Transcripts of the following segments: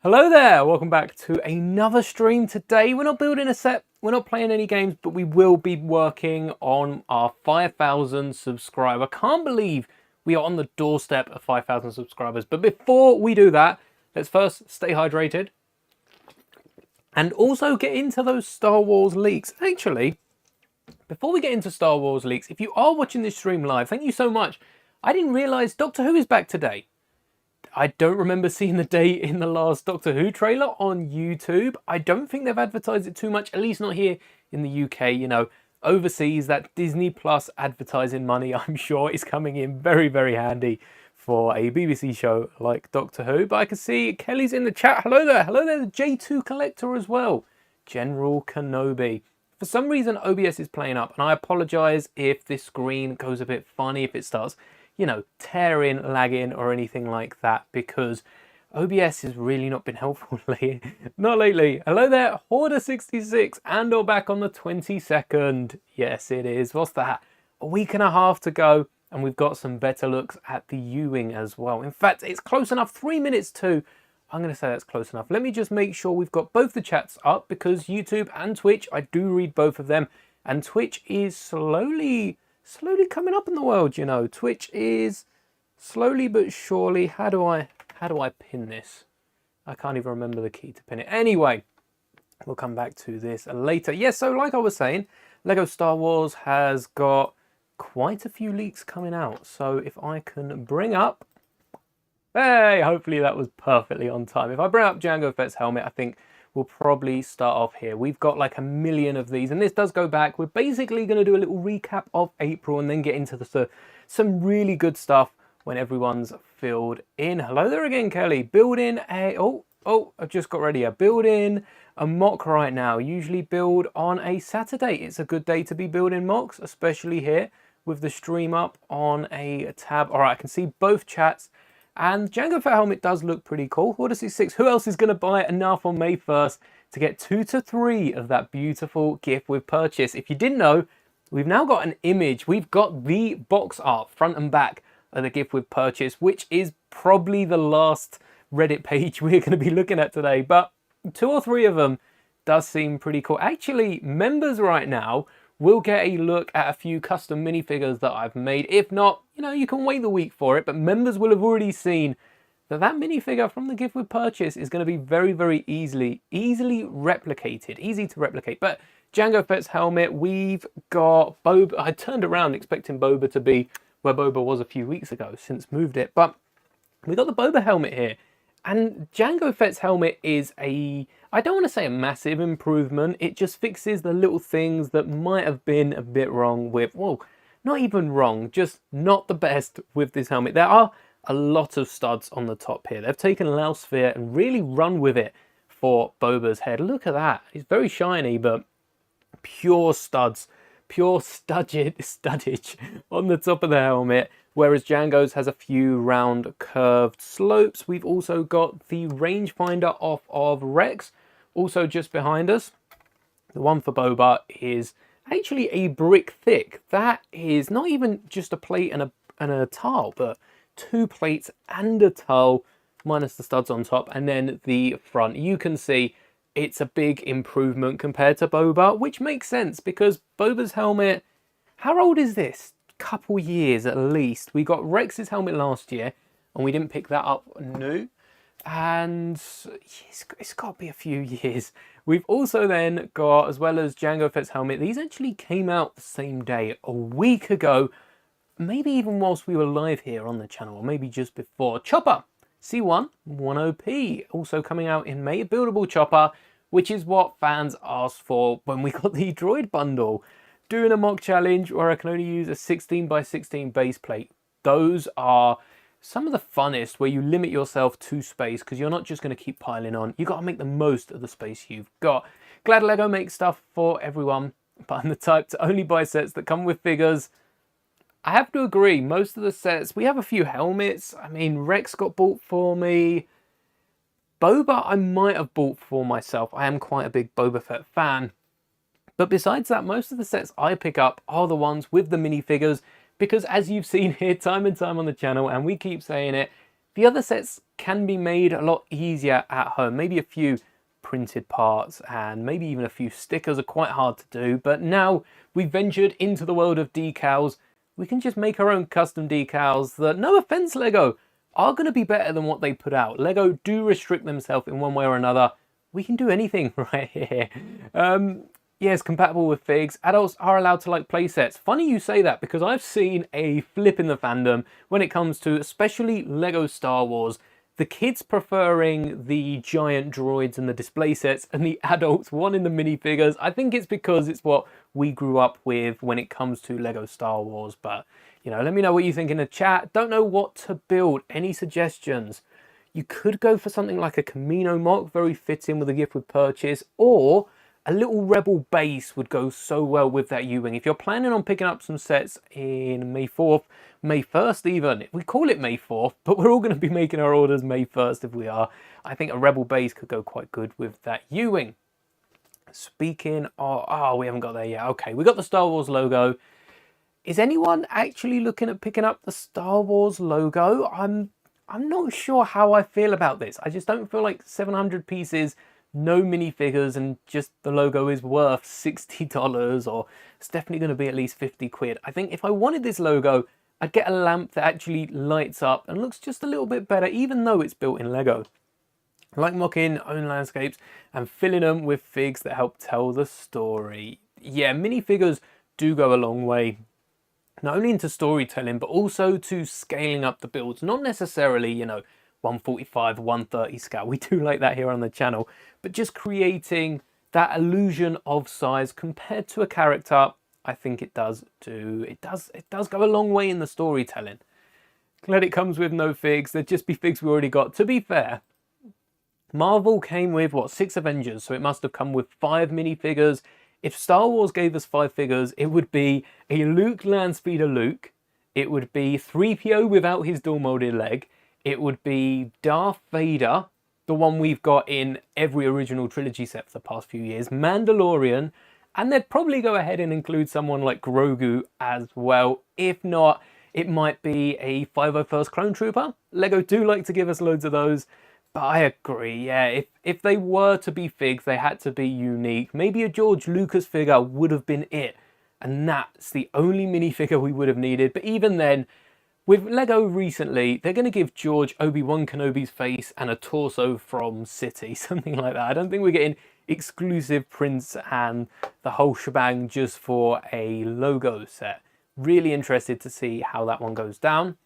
Hello there, welcome back to another stream. Today we're not building a set, we're not playing any games, but we will be working on our 5,000 subscriber. I can't believe we are on the doorstep of 5,000 subscribers. But before we do that, let's first stay hydrated and also get into those Star Wars leaks. Actually, before we get into Star Wars leaks, if you are watching this stream live, thank you so much. I didn't realize Doctor Who is back today. I don't remember seeing the date in the last Doctor Who trailer on YouTube. I don't think they've advertised it too much, at least not here in the UK. You know, overseas, that Disney Plus advertising money, I'm sure, is coming in very, very handy for a BBC show like Doctor Who. But I can see Kelly's in the chat. Hello there. Hello there, the J2 Collector as well. General Kenobi. For some reason, OBS is playing up, and I apologise if this screen goes a bit funny, if it starts, you know, tearing, lagging or anything like that, because OBS has really not been helpful lately. Not lately. Hello there, Hoarder66, and we're back on the 22nd. Yes, it is. What's that? A week and a half to go, and we've got some better looks at the Ewing as well. In fact, it's close enough, 3 minutes to. I'm going to say that's close enough. Let me just make sure we've got both the chats up, because YouTube and Twitch, I do read both of them, and Twitch is slowly coming up in the world, you know. Twitch is slowly but surely. How do I pin this? I can't even remember the key to pin it. Anyway, we'll come back to this later. Yes, so like I was saying, Lego Star Wars has got quite a few leaks coming out. So if I can bring up, hey, hopefully that was perfectly on time. If I bring up Jango Fett's helmet, I think we'll probably start off here. We've got like a million of these, and this does go back. We're basically going to do a little recap of April and then get into some really good stuff when everyone's filled in. Hello there again, Kelly. Building a... Oh, I've just got ready. Building a mock right now. Usually build on a Saturday. It's a good day to be building mocks, especially here with the stream up on a tab. All right, I can see both chats. And Jango Fett helmet does look pretty cool. Hoarder66, who else is going to buy enough on May 1st to get 2 to 3 of that beautiful gift with purchase? If you didn't know, we've now got an image. We've got the box art front and back of the gift with purchase, which is probably the last Reddit page we're going to be looking at today. But 2 or 3 of them does seem pretty cool. Actually, members right now will get a look at a few custom minifigures that I've made. If not, you know, you can wait the week for it, but members will have already seen that minifigure from the gift with purchase is going to be very, very easily replicated. Easy to replicate. But Jango Fett's helmet, we've got Boba. I turned around expecting Boba to be where Boba was a few weeks ago, since moved it. But we got the Boba helmet here. And Jango Fett's helmet is I don't want to say a massive improvement. It just fixes the little things that might have been a bit wrong with, well, not even wrong, just not the best with this helmet. There are a lot of studs on the top here. They've taken Lao Sphere and really run with it for Boba's head. Look at that. It's very shiny, but pure studs, pure studdage on the top of the helmet. Whereas Jango's has a few round curved slopes. We've also got the rangefinder off of Rex, also just behind us. The one for Boba is actually a brick thick. That is not even just a plate and a tile, but 2 plates and a tile, minus the studs on top, and then the front. You can see it's a big improvement compared to Boba, which makes sense because Boba's helmet, how old is this? Couple years at least. We got Rex's helmet last year and we didn't pick that up new, and it's got to be a few years. We've also then got, as well as Jango Fett's helmet, these actually came out the same day a week ago, maybe even whilst we were live here on the channel, or maybe just before. Chopper C1 10p also coming out in May, a buildable chopper, which is what fans asked for when we got the droid bundle. Doing a mock challenge where I can only use a 16x16 base plate. Those are some of the funnest, where you limit yourself to space because you're not just going to keep piling on. You've got to make the most of the space you've got. Glad Lego makes stuff for everyone, but I'm the type to only buy sets that come with figures. I have to agree, most of the sets, we have a few helmets. I mean, Rex got bought for me. Boba I might have bought for myself. I am quite a big Boba Fett fan. But besides that, most of the sets I pick up are the ones with the minifigures, because as you've seen here time and time on the channel, and we keep saying it, The other sets can be made a lot easier at home. Maybe a few printed parts and maybe even a few stickers are quite hard to do, but now we've ventured into the world of decals. We can just make our own custom decals that, no offense Lego, are going to be better than what they put out. Lego do restrict themselves in one way or another. We can do anything right here. Yes, compatible with figs. Adults are allowed to like play sets. Funny you say that, because I've seen a flip in the fandom when it comes to especially Lego Star Wars. The kids preferring the giant droids and the display sets, and the adults wanting the minifigures. I think it's because it's what we grew up with when it comes to Lego Star Wars. But, you know, let me know what you think in the chat. Don't know what to build. Any suggestions? You could go for something like a Camino mock, very fitting with a gift with purchase, or a little Rebel base would go so well with that U-Wing. If you're planning on picking up some sets in May 4th, May 1st even, we call it May 4th, but we're all going to be making our orders May 1st if we are. I think a Rebel base could go quite good with that U-Wing. Speaking of, oh, we haven't got there yet. Okay, we got the Star Wars logo. Is anyone actually looking at picking up the Star Wars logo? I'm not sure how I feel about this. I just don't feel like 700 pieces, no minifigures, and just the logo is worth $60, or it's definitely going to be at least 50 quid. I think if I wanted this logo, I'd get a lamp that actually lights up and looks just a little bit better, even though it's built in Lego. I like mocking own landscapes and filling them with figs that help tell the story. Yeah, minifigures do go a long way, not only into storytelling, but also to scaling up the builds. Not necessarily, you know, 145, 130 scale. We do like that here on the channel, but just creating that illusion of size compared to a character, I think it does go a long way in the storytelling. Glad it comes with no figs. There'd just be figs we already got. To be fair, Marvel came with, what, 6 Avengers, so it must have come with 5 minifigures. If Star Wars gave us 5 figures, it would be a Luke Landspeeder Luke, it would be 3PO without his dual molded leg, it would be Darth Vader, the one we've got in every original trilogy set for the past few years, Mandalorian, and they'd probably go ahead and include someone like Grogu as well. If not, it might be a 501st Clone Trooper. Lego do like to give us loads of those. But I agree, yeah, if they were to be figs, they had to be unique. Maybe a George Lucas figure would have been it. And that's the only minifigure we would have needed. But even then, with Lego recently, they're going to give George Obi-Wan Kenobi's face and a torso from City, something like that. I don't think we're getting exclusive prints and the whole shebang just for a logo set. Really interested to see how that one goes down.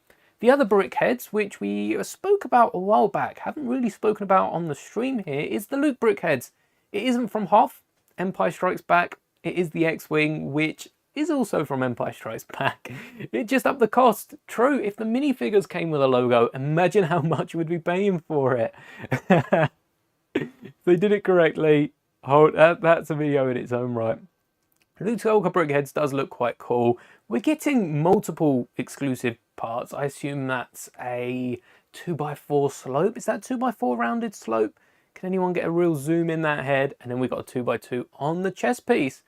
The other brick heads, which we spoke about a while back, haven't really spoken about on the stream here, is the Luke brick heads. It isn't from Hoth, Empire Strikes Back. It is the X-Wing, which is also from Empire Strikes Back. It just upped the cost. True, if the minifigures came with a logo, imagine how much we'd be paying for it. If they did it correctly, that's a video in its own right. Luke Skywalker brickheads does look quite cool. We're getting multiple exclusive parts. I assume that's a 2x4 slope. Is that 2x4 rounded slope? Can anyone get a real zoom in that head? And then we got a 2x2 on the chest piece,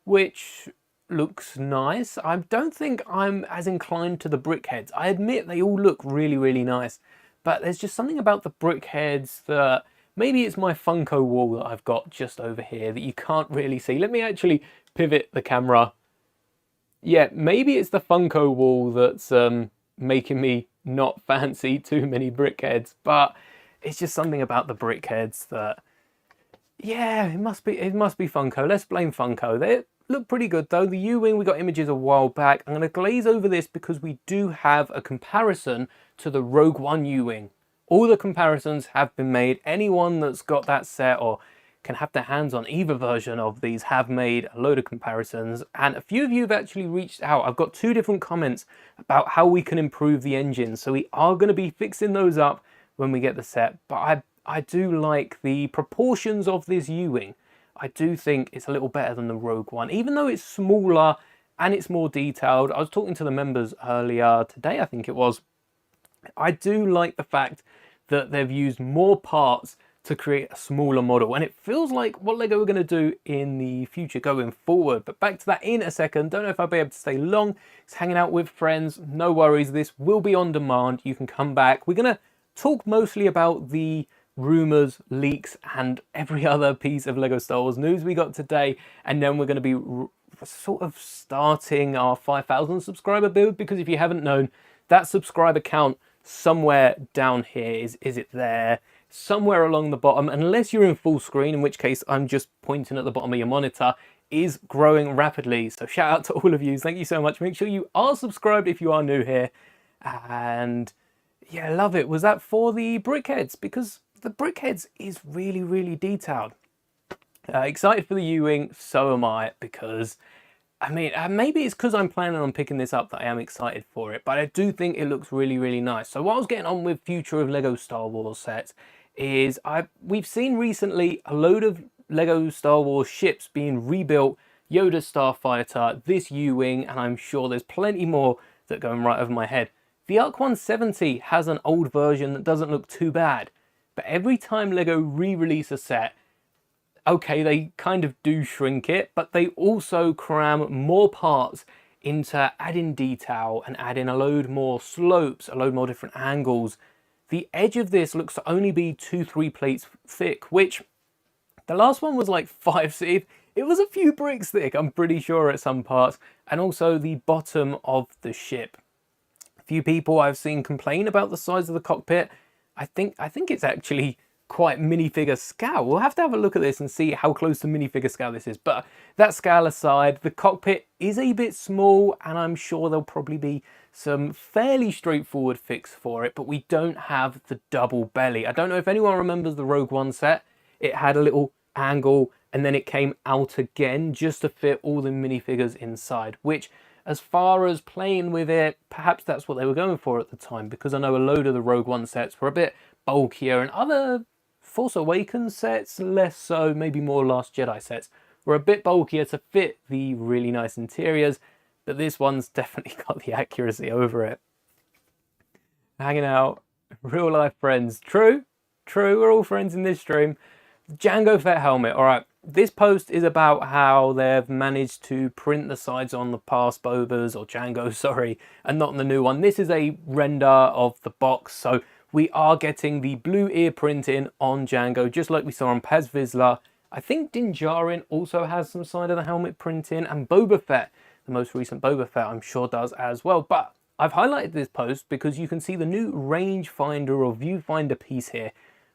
which looks nice. I don't think I'm as inclined to the brick heads. I admit they all look really, really nice, but there's just something about the brick heads that maybe it's my Funko wall that I've got just over here that you can't really see. Let me actually pivot the camera. Yeah, maybe it's the Funko wall that's making me not fancy too many brick heads, but it's just something about the brick heads that, yeah, it must be Funko. Let's blame Funko. They look pretty good though. The U-Wing, we got images a while back. I'm going to glaze over this because we do have a comparison to the Rogue One U-Wing. All the comparisons have been made. Anyone that's got that set or can have their hands on either version of these have made a load of comparisons, and a few of you have actually reached out. I've got 2 different comments about how we can improve the engine, so we are going to be fixing those up when we get the set. But I do like the proportions of this U-Wing. I do think it's a little better than the Rogue One, even though it's smaller and it's more detailed. I was talking to the members earlier today, I think it was. I do like the fact that they've used more parts to create a smaller model, and it feels like what Lego are going to do in the future going forward. But back to that in a second. Don't know if I'll be able to stay long. It's hanging out with friends. No worries, this will be on demand. You can come back. We're going to talk mostly about the rumors, leaks, and every other piece of Lego Star Wars news we got today. And then we're going to be sort of starting our 5,000 subscriber build, because if you haven't known, that subscriber count somewhere down here, is it there? Somewhere along the bottom, unless you're in full screen, in which case I'm just pointing at the bottom of your monitor, is growing rapidly. So shout out to all of you. Thank you so much. Make sure you are subscribed if you are new here. And yeah, love it. Was that for the Brickheads? Because the Brickheads is really, really detailed. Excited for the U-Wing, so am I, because I mean, maybe it's because I'm planning on picking this up that I am excited for it, but I do think it looks really, really nice. So what I was getting on with Future of Lego Star Wars sets is we've seen recently a load of Lego Star Wars ships being rebuilt, Yoda Starfighter, this U-Wing, and I'm sure there's plenty more that going right over my head. The Arc 170 has an old version that doesn't look too bad, but every time Lego re-release a set, okay, they kind of do shrink it, but they also cram more parts into adding detail and adding a load more slopes, a load more different angles. The edge of this looks to only be 2-3 plates thick, which the last one was like 5, so it was a few bricks thick, I'm pretty sure, at some parts. And also the bottom of the ship. A few people I've seen complain about the size of the cockpit. I think it's actually quite minifigure scale. We'll have to have a look at this and see how close to minifigure scale this is. But that scale aside, the cockpit is a bit small, and I'm sure there'll probably be some fairly straightforward fix for it, but we don't have the double belly. I don't know if anyone remembers the Rogue One set. It had a little angle and then it came out again just to fit all the minifigures inside, which, as far as playing with it, perhaps that's what they were going for at the time, because I know a load of the Rogue One sets were a bit bulkier, and other Force Awakens sets, less so, maybe more Last Jedi sets, were a bit bulkier to fit the really nice interiors, but this one's definitely got the accuracy over it. Hanging out, real life friends. True, we're all friends in this stream. Jango Fett helmet. All right, this post is about how they've managed to print the sides on the past Bobas, or Jango, sorry, and not on the new one. This is a render of the box, so we are getting the blue ear printing on Jango, just like we saw on Paz Vizsla. I think Din Djarin also has some side of the helmet printing, and Boba Fett, the most recent Boba Fett, I'm sure does as well. But I've highlighted this post because you can see the new rangefinder or viewfinder piece here,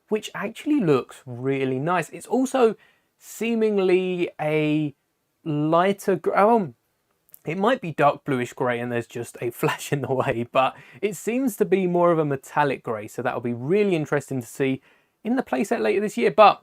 which actually looks really nice. It's also seemingly a lighter, it might be dark bluish grey and there's just a flash in the way, but it seems to be more of a metallic grey, so that'll be really interesting to see in the playset later this year. But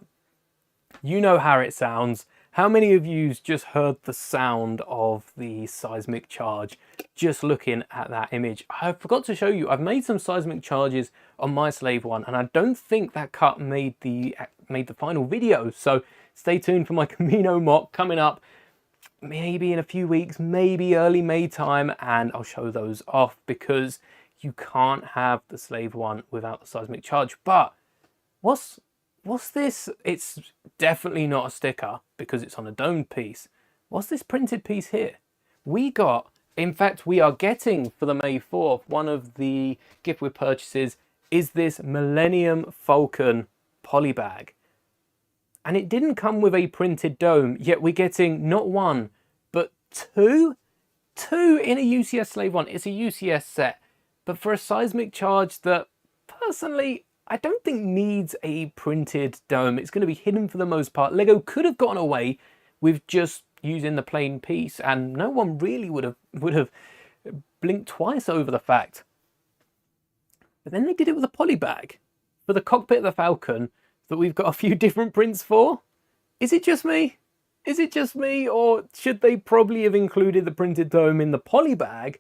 you know how it sounds. How many of you just heard the sound of the seismic charge just looking at that image? I forgot to show you, I've made some seismic charges on my Slave One, and I don't think that cut made the final video, so stay tuned for my Camino mock coming up maybe in a few weeks, maybe early May time, and I'll show those off, because you can't have the Slave One without the seismic charge. But what's this? It's definitely not a sticker because it's on a domed piece. What's this printed piece here? In fact, we are getting for the May 4th, one of the gift with purchases is this Millennium Falcon polybag. And it didn't come with a printed dome, yet we're getting not one, but two in a UCS Slave One. It's a UCS set, but for a seismic charge that, personally, I don't think needs a printed dome. It's going to be hidden for the most part. Lego could have gotten away with just using the plain piece, and no one really would have blinked twice over the fact. But then they did it with a polybag for the cockpit of the Falcon that we've got a few different prints for. Is it just me? Is it just me, or should they probably have included the printed dome in the polybag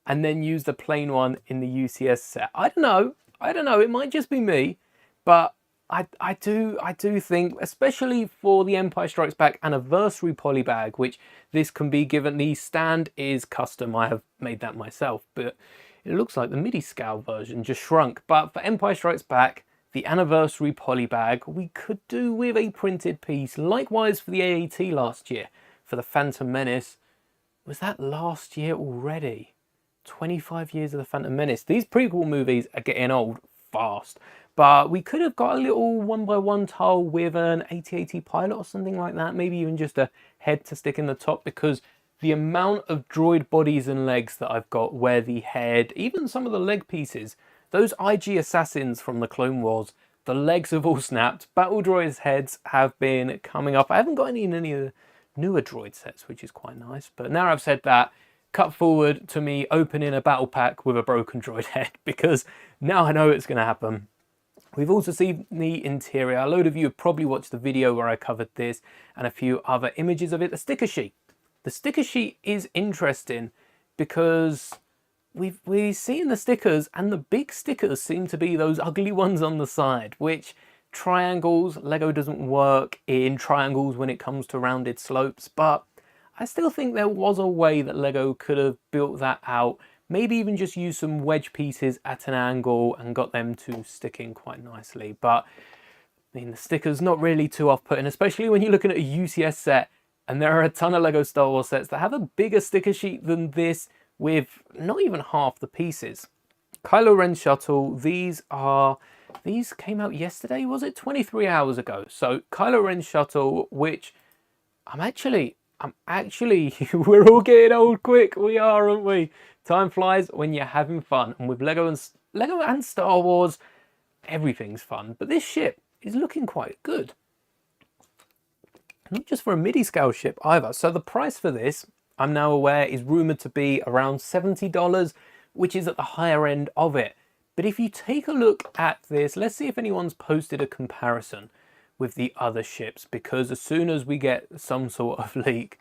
and then use the plain one in the UCS set? I don't know. It might just be me, but I do think, especially for the Empire Strikes Back Anniversary polybag, which this can be given, the stand is custom. I have made that myself, but it looks like the MIDI scale version just shrunk. But for Empire Strikes Back, the Anniversary polybag, we could do with a printed piece. Likewise for the AAT last year, for the Phantom Menace. Was that last year already? 25 years of the Phantom Menace. These prequel movies are getting old fast. But we could have got a little 1x1 tile with an AT-AT pilot or something like that. Maybe even just a head to stick in the top, because the amount of droid bodies and legs that I've got where the head, even some of the leg pieces, those IG assassins from the Clone Wars, the legs have all snapped. Battle droids' heads have been coming up. I haven't got any in any of the newer droid sets, which is quite nice. But now I've said that, cut forward to me opening a battle pack with a broken droid head, because now I know it's going to happen. We've also seen the interior. A load of you have probably watched the video where I covered this and a few other images of it. The sticker sheet. The sticker sheet is interesting because we've seen the stickers, and the big stickers seem to be those ugly ones on the side, which triangles, Lego doesn't work in triangles when it comes to rounded slopes, but I still think there was a way that Lego could have built that out. Maybe even just use some wedge pieces at an angle and got them to stick in quite nicely. But I mean, the sticker's not really too off-putting, especially when you're looking at a UCS set, and there are a ton of Lego Star Wars sets that have a bigger sticker sheet than this, with not even half the pieces. Kylo Ren shuttle, these came out yesterday, was it? 23 hours ago. So Kylo Ren shuttle, which I'm actually, we're all getting old quick. We are, aren't we? Time flies when you're having fun. And with Lego and Star Wars, everything's fun. But this ship is looking quite good. Not just for a midi scale ship either. So the price for this, I'm now aware, is rumored to be around $70, which is at the higher end of it. But if you take a look at this, let's see if anyone's posted a comparison with the other ships, because as soon as we get some sort of leak,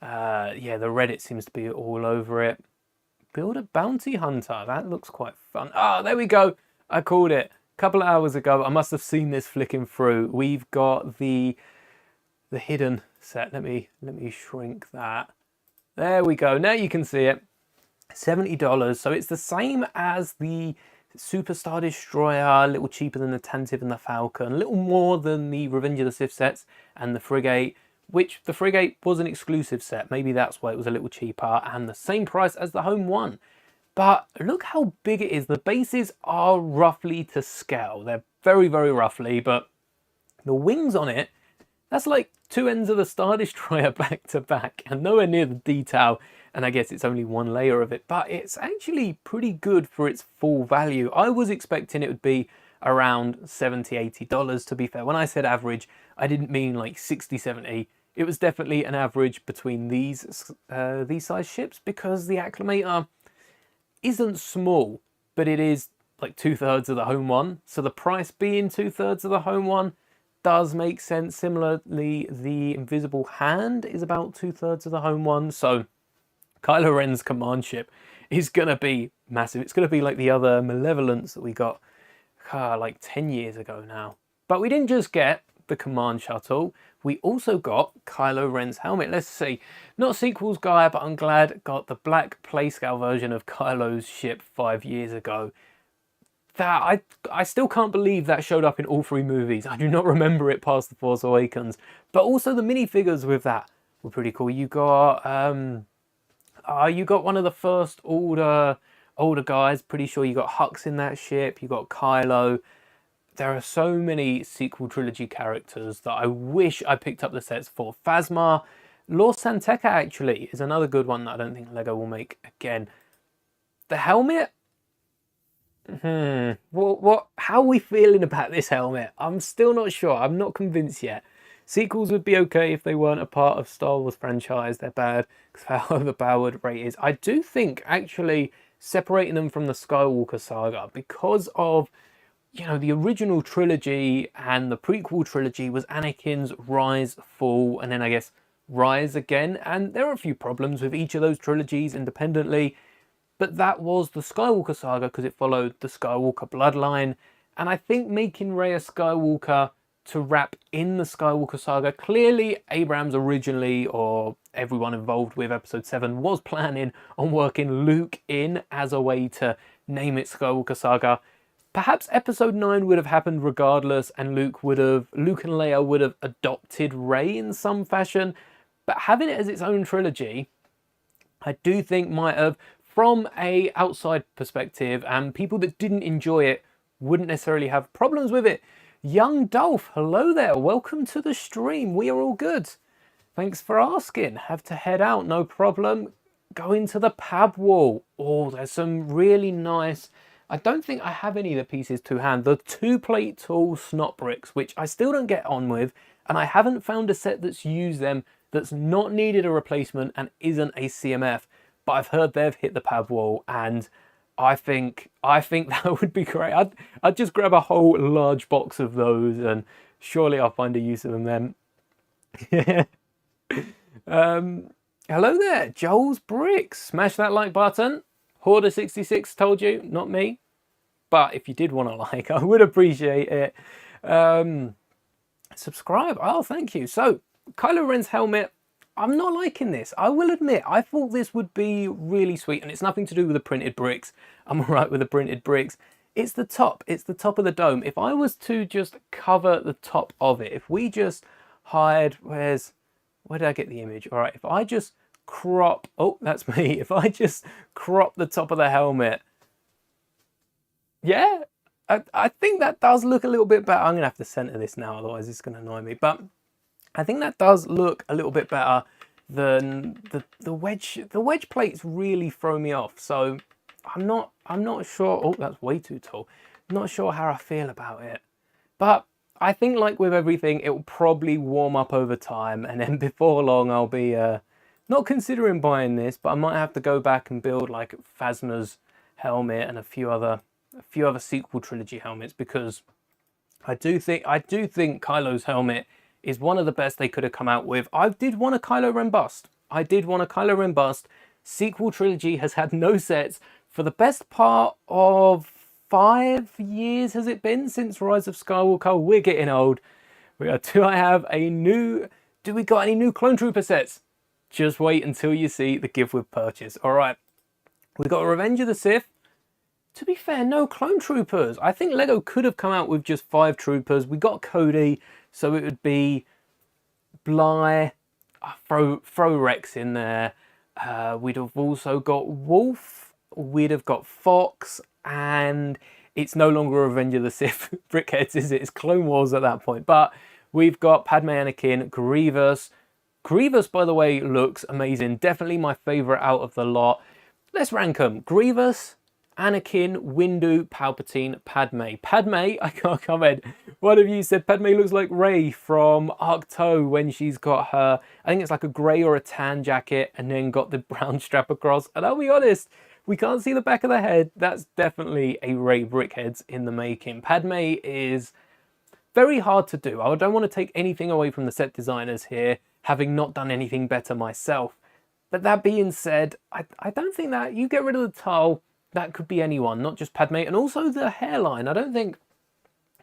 yeah, the Reddit seems to be all over it. Build a bounty hunter. That looks quite fun. Ah, there we go. I called it a couple of hours ago. I must have seen this flicking through. We've got the hidden set. Let me shrink that. There we go. Now you can see it. $70. So it's the same as the Super Star Destroyer, a little cheaper than the Tantive and the Falcon, a little more than the Revenge of the Sith sets and the Frigate, which the Frigate was an exclusive set. Maybe that's why it was a little cheaper, and the same price as the Home One. But look how big it is. The bases are roughly to scale. They're very, very roughly, but the wings on it, that's like two ends of the Star Destroyer back to back, and nowhere near the detail. And I guess it's only one layer of it, but it's actually pretty good for its full value. I was expecting it would be around $70, $80, to be fair. When I said average, I didn't mean like 60, 70. It was definitely an average between these size ships, because the Acclamator isn't small, but it is like 2/3 of the Home One. So the price being 2/3 of the Home One does make sense. Similarly, the Invisible Hand is about 2/3 of the Home One. So Kylo Ren's command ship is going to be massive. It's going to be like the other Malevolence that we got like 10 years ago now. But we didn't just get the command shuttle. We also got Kylo Ren's helmet. Let's see. Not a sequels guy, but I'm glad I got the black playscale version of Kylo's ship 5 years ago. That I still can't believe that showed up in all three movies. I do not remember it past The Force Awakens. But also the minifigures with that were pretty cool. You got one of the first older guys. Pretty sure you got Hux in that ship. You got Kylo. There are so many sequel trilogy characters that I wish I picked up the sets for. Phasma, Lor San Tekka actually is another good one that I don't think Lego will make again. The helmet. How are we feeling about this helmet? I'm still not sure. I'm not convinced yet. Sequels would be okay if they weren't a part of Star Wars franchise. They're bad because of how overpowered Rey is. I do think actually separating them from the Skywalker saga, because of, you know, the original trilogy and the prequel trilogy was Anakin's rise, fall, and then I guess rise again. And there are a few problems with each of those trilogies independently. But that was the Skywalker saga because it followed the Skywalker bloodline. And I think making Rey a Skywalker to wrap in the Skywalker saga, clearly Abrams originally, or everyone involved with Episode 7, was planning on working Luke in as a way to name it Skywalker saga. Perhaps Episode 9 would have happened regardless, and Luke and Leia would have adopted Rey in some fashion. But having it as its own trilogy, I do think might have, from a outside perspective, and people that didn't enjoy it wouldn't necessarily have problems with it. Young Dolph, hello there. Welcome to the stream. We are all good. Thanks for asking. Have to head out, no problem. Go into the pab wall. Oh, there's some really nice... I don't think I have any of the pieces to hand. The 2-plate tall snot bricks, which I still don't get on with, and I haven't found a set that's used them that's not needed a replacement and isn't a CMF. But I've heard they've hit the pab wall, and I think that would be great. I'd just grab a whole large box of those, and surely I'll find a use of them then. Hello there, Joel's Bricks. Smash that like button. Hoarder66 told you, not me. But if you did want to like, I would appreciate it. Subscribe. Oh, thank you. So, Kylo Ren's helmet. I'm not liking this. I will admit, I thought this would be really sweet, and it's nothing to do with the printed bricks. I'm all right with the printed bricks. It's the top. It's the top of the dome. If I was to just cover the top of it, if we just hide, where did I get the image? All right, if I just crop, oh, that's me. If I just crop the top of the helmet, yeah, I think that does look a little bit better. I'm going to have to center this now, otherwise it's going to annoy me. But I think that does look a little bit better than the wedge. The wedge plates really throw me off. So I'm not sure. Oh, that's way too tall. Not sure how I feel about it. But I think, like with everything, it will probably warm up over time, and then before long I'll be not considering buying this, but I might have to go back and build like Phasma's helmet and a few other sequel trilogy helmets, because I do think Kylo's helmet is one of the best they could have come out with. I did want a Kylo Ren bust. I did want a Kylo Ren bust. Sequel trilogy has had no sets for the best part of 5 years, has it been, since Rise of Skywalker? We're getting old. Do we got any new Clone Trooper sets? Just wait until you see the give with purchase. All right, we got a Revenge of the Sith. To be fair, no Clone Troopers. I think Lego could have come out with just 5 troopers. We got Cody, so it would be Bly, throw Rex in there. We'd have also got Wolf. We'd have got Fox, and it's no longer Revenge of the Sith Brickheads, is it? It's Clone Wars at that point. But we've got Padme Anakin, Grievous. Grievous, by the way, looks amazing. Definitely my favourite out of the lot. Let's rank them. Grievous, Anakin, Windu, Palpatine, Padme. Padme, I can't comment. One of you said Padme looks like Rey from Arcto when she's got her, I think it's like a grey or a tan jacket, and then got the brown strap across. And I'll be honest, we can't see the back of the head. That's definitely a Rey Brickheads in the making. Padme is very hard to do. I don't want to take anything away from the set designers here, having not done anything better myself. But that being said, I don't think that you get rid of the tile, that could be anyone, not just Padme. And also the hairline. I don't think,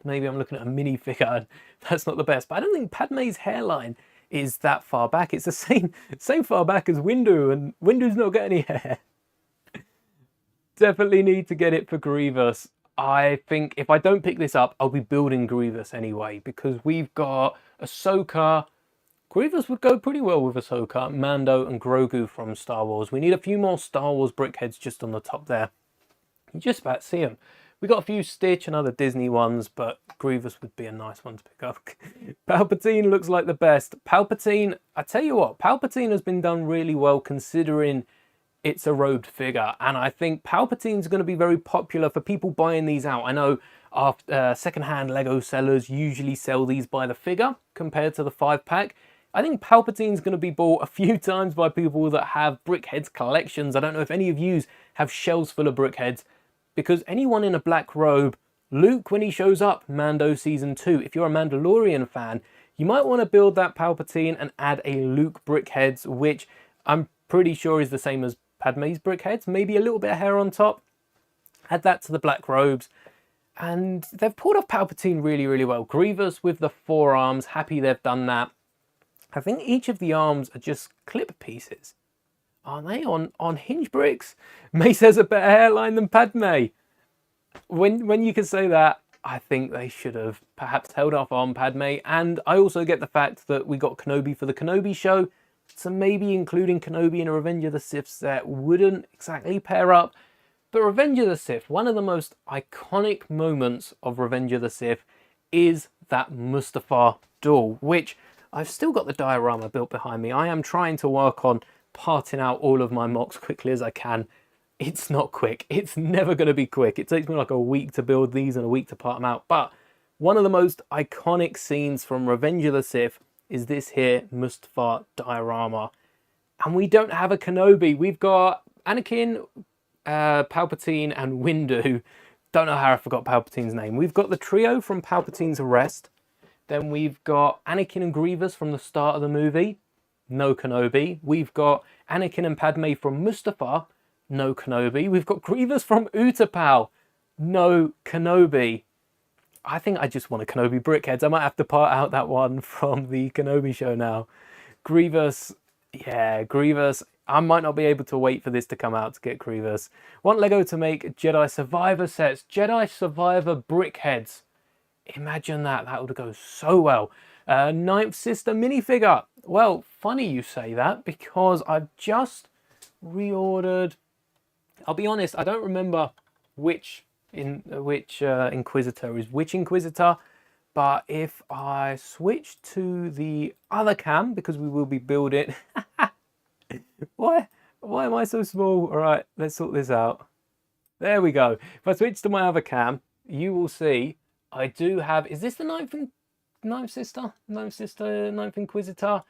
maybe I'm looking at a minifigure, that's not the best, but I don't think Padme's hairline is that far back. It's the same far back as Windu, and Windu's not got any hair. Definitely need to get it for Grievous. I think if I don't pick this up, I'll be building Grievous anyway, because we've got Ahsoka. Grievous would go pretty well with Ahsoka, Mando, and Grogu from Star Wars. We need a few more Star Wars brickheads just on the top there. You just about see them. We got a few Stitch and other Disney ones, but Grievous would be a nice one to pick up. Palpatine looks like the best. Palpatine, I tell you what, Palpatine has been done really well considering it's a robed figure, and I think Palpatine's going to be very popular for people buying these out. I know second-hand Lego sellers usually sell these by the figure compared to the 5-pack. I think Palpatine's going to be bought a few times by people that have Brickheads collections. I don't know if any of you have shelves full of Brickheads, because anyone in a black robe, Luke when he shows up, Mando Season 2, if you're a Mandalorian fan, you might want to build that Palpatine and add a Luke Brickheads, which I'm pretty sure is the same as Padme's Brickheads, maybe a little bit of hair on top. Add that to the black robes, and they've pulled off Palpatine really, really well. Grievous with the forearms, happy they've done that. I think each of the arms are just clip pieces. Are they on hinge bricks? Mace has a better hairline than Padme. When you can say that, I think they should have perhaps held off on Padme. And I also get the fact that we got Kenobi for the Kenobi show, so maybe including Kenobi in a Revenge of the Sith set wouldn't exactly pair up. But Revenge of the Sith, one of the most iconic moments of Revenge of the Sith is that Mustafar duel, which I've still got the diorama built behind me. I am trying to work on parting out all of my mocks quickly as I can. It's not quick. It's never going to be quick. It takes me like a week to build these and a week to part them out. But one of the most iconic scenes from Revenge of the Sith is this here Mustafar diorama. And we don't have a Kenobi. We've got Anakin, Palpatine and Windu. Don't know how I forgot Palpatine's name. We've got the trio from Palpatine's arrest. Then we've got Anakin and Grievous from the start of the movie. No Kenobi. We've got Anakin and Padme from Mustafar. No Kenobi. We've got Grievous from Utapau. No Kenobi. I think I just want a Kenobi Brickheads. I might have to part out that one from the Kenobi show now. Grievous. Yeah, Grievous. I might not be able to wait for this to come out to get Grievous. Want Lego to make Jedi Survivor sets. Jedi Survivor Brickheads. Imagine that. That would go so well. Ninth Sister minifigure. Well, funny you say that because I've just reordered. I'll be honest, I don't remember which Inquisitor is which Inquisitor. But if I switch to the other cam, because we will be building... Why am I so small? All right, let's sort this out. There we go. If I switch to my other cam, you will see I do have... Is this the ninth sister? Ninth Inquisitor?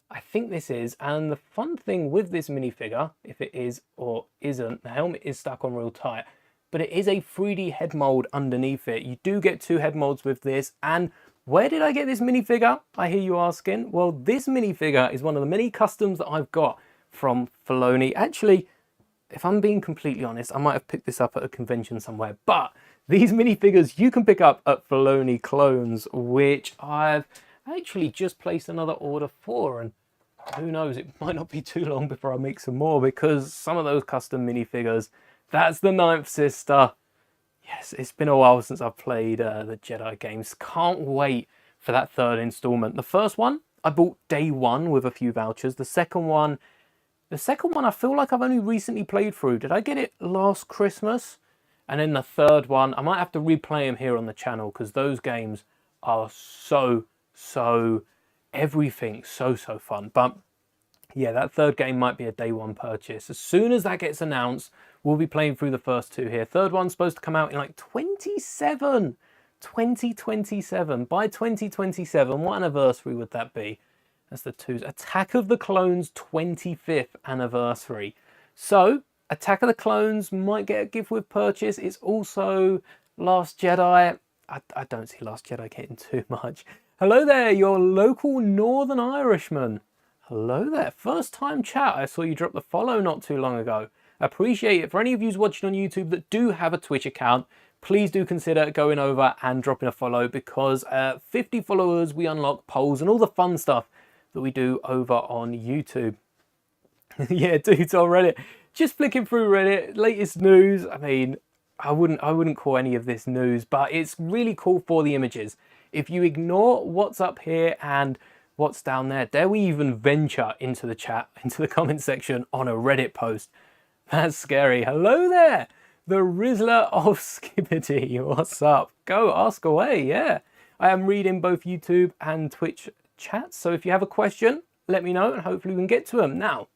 I think this is. And the fun thing with this minifigure, if it is or isn't, the helmet is stuck on real tight, but it is a 3D head mold underneath it. You do get 2 head molds with this. And where did I get this minifigure? I hear you asking. Well, this minifigure is one of the many customs that I've got from Filoni. Actually, if I'm being completely honest, I might have picked this up at a convention somewhere. But these minifigures you can pick up at Filoni Clones, which I've actually just placed another order for. And who knows, it might not be too long before I make some more, because some of those custom minifigures... That's the Ninth Sister. Yes, it's been a while since I've played the Jedi games. Can't wait for that 3rd installment. The first one, I bought day 1 with a few vouchers. The second one, I feel like I've only recently played through. Did I get it last Christmas? And then the 3rd one, I might have to replay them here on the channel because those games are so everything. So fun. But yeah, that 3rd game might be a day 1 purchase. As soon as that gets announced, we'll be playing through the first 2 here. 3rd one's supposed to come out in like 2027. By 2027, what anniversary would that be? That's the 2s. Attack of the Clones 25th anniversary. So, Attack of the Clones might get a gift with purchase. It's also Last Jedi. I don't see Last Jedi getting too much. Hello there, your local Northern Irishman. Hello there. First time chat. I saw you drop the follow not too long ago. Appreciate it. For any of you watching on YouTube that do have a Twitch account, please do consider going over and dropping a follow, because 50 followers we unlock polls and all the fun stuff that we do over on YouTube. Yeah, dudes on Reddit. Just flicking through Reddit, latest news. I mean, I wouldn't call any of this news, but it's really cool for the images. If you ignore what's up here and what's down there, dare we even venture into the chat, into the comment section on a Reddit post? That's scary. Hello there, the Rizzler of Skibbity. What's up? Go ask away. Yeah, I am reading both YouTube and Twitch chats, so if you have a question, let me know and hopefully we can get to them. Now,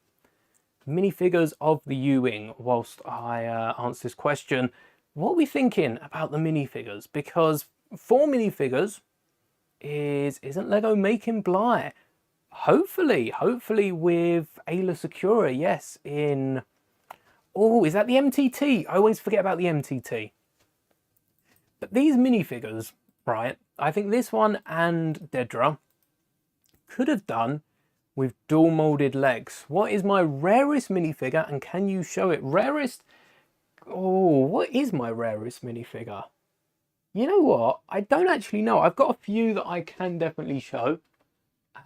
minifigures of the U-Wing. Whilst I answer this question, what are we thinking about the minifigures? Because 4 minifigures isn't Lego making Bly? Hopefully with Aayla Secura. Yes, in... Oh, is that the MTT? I always forget about the MTT. But these minifigures, right, I think this one and Dedra could have done with dual molded legs. What is my rarest minifigure, and can you show it? Rarest? Oh, what is my rarest minifigure? You know what? I don't actually know. I've got a few that I can definitely show.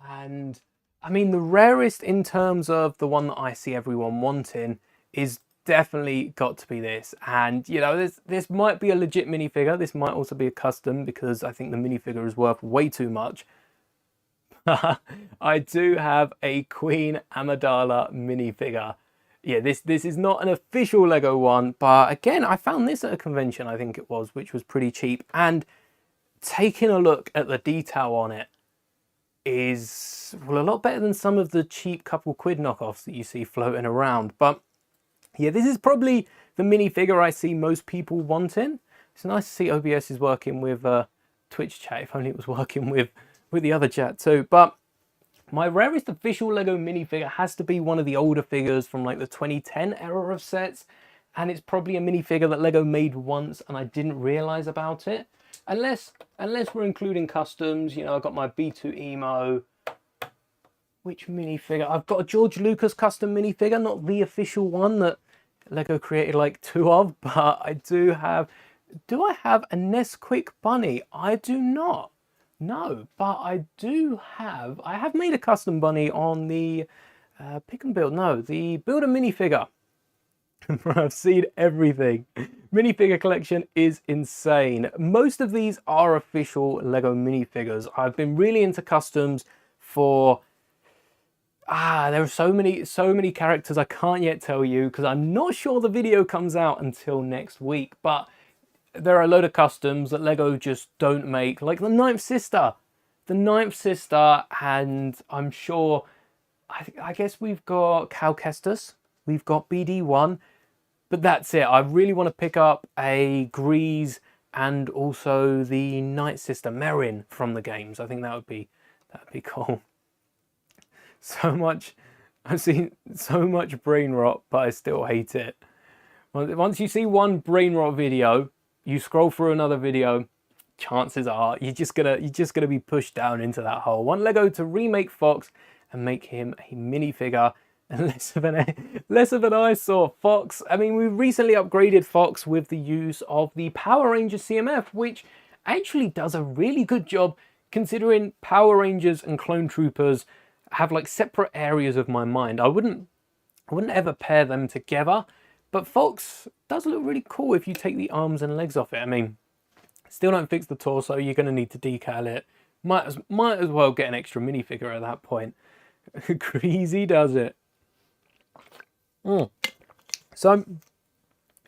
And I mean, the rarest in terms of the one that I see everyone wanting is definitely got to be this. And you know, this might be a legit minifigure. This might also be a custom, because I think the minifigure is worth way too much. I do have a Queen Amidala minifigure. Yeah, this is not an official Lego one, but again, I found this at a convention, I think it was, which was pretty cheap. And taking a look at the detail on it is, well, a lot better than some of the cheap couple quid knockoffs that you see floating around. But yeah, this is probably the minifigure I see most people wanting. It's nice to see OBS is working with Twitch chat, if only it was working with the other chat too. But my rarest official Lego minifigure has to be one of the older figures from like the 2010 era of sets. And it's probably a minifigure that Lego made once and I didn't realize about it. Unless we're including customs, you know, I've got my B2 Emo. Which minifigure? I've got a George Lucas custom minifigure, not the official one that Lego created like 2 of, but I do have I have a Nesquik bunny? I do not. No, but I have made a custom bunny on the Pick and Build. No, the Build a minifigure. I've seen everything. Minifigure collection is insane. Most of these are official Lego minifigures. I've been really into customs for there are so many characters I can't yet tell you because I'm not sure the video comes out until next week, but there are a load of customs that Lego just don't make, like the Ninth Sister. The Ninth Sister, and I'm sure, I guess we've got Cal Kestis, we've got BD1, but that's it. I really want to pick up a Grease and also the Night Sister Merrin from the games. I think that'd be cool. So much, I've seen so much brain rot, but I still hate it. Once you see one brain rot video, you scroll through another video, chances are you're just gonna be pushed down into that hole. Want Lego to remake Fox and make him a minifigure and less of an eyesore. Fox, I mean, we recently upgraded Fox with the use of the Power Rangers CMF, which actually does a really good job considering Power Rangers and Clone Troopers have like separate areas of my mind. I wouldn't ever pair them together, but Fox does look really cool if you take the arms and legs off it. I mean, still don't fix the torso, you're going to need to decal it. Might as well get an extra minifigure at that point. Greasy does it. So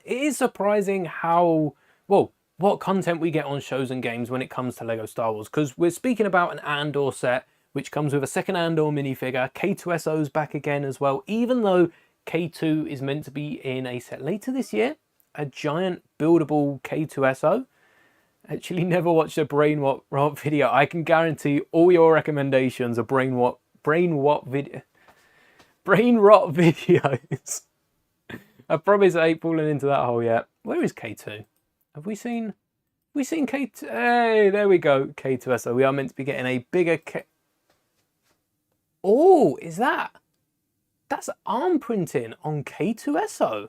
it is surprising how, well, what content we get on shows and games when it comes to Lego Star Wars, because we're speaking about an Andor set, which comes with a second Andor minifigure. K2SO's back again as well, even though K2 is meant to be in a set later this year, a giant buildable K2SO. Actually never watched a brain rot video. I can guarantee all your recommendations are brain rot videos. I promise I ain't fallen into that hole yet. Where is K2? Have we seen K2? Hey, there we go, K2SO. We are meant to be getting a bigger K. Oh, is that's arm printing on K2SO?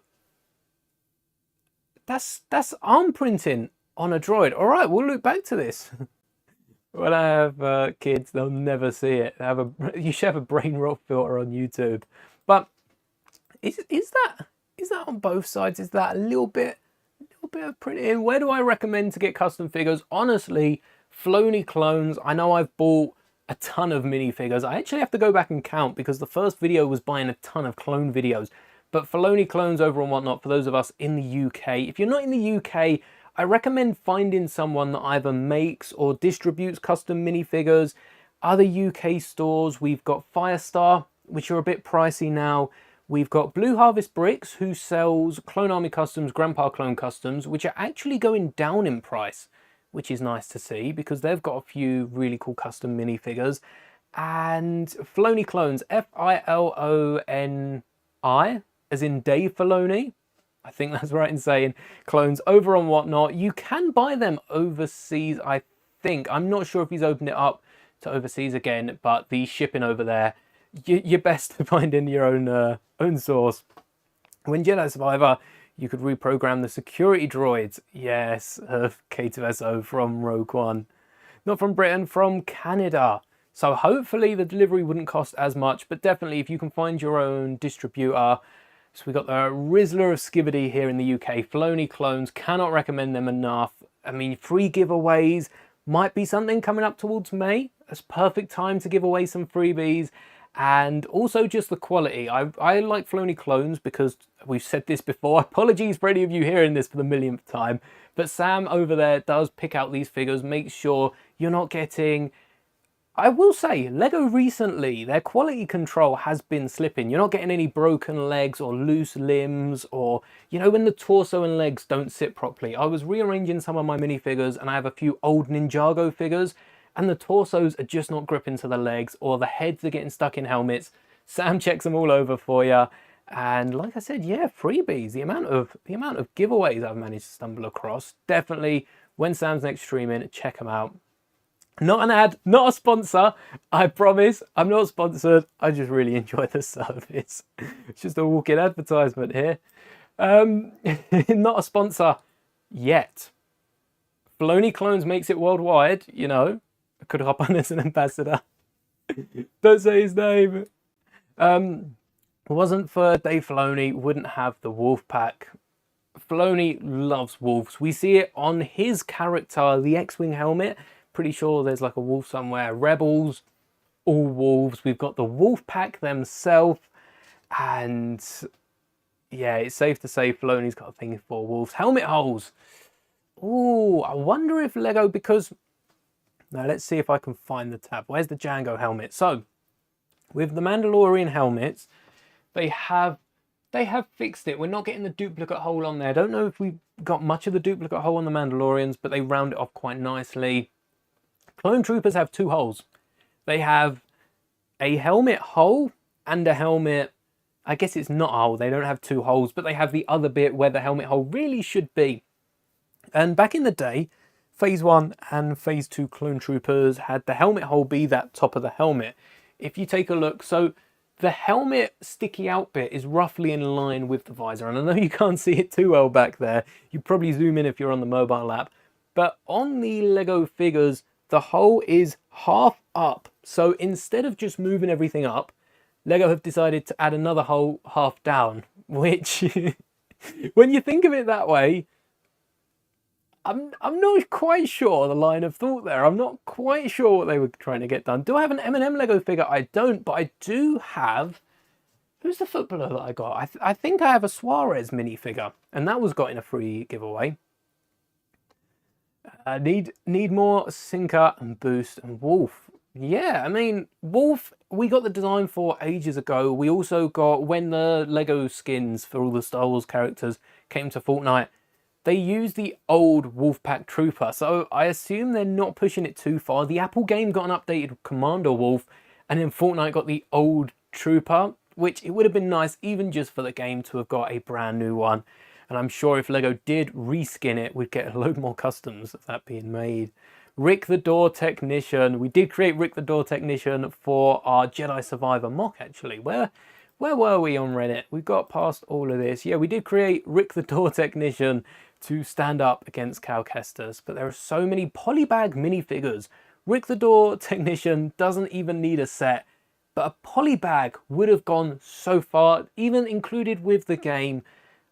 That's arm printing on a droid. All right, we'll look back to this. When I have kids, they'll never see it. You should have a brain rot filter on YouTube. But is that on both sides? Is that a little bit of printing? Where do I recommend to get custom figures? Honestly, Filoni clones. I know I've bought a ton of minifigures. I actually have to go back and count because the first video was buying a ton of clone videos. But Filoni clones over and whatnot, for those of us in the UK. If you're not in the UK, I recommend finding someone that either makes or distributes custom minifigures. Other UK stores, we've got Firestar, which are a bit pricey now. We've got Blue Harvest Bricks, who sells Clone Army Customs, Grandpa Clone Customs, which are actually going down in price, which is nice to see because they've got a few really cool custom minifigures. And Filoni Clones, Filoni, as in Dave Filoni. I think that's right in saying clones over on whatnot. You can buy them overseas, I think. I'm not sure if he's opened it up to overseas again, but the shipping over there, you're best to find in your own source. When Jedi Survivor, you could reprogram the security droids. Yes, of K2SO from Rogue One. Not from Britain, from Canada. So hopefully the delivery wouldn't cost as much, but definitely if you can find your own distributor. So we got the Rizzler of Skibidi here in the UK. Filoni clones, cannot recommend them enough. I mean, free giveaways might be something coming up towards May. It's perfect time to give away some freebies. and also just the quality. I like Filoni clones because we've said this before. Apologies for any of you hearing this for the millionth time, but Sam over there does pick out these figures, make sure you're not getting... I will say, LEGO recently, their quality control has been slipping. You're not getting any broken legs or loose limbs, or, you know, when the torso and legs don't sit properly. I was rearranging some of my minifigures and I have a few old Ninjago figures, and the torsos are just not gripping to the legs, or the heads are getting stuck in helmets. Sam checks them all over for you. And like I said, yeah, freebies. The amount of giveaways I've managed to stumble across. Definitely, when Sam's next streaming, check them out. Not an ad, not a sponsor, I promise. I'm not sponsored. I just really enjoy the service. It's just a walk-in advertisement here. Not a sponsor yet. Filoni Clones makes it worldwide, you know. I could hop on as an ambassador. Don't say his name. If it wasn't for Dave Filoni, wouldn't have the wolf pack. Filoni loves wolves. We see it on his character, the X-Wing helmet. Pretty sure there's like a wolf somewhere. Rebels, all wolves. We've got the wolf pack themselves. And yeah, it's safe to say Filoni's got a thing for wolves. Helmet holes. Oh, I wonder if LEGO, because... Now let's see if I can find the tab. Where's the Jango helmet? So, with the Mandalorian helmets, they have fixed it. We're not getting the duplicate hole on there. I don't know if we've got much of the duplicate hole on the Mandalorians, but they round it off quite nicely. Clone Troopers have two holes. They have a helmet hole and a helmet... I guess it's not a hole. They don't have two holes, but they have the other bit where the helmet hole really should be. And back in the day, Phase 1 and Phase 2 Clone Troopers had the helmet hole be that top of the helmet. If you take a look, so the helmet sticky out bit is roughly in line with the visor. And I know you can't see it too well back there. You probably zoom in if you're on the mobile app. But on the LEGO figures, the hole is half up. So instead of just moving everything up, LEGO have decided to add another hole half down, which, when you think of it that way, I'm not quite sure the line of thought there. I'm not quite sure what they were trying to get done. Do I have an M&M LEGO figure? I don't, but I do have... Who's the footballer that I got? I think I have a Suarez minifigure, and that was got in a free giveaway. Need more Sinker and Boost and Wolf. Yeah, I mean, Wolf, we got the design for ages ago. We also got, when the LEGO skins for all the Star Wars characters came to Fortnite, they used the old Wolfpack Trooper. So I assume they're not pushing it too far. The Apple game got an updated Commander Wolf, and then Fortnite got the old Trooper, which it would have been nice even just for the game to have got a brand new one. And I'm sure if LEGO did reskin it, we'd get a load more customs of that being made. Rick the Door Technician. We did create Rick the Door Technician for our Jedi Survivor mock, actually. Where were we on Reddit? We got past all of this. Yeah, we did create Rick the Door Technician to stand up against Cal Kestis, but there are so many polybag minifigures. Rick the Door Technician doesn't even need a set, but a polybag would have gone so far, even included with the game.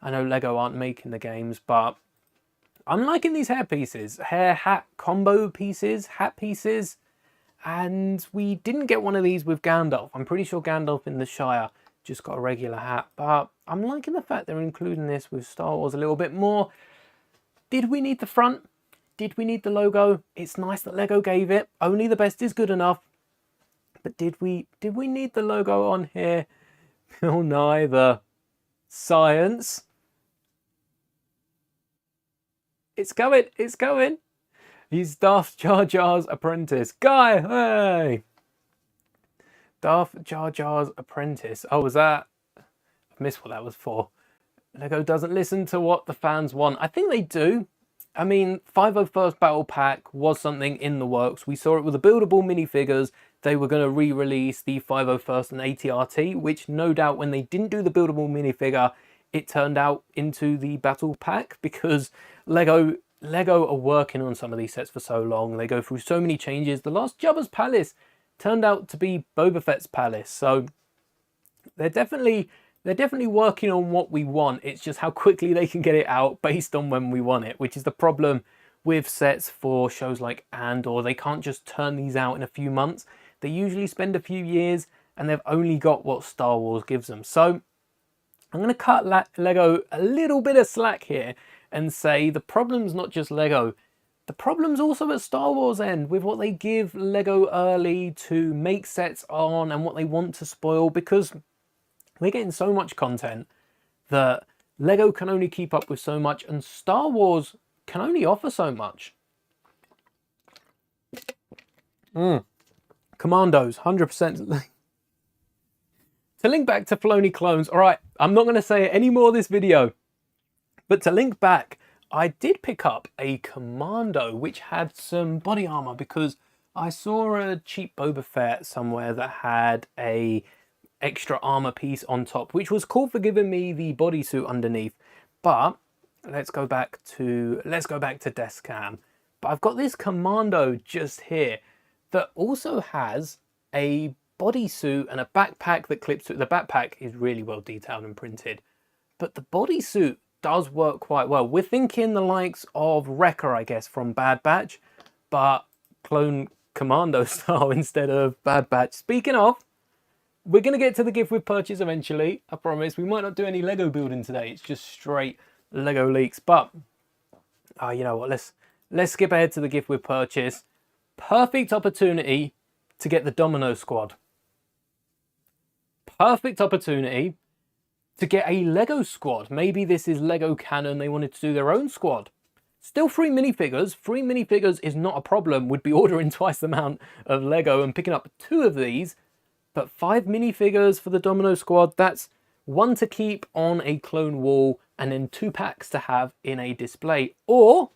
I know LEGO aren't making the games, but I'm liking these hair pieces. Hair, hat, combo pieces, hat pieces. And we didn't get one of these with Gandalf. I'm pretty sure Gandalf in the Shire just got a regular hat. But I'm liking the fact they're including this with Star Wars a little bit more. Did we need the front? Did we need the logo? It's nice that LEGO gave it. Only the best is good enough. But did we need the logo on here? Bill Nye, the science. It's going, it's going. He's Darth Jar Jar's apprentice. Guy, hey! Darth Jar Jar's apprentice. Oh, was that? I missed what that was for. LEGO doesn't listen to what the fans want. I think they do. I mean, 501st Battle Pack was something in the works. We saw it with the buildable minifigures. They were going to re-release the 501st and ATRT, which no doubt when they didn't do the buildable minifigure, it turned out into the Battle Pack, because LEGO are working on some of these sets for so long. They go through so many changes. The last Jabba's Palace turned out to be Boba Fett's palace. So they're definitely working on what we want. It's just how quickly they can get it out based on when we want it, which is the problem with sets for shows like Andor. They can't just turn these out in a few months. They usually spend a few years, and they've only got what Star Wars gives them. So I'm going to cut Lego a little bit of slack here and say the problem's not just Lego. The problem's also at Star Wars end with what they give Lego early to make sets on and what they want to spoil, because we're getting so much content that Lego can only keep up with so much and Star Wars can only offer so much. Commandos, 100%. To link back to Filoni clones, all right, I'm not going to say any more this video, but to link back, I did pick up a Commando which had some body armor, because I saw a cheap Boba Fett somewhere that had a extra armor piece on top, which was cool for giving me the bodysuit underneath. But let's go back to desk cam. But I've got this Commando just here that also has a bodysuit and a backpack that clips to it. The backpack is really well detailed and printed, but the bodysuit does work quite well. We're thinking the likes of Wrecker, I guess, from Bad Batch, but clone Commando style instead of Bad Batch. Speaking of, we're going to get to the gift with purchase eventually, I promise. We might not do any Lego building today. It's just straight Lego leaks. But, you know what, let's skip ahead to the gift with purchase. Perfect opportunity to get the Domino Squad. Perfect opportunity to get a Lego squad. Maybe this is Lego canon, they wanted to do their own squad. Still free minifigures. Free minifigures is not a problem. We'd be ordering twice the amount of Lego and picking up 2 of these. But 5 minifigures for the Domino Squad, that's 1 to keep on a clone wall and then 2 packs to have in a display. Or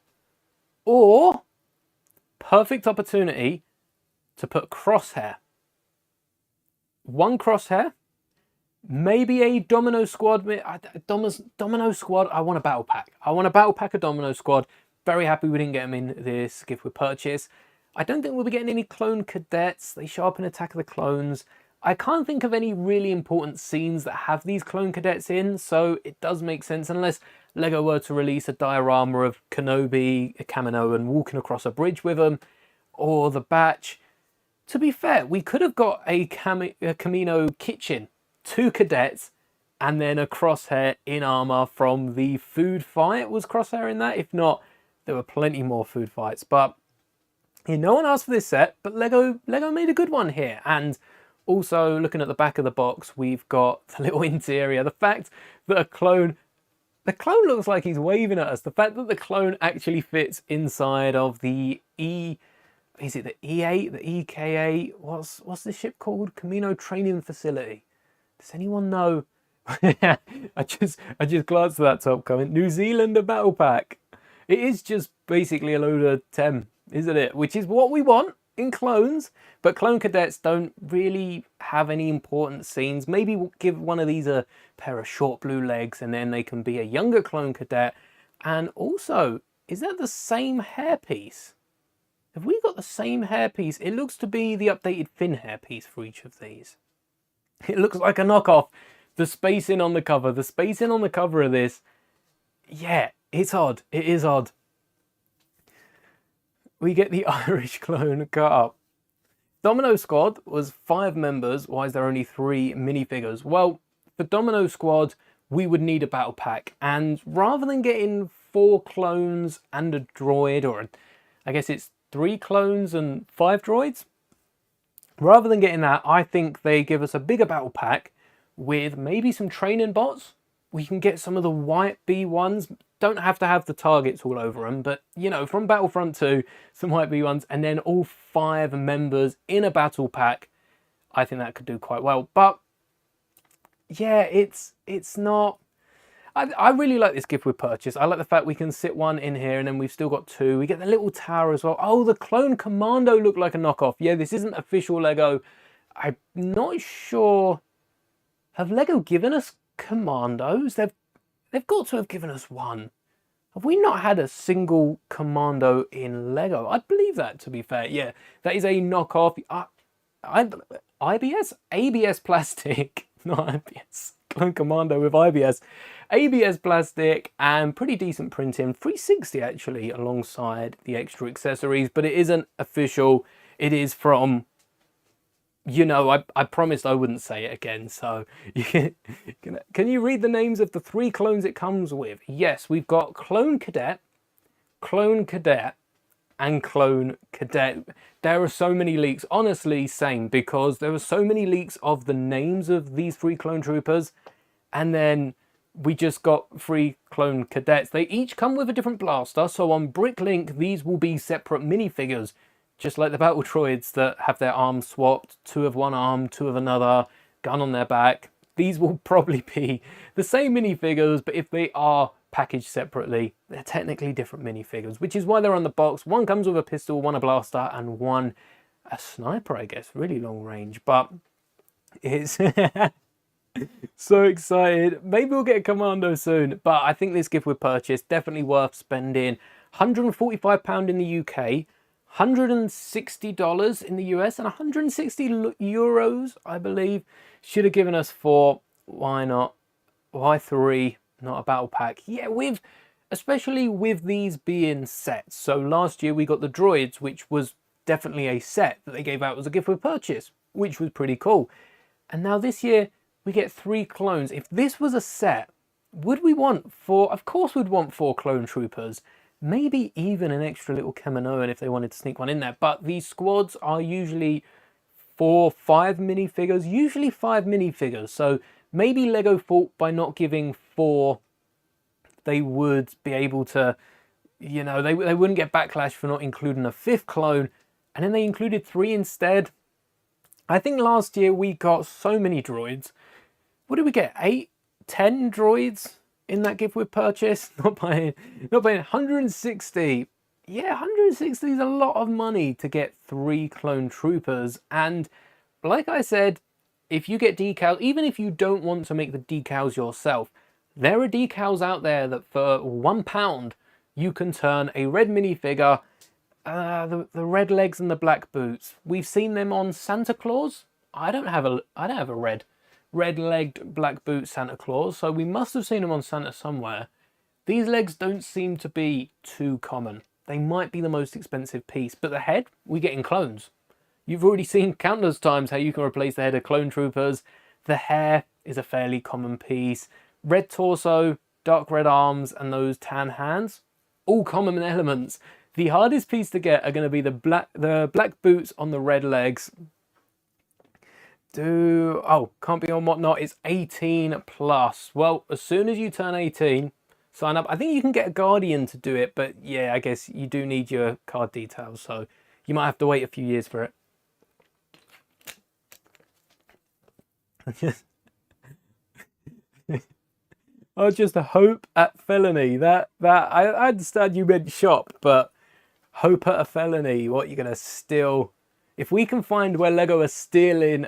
perfect opportunity to put Crosshair. 1 Crosshair, maybe a Domino Squad. Domino Squad, I want a battle pack. I want a battle pack of Domino Squad. Very happy we didn't get them in this gift with purchase. I don't think we'll be getting any clone cadets. They show up in Attack of the Clones. I can't think of any really important scenes that have these clone cadets in, so it does make sense unless Lego were to release a diorama of Kenobi, Kaminoan walking across a bridge with them, or the Batch. To be fair, we could have got a Kamino kitchen, 2 cadets, and then a Crosshair in armor from the food fight. Was Crosshair in that? If not, there were plenty more food fights. But yeah, no one asked for this set, but Lego made a good one here. And also, looking at the back of the box, we've got the little interior. The fact that the clone looks like he's waving at us. The fact that the clone actually fits inside of the is it the E8, the EKA? What's this ship called? Kamino Training Facility. Does anyone know? I just glanced at that top comment. New Zealander Battle Pack. It is just basically a load of TEM, isn't it? Which is what we want in clones. But clone cadets don't really have any important scenes. Maybe we'll give one of these a pair of short blue legs and then they can be a younger clone cadet. And also, is that the same hairpiece? Have we got the same hairpiece? It looks to be the updated fin hairpiece for each of these. It looks like a knockoff. The spacing on the cover. The spacing on the cover of this. Yeah, it's odd. It is odd. We get the Irish clone cut up. Domino Squad was 5 members. Why is there only 3 minifigures? Well, for Domino Squad, we would need a battle pack. And rather than getting 4 clones and a droid, or I guess it's 3 clones and 5 droids, rather than getting that, I think they give us a bigger battle pack with maybe some training bots. We can get some of the white B1s. Don't have to have the targets all over them, but, you know, from Battlefront 2, some white B1s, and then all 5 members in a battle pack. I think that could do quite well. But, yeah, it's not... I really like this gift with purchase. I like the fact we can sit 1 in here and then we've still got 2. We get the little tower as well. Oh, the Clone Commando looked like a knockoff. Yeah, this isn't official Lego. I'm not sure. Have Lego given us Commandos? They've got to have given us 1. Have we not had a single Commando in Lego? I'd believe that, to be fair. Yeah, that is a knockoff. IBS? ABS plastic. Not IBS. Clone Commando with IBS. ABS plastic and pretty decent printing. 360 actually alongside the extra accessories, but it isn't official. It is from you know, I promised I wouldn't say it again, so can you read the names of the 3 clones it comes with? Yes, we've got Clone Cadet, and Clone Cadet. There are so many leaks, honestly, same, because there are so many leaks of the names of these 3 clone troopers, and then we just got 3 clone cadets. They each come with a different blaster, so on Bricklink, these will be separate minifigures, just like the battle droids that have their arms swapped, 2 of one arm, 2 of another, gun on their back. These will probably be the same minifigures, but if they are packaged separately, they're technically different minifigures, which is why they're on the box. One comes with a pistol, one a blaster, and one a sniper, I guess. Really long range, but it's so excited. Maybe we'll get a Commando soon, but I think this gift with purchase definitely worth spending. £145 in the UK, $160 in the US, and 160 euros, I believe, should have given us 4. Why not? Why 3? Not a battle pack. Yeah, especially with these being sets. So last year we got the droids, which was definitely a set that they gave out as a gift with purchase, which was pretty cool. And now this year we get 3 clones. If this was a set, would we want 4? Of course we'd want 4 clone troopers. Maybe even an extra little Kaminoan if they wanted to sneak one in there. But these squads are usually 4, 5 minifigures, usually 5 minifigures. So maybe Lego thought by not giving 4, they would be able to, you know, they wouldn't get backlash for not including a 5th clone. And then they included 3 instead. I think last year we got so many droids. What did we get? 8, 10 droids in that gift with purchase? Not buying 160. Yeah, 160 is a lot of money to get 3 clone troopers. And like I said, if you get decals, even if you don't want to make the decals yourself, there are decals out there that for £1 you can turn a red minifigure, the red legs and the black boots. We've seen them on Santa Claus. I don't have a red-legged black boot Santa Claus, so we must have seen them on Santa somewhere. These legs don't seem to be too common. They might be the most expensive piece, but the head, we get in clones. You've already seen countless times how you can replace the head of clone troopers. The hair is a fairly common piece. Red torso, dark red arms, and those tan hands, all common elements. The hardest piece to get are going to be the black boots on the red legs. Can't be on whatnot. It's 18 plus. Well, as soon as you turn 18, sign up. I think you can get a Guardian to do it, but yeah, I guess you do need your card details, so you might have to wait a few years for it. Oh, just a hope at felony. That I understand you meant shop, but hope at a felony. What, you're gonna steal? If we can find where Lego are stealing,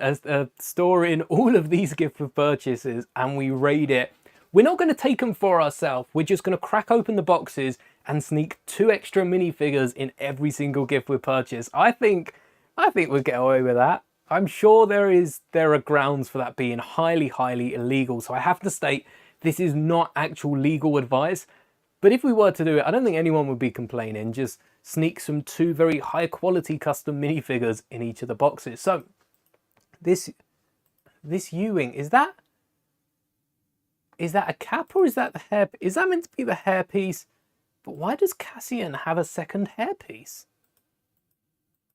storing all of these gift with purchases, and we raid it, we're not going to take them for ourselves. We're just going to crack open the boxes and sneak 2 extra minifigures in every single gift with purchase. I think we'll get away with that. I'm sure there are grounds for that being highly, highly illegal. So I have to state, this is not actual legal advice. But if we were to do it, I don't think anyone would be complaining. Just sneak some 2 very high quality custom minifigures in each of the boxes. So this U-wing, is that a cap, or is that the hair? Is that meant to be the hairpiece? But why does Cassian have a second hairpiece?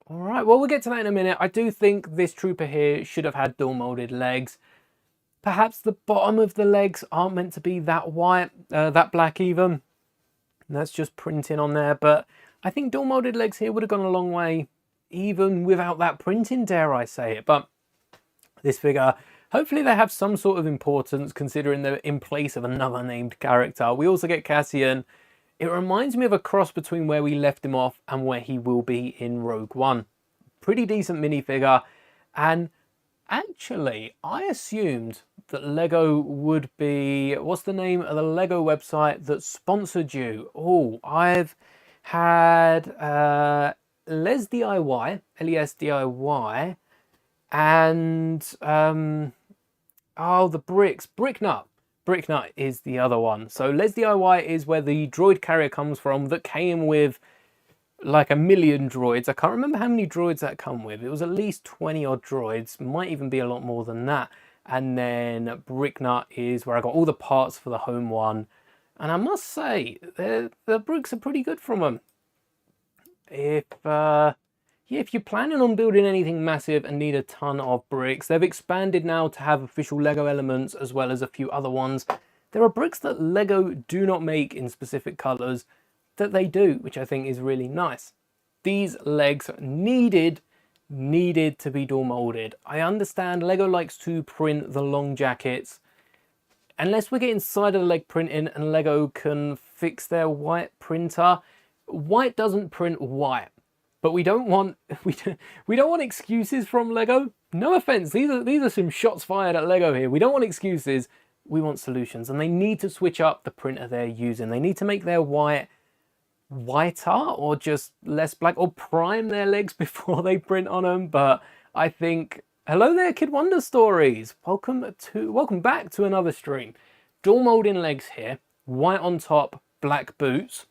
All right, well, we'll get to that in a minute. I do think this trooper here should have had dual molded legs. Perhaps the bottom of the legs aren't meant to be that white, that black even. That's just printing on there, but I think dual molded legs here would have gone a long way, even without that printing, dare I say it. But this figure, hopefully they have some sort of importance considering they're in place of another named character. We also get Cassian. It reminds me of a cross between where we left him off and where he will be in Rogue One. Pretty decent minifigure. And actually, I assumed that Lego would be... What's the name of the Lego website that sponsored you? Oh, I've had Les DIY, LES and the bricks, Bricknut. Bricknut is the other one. So Les DIY is where the droid carrier comes from that came with like a million droids. I can't remember how many droids that come with. It was at least 20 odd droids, might even be a lot more than that. And then Bricknut is where I got all the parts for the home one. And I must say, the bricks are pretty good from them. If you're planning on building anything massive and need a ton of bricks, they've expanded now to have official Lego elements as well as a few other ones. There are bricks that Lego do not make in specific colours that they do, which I think is really nice. These legs needed to be door molded. I understand Lego likes to print the long jackets. Unless we get inside of the leg printing and Lego can fix their white printer, white doesn't print white. But we don't want excuses from Lego. No offense, these are some shots fired at Lego here. We don't want excuses. We want solutions, and they need to switch up the printer they're using. They need to make their white whiter or just less black, or prime their legs before they print on them. But I think, hello there, Kid Wonder Stories. Welcome back to another stream. Door molding legs here, white on top, black boots.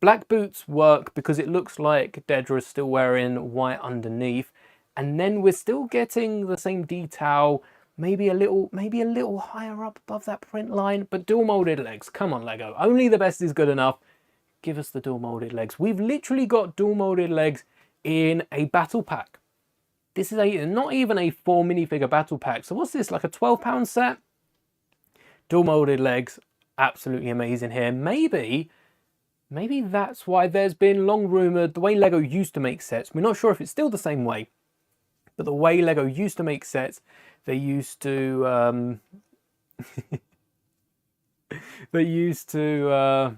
Black boots work because it looks like Dedra's still wearing white underneath, and then we're still getting the same detail, maybe a little higher up above that print line, but dual molded legs. Come on, Lego. Only the best is good enough. Give us the dual molded legs. We've literally got dual molded legs in a battle pack. This is not even a 4 minifigure battle pack. So what's this, like a £12 set? Dual molded legs, absolutely amazing here. Maybe that's why there's been long rumoured, the way Lego used to make sets, we're not sure if it's still the same way, but the way Lego used to make sets, they used to they used to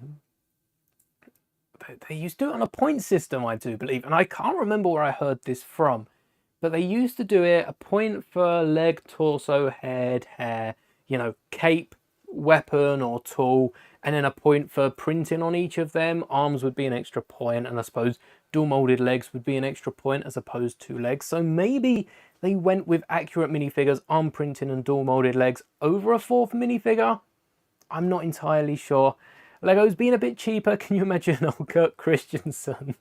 do it on a point system, I do believe, and I can't remember where I heard this from, but they used to do it a point for leg, torso, head, hair, you know, cape, weapon or tool, and then a point for printing on each of them. Arms would be an extra point, and I suppose dual molded legs would be an extra point as opposed to legs. So maybe they went with accurate minifigures, arm printing and dual molded legs over a 4th minifigure. I'm not entirely sure. Lego's being a bit cheaper. Can you imagine old Kurt Christensen?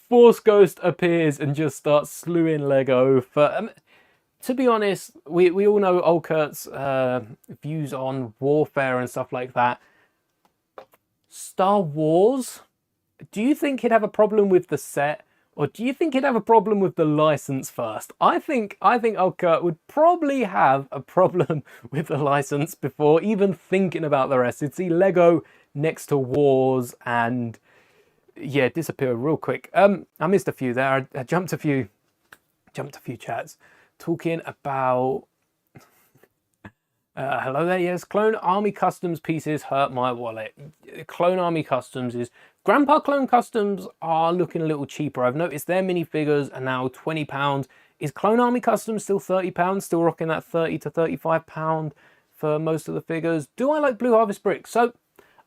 Force Ghost appears and just starts slewing Lego for... to be honest, we all know old Kurt's views on warfare and stuff like that. Star Wars? Do you think he'd have a problem with the set? Or do you think he'd have a problem with the license first? I think old Kurt would probably have a problem with the license before even thinking about the rest. He'd see Lego next to Wars and, yeah, disappear real quick. I missed a few there. I jumped a few chats. Talking about hello there, yes, Clone Army Customs pieces hurt my wallet. Clone Army Customs is... Grandpa Clone Customs are looking a little cheaper. I've noticed their minifigures are now £20. Is Clone Army Customs still £30? Still rocking that £30 to £35 for most of the figures. Do I like Blue Harvest Bricks? So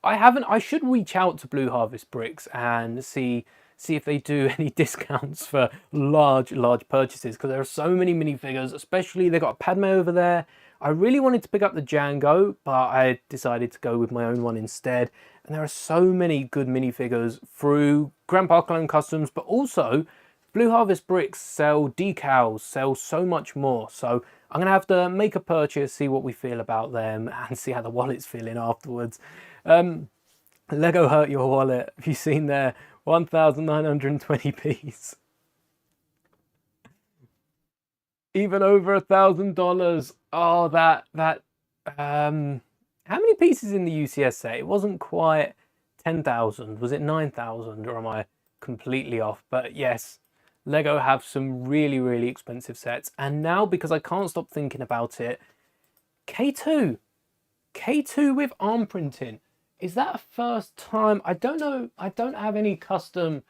I should reach out to Blue Harvest Bricks and see if they do any discounts for large purchases, because there are so many minifigures, especially they've got a Padme over there. I really wanted to pick up the Django, but I decided to go with my own one instead. And there are so many good minifigures through Grandpa Clone Customs, but also Blue Harvest Bricks sell decals, sell so much more. So I'm going to have to make a purchase, see what we feel about them, and see how the wallet's feeling afterwards. Lego hurt your wallet. Have you seen their 1,920p's? Even over $1,000. Oh, that how many pieces in the UCS set? It wasn't quite 10,000. Was it 9,000, or am I completely off? But yes, Lego have some really expensive sets. And now, because I can't stop thinking about it, K2 with arm printing. Is that a first time? I don't know. I don't have any custom,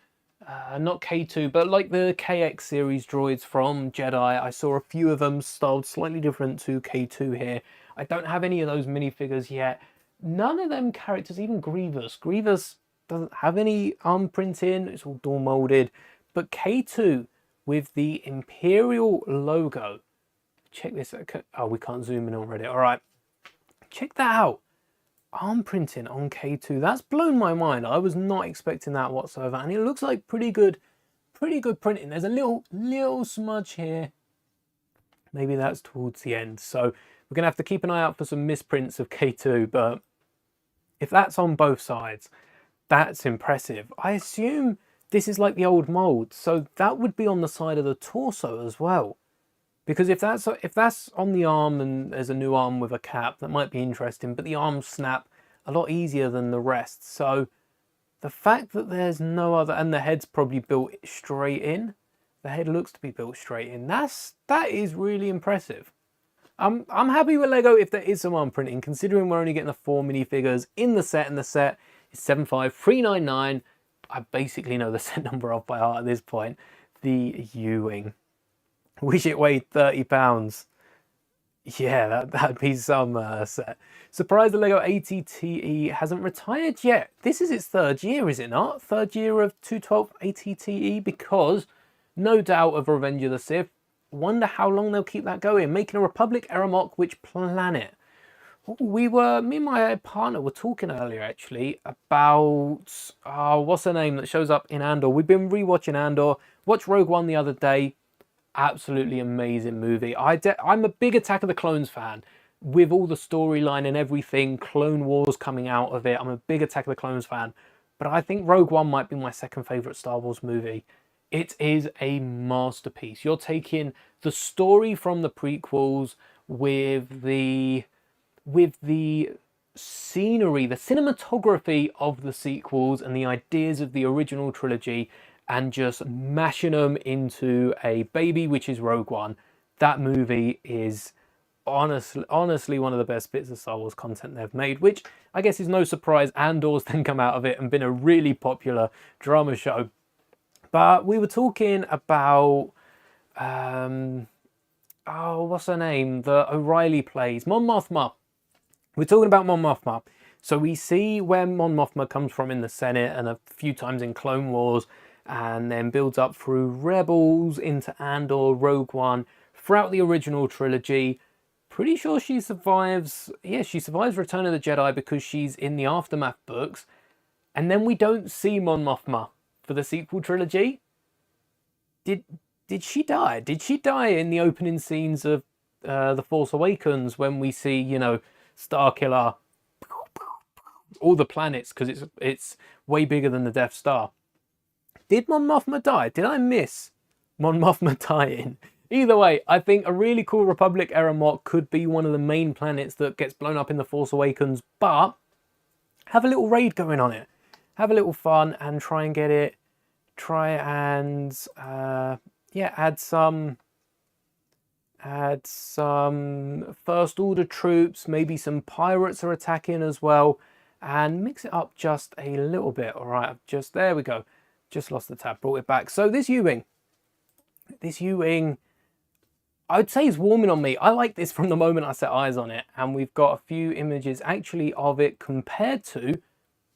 not K2, but like the KX series droids from Jedi. I saw a few of them styled slightly different to K2 here. I don't have any of those minifigures yet. None of them characters, even Grievous. Grievous doesn't have any arm printing. It's all door molded. But K2 with the Imperial logo. Check this out. Oh, we can't zoom in already. All right. Check that out. arm printing on K2. That's blown my mind. I was not expecting that whatsoever. And it looks like pretty good printing. There's a little smudge here. Maybe that's towards the end. So we're going to have to keep an eye out for some misprints of K2. But if that's on both sides, that's impressive. I assume this is like the old mold. So that would be on the side of the torso as well. Because if that's on the arm and there's a new arm with a cap, that might be interesting. But the arms snap a lot easier than the rest. So the fact that there's no other, and the head's probably built straight in. The head looks to be built straight in. That is really impressive. I'm happy with Lego if there is some arm printing, considering we're only getting the 4 minifigures in the set, and the set is 75399. I basically know the set number off by heart at this point. The U-Wing. Wish it weighed 30 pounds. Yeah, that'd be some set. Surprised the Lego ATTE hasn't retired yet. This is its 3rd year, is it not? 3rd year of 212 ATTE, because no doubt of Revenge of the Sith. Wonder how long they'll keep that going. Making a Republic era mock, which planet? Me and my partner were talking earlier actually about, what's her name that shows up in Andor. We've been rewatching Andor, watched Rogue One the other day. Absolutely amazing movie. I'm a big Attack of the Clones fan. With all the storyline and everything, Clone Wars coming out of it, I'm a big Attack of the Clones fan. But I think Rogue One might be my 2nd favourite Star Wars movie. It is a masterpiece. You're taking the story from the prequels with the scenery, the cinematography of the sequels and the ideas of the original trilogy, and just mashing them into a baby, which is Rogue One. That movie is honestly one of the best bits of Star Wars content they've made, which I guess is no surprise. Andor's then come out of it and been a really popular drama show. But we were talking about, what's her name? The O'Reilly plays, Mon Mothma. We're talking about Mon Mothma. So we see where Mon Mothma comes from in the Senate and a few times in Clone Wars, and then builds up through Rebels into Andor, Rogue One, throughout the original trilogy. Pretty sure she survives, she survives Return of the Jedi because she's in the Aftermath books. And then we don't see Mon Mothma for the sequel trilogy. Did she die? Did she die in the opening scenes of The Force Awakens when we see, Starkiller, all the planets, because it's way bigger than the Death Star? Did Mon Mothma die? Did I miss Mon Mothma dying? Either way, I think a really cool Republic era mock could be one of the main planets that gets blown up in The Force Awakens, but have a little raid going on it. Have a little fun and try and get it. Try and, add some First Order troops. Maybe some pirates are attacking as well. And mix it up just a little bit. All right, there we go. Just lost the tab, brought it back. So this U-Wing, I'd say is warming on me. I like this from the moment I set eyes on it. And we've got a few images actually of it compared to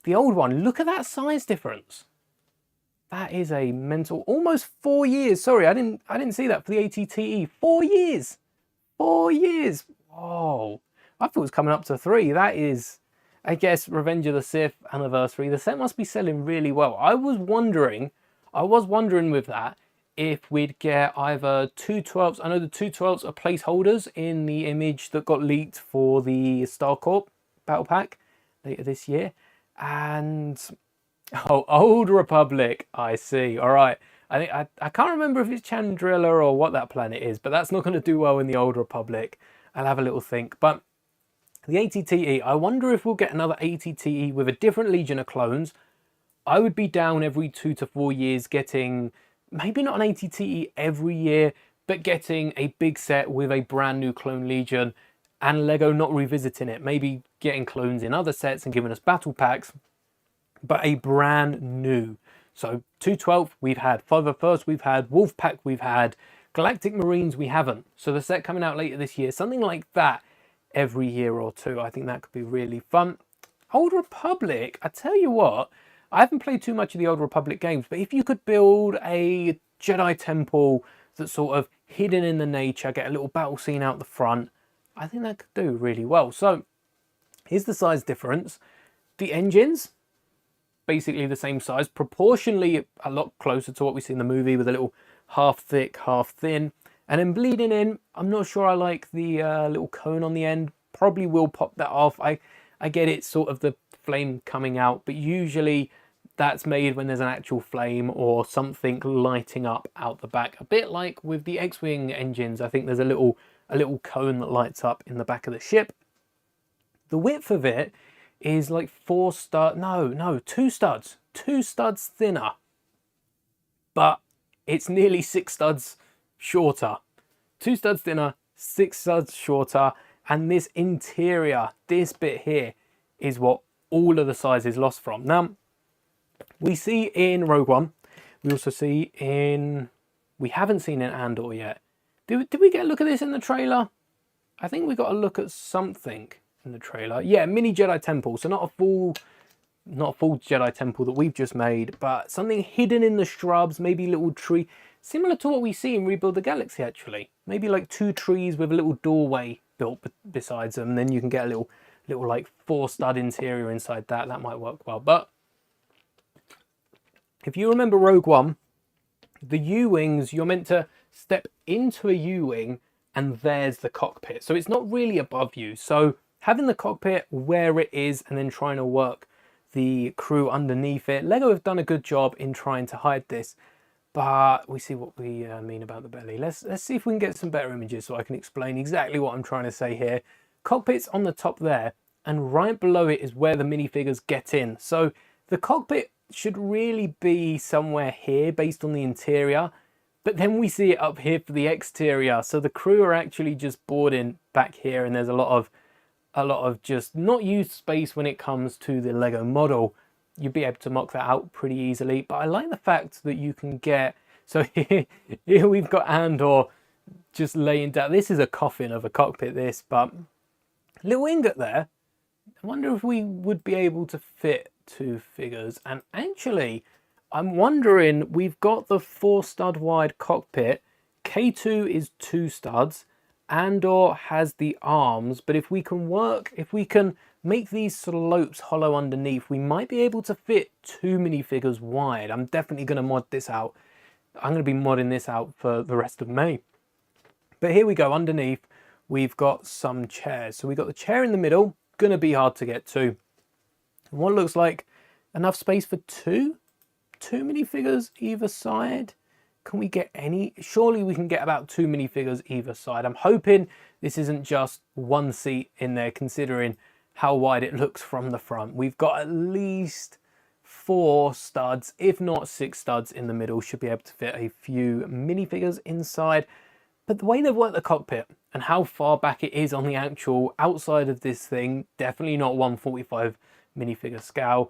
the old one. Look at that size difference. That is a mental, almost 4 years. Sorry, I didn't see that for the ATTE. 4 years. 4 years. Whoa. I thought it was coming up to 3. That is, I guess, Revenge of the Sith anniversary. The set must be selling really well. I was wondering with that if we'd get either 212s. I know the 212s are placeholders in the image that got leaked for the Star Corp Battle Pack later this year. And, Old Republic, I see. All right. I can't remember if it's Chandrilla or what that planet is, but that's not going to do well in the Old Republic. I'll have a little think. But the ATTE, I wonder if we'll get another ATTE with a different Legion of clones. I would be down every 2 to 4 years getting, maybe not an ATTE every year, but getting a big set with a brand new Clone Legion and Lego not revisiting it. Maybe getting clones in other sets and giving us battle packs, but a brand new. So 212 we've had, 501st we've had, Wolfpack we've had, Galactic Marines we haven't. So the set coming out later this year, something like that every year or two. I think that could be really fun. Old Republic, I tell you what, I haven't played too much of the Old Republic games, but if you could build a Jedi temple that's sort of hidden in the nature, get a little battle scene out the front, I think that could do really well. So Here's the size difference. The engines, basically the same size, proportionally a lot closer to what we see in the movie with a little half thick, half thin. And then bleeding in, I'm not sure I like the little cone on the end. Probably will pop that off. I get it, sort of the flame coming out, but usually that's made when there's an actual flame or something lighting up out the back. A bit like with the X-Wing engines, I think there's a little cone that lights up in the back of the ship. The width of it is like 2 studs. 2 studs thinner. But it's nearly 6 studs shorter. 2 studs thinner, 6 studs shorter. And this interior, this bit here, is what all of the size is lost from. Now, we see in Rogue One, we also see in... We haven't seen in Andor yet. Did we get a look at this in the trailer? I think we got a look at something in the trailer. Yeah, mini Jedi temple. So not a full Jedi temple that we've just made, but something hidden in the shrubs, maybe a little tree. Similar to what we see in Rebuild the Galaxy, actually. Maybe like 2 trees with a little doorway built besides them. Then you can get a little like 4 stud interior inside that. That might work well. But if you remember Rogue One, the U-Wings, you're meant to step into a U-Wing and there's the cockpit. So it's not really above you. So having the cockpit where it is and then trying to work the crew underneath it. Lego have done a good job in trying to hide this, but we see what we mean about the belly. Let's see if we can get some better images so I can explain exactly what I'm trying to say here. Cockpit's on the top there, and right below it is where the minifigures get in. So the cockpit should really be somewhere here based on the interior, but then we see it up here for the exterior. So the crew are actually just boarding back here, and there's a lot of just not used space when it comes to the Lego model. You'd be able to mock that out pretty easily. But I like the fact that you can get... So here we've got Andor just laying down. This is a coffin of a cockpit, this, but little ingot there. I wonder if we would be able to fit 2 figures. And actually, I'm wondering, we've got the 4 stud wide cockpit. K2 is 2 studs. Andor has the arms, but if we can make these slopes hollow underneath, we might be able to fit 2 minifigures wide. I'm definitely going to mod this out. I'm going to be modding this out for the rest of May. But here we go, underneath we've got some chairs. So we've got the chair in the middle, going to be hard to get to. And what looks like enough space for 2 minifigures either side. Can we get any? Surely we can get about 2 minifigures either side. I'm hoping this isn't just 1 seat in there, considering how wide it looks from the front. We've got at least 4 studs, if not 6 studs in the middle. Should be able to fit a few minifigures inside. But the way they've worked the cockpit and how far back it is on the actual outside of this thing, definitely not 1/45 minifigure scale,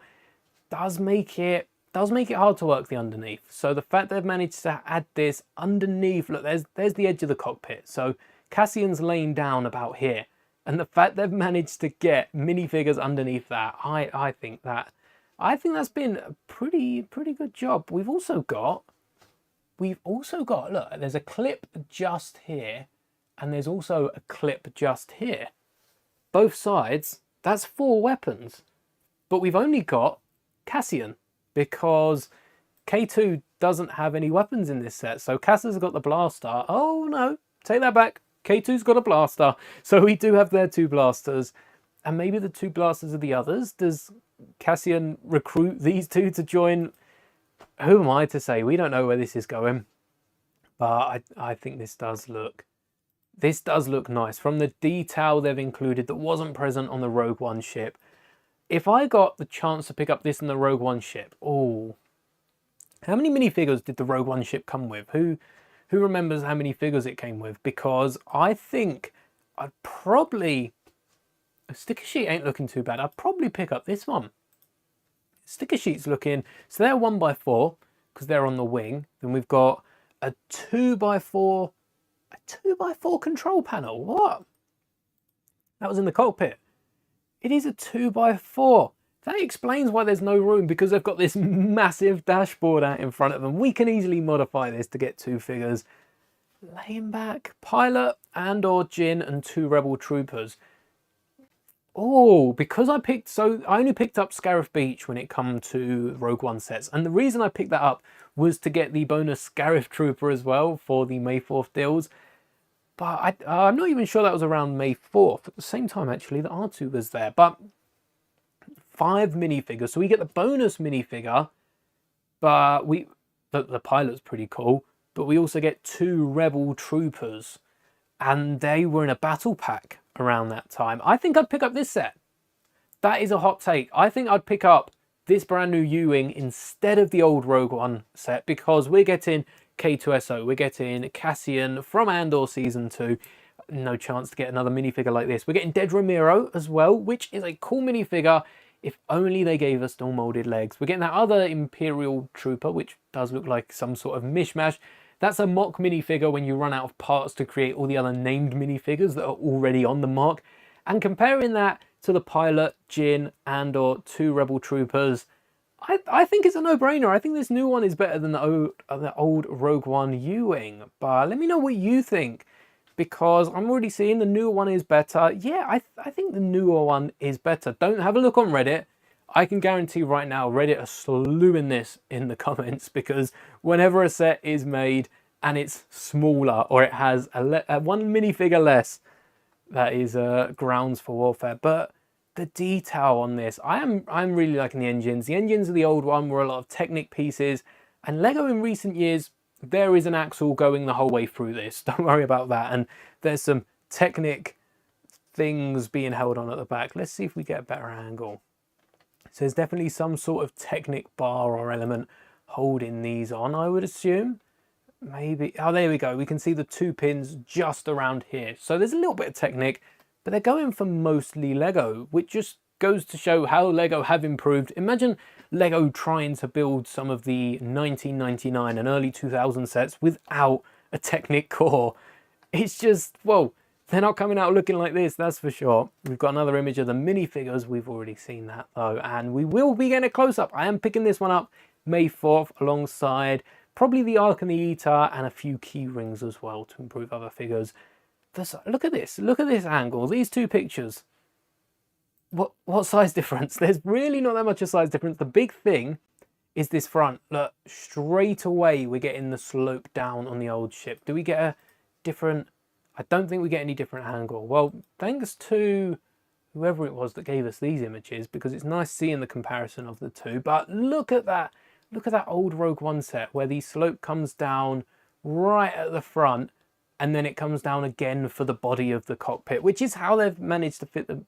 does make it hard to work the underneath. So the fact they've managed to add this underneath, look, there's the edge of the cockpit. So Cassian's laying down about here. And the fact they've managed to get minifigures underneath that, I think that's been a pretty good job. We've also got, look, there's a clip just here, and there's also a clip just here. Both sides, that's 4 weapons. But we've only got Cassian, because K2 doesn't have any weapons in this set. So Cassian's got the blaster. Oh no, take that back. K2's got a blaster. So we do have their 2 blasters. And maybe the 2 blasters are the others. Does Cassian recruit these 2 to join? Who am I to say? We don't know where this is going. But I think this does look nice. From the detail they've included that wasn't present on the Rogue One ship. If I got the chance to pick up this in the Rogue One ship, oh, how many minifigures did the Rogue One ship come with? Who remembers how many figures it came with? Because I think I'd probably, a sticker sheet ain't looking too bad. I'd probably pick up this one. Sticker sheet's looking, so they're 1x4 because they're on the wing. Then we've got a 2x4 control panel. What? That was in the cockpit. It is a 2x4. That explains why there's no room, because they've got this massive dashboard out in front of them. We can easily modify this to get 2 figures. Laying back, pilot and or Jyn and 2 rebel troopers. Oh, because I only picked up Scarif Beach when it come to Rogue One sets. And the reason I picked that up was to get the bonus Scarif Trooper as well for the May 4th deals. But I'm not even sure that was around May 4th. At the same time, actually, the R2 was there. But 5 minifigures. So we get the bonus minifigure, but the pilot's pretty cool. But we also get 2 Rebel Troopers. And they were in a battle pack around that time. I think I'd pick up this set. That is a hot take. I think I'd pick up this brand new U-Wing instead of the old Rogue One set, because we're getting K2SO, we're getting Cassian from Andor Season 2. No chance to get another minifigure like this. We're getting Dedra Meero as well, which is a cool minifigure. If only they gave us dual molded legs. We're getting that other Imperial Trooper, which does look like some sort of mishmash. That's a mock minifigure when you run out of parts to create all the other named minifigures that are already on the mark. And comparing that to the pilot, Jyn, Andor, 2 Rebel Troopers, I think it's a no-brainer. I think this new one is better than the old Rogue One U-Wing. But let me know what you think, because I'm already seeing the newer one is better. Yeah, I think the newer one is better. Don't have a look on Reddit. I can guarantee right now Reddit are slewing this in the comments, because whenever a set is made and it's smaller or it has one minifigure less, that is grounds for warfare. But the detail on this, I'm really liking the engines. The engines of the old one were a lot of Technic pieces, and Lego in recent years, there is an axle going the whole way through this. Don't worry about that. And there's some Technic things being held on at the back. Let's see if we get a better angle. So there's definitely some sort of Technic bar or element holding these on, I would assume. Maybe, oh, there we go. We can see the 2 pins just around here. So there's a little bit of Technic, but they're going for mostly Lego, which just goes to show how Lego have improved. Imagine Lego trying to build some of the 1999 and early 2000 sets without a Technic core. It's just, whoa. They're not coming out looking like this, that's for sure. We've got another image of the minifigures. We've already seen that though, and we will be getting a close-up. I am picking this one up May 4th alongside probably the Ark and the Eater and a few key rings as well to improve other figures. Look at this angle, these 2 pictures. What size difference? There's really not that much of size difference. The big thing is this front. Look, straight away we're getting the slope down on the old ship. Do we get a different... I don't think we get any different angle. Well, thanks to whoever it was that gave us these images, because it's nice seeing the comparison of the 2. But look at that. Look at that old Rogue One set where the slope comes down right at the front, and then it comes down again for the body of the cockpit, which is how they've managed to fit the...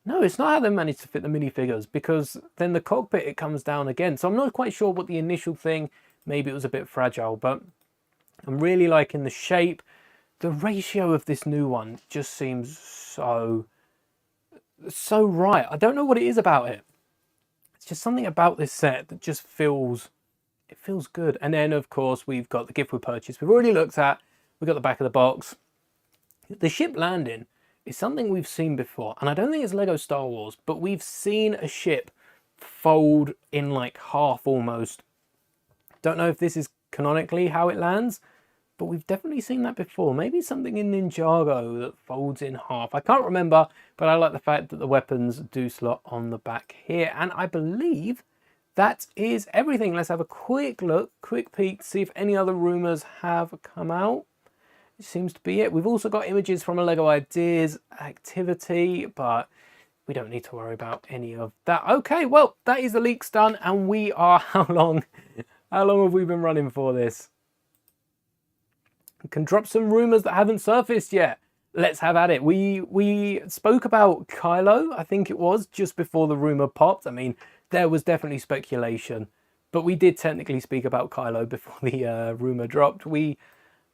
No, it's not how they've managed to fit the minifigures, because then the cockpit, it comes down again. So I'm not quite sure what the initial thing, maybe it was a bit fragile, but I'm really liking the shape. The ratio of this new one just seems so right. I don't know what it is about it. It's just something about this set that just feels good. And then, of course, we've got the gift we purchased. We've already looked at. We've got the back of the box. The ship landing is something we've seen before. And I don't think it's Lego Star Wars, but we've seen a ship fold in like half almost. Don't know if this is canonically how it lands, but we've definitely seen that before. Maybe something in Ninjago that folds in half. I can't remember, but I like the fact that the weapons do slot on the back here. And I believe that is everything. Let's have a quick look, quick peek, see if any other rumours have come out. It seems to be it. We've also got images from a LEGO Ideas activity, but we don't need to worry about any of that. Okay, well, that is the leaks done, and we are, how long have we been running for this? Can drop some rumours that haven't surfaced yet. Let's have at it. We spoke about Kylo, I think it was, just before the rumour popped. I mean, there was definitely speculation, but we did technically speak about Kylo before the rumour dropped. We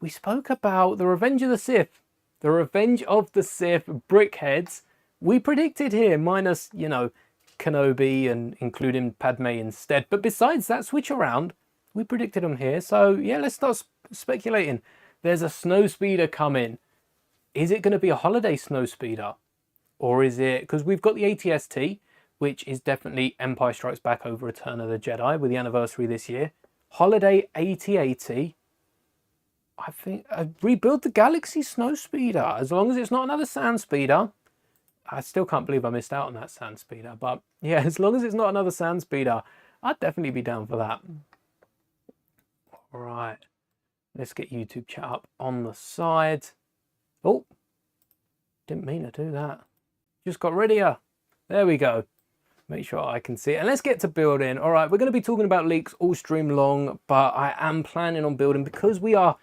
spoke about the Revenge of the Sith. The Revenge of the Sith brickheads. We predicted here, minus, you know, Kenobi and including Padme instead. But besides that switch around, we predicted them here. So yeah, let's start speculating. There's a snowspeeder coming. Is it going to be a holiday snowspeeder? Or is it... Because we've got the ATST, which is definitely Empire Strikes Back over Return of the Jedi with the anniversary this year. Holiday AT-AT. I think... Rebuild the Galaxy snowspeeder. As long as it's not another sand speeder. I still can't believe I missed out on that sand speeder. But yeah, as long as it's not another sand speeder, I'd definitely be down for that. All right, let's get YouTube chat up on the side. Oh, didn't mean to do that. Just got rid of you. There we go. Make sure I can see it. And let's get to building. All right, we're going to be talking about leaks all stream long, but I am planning on building because we are,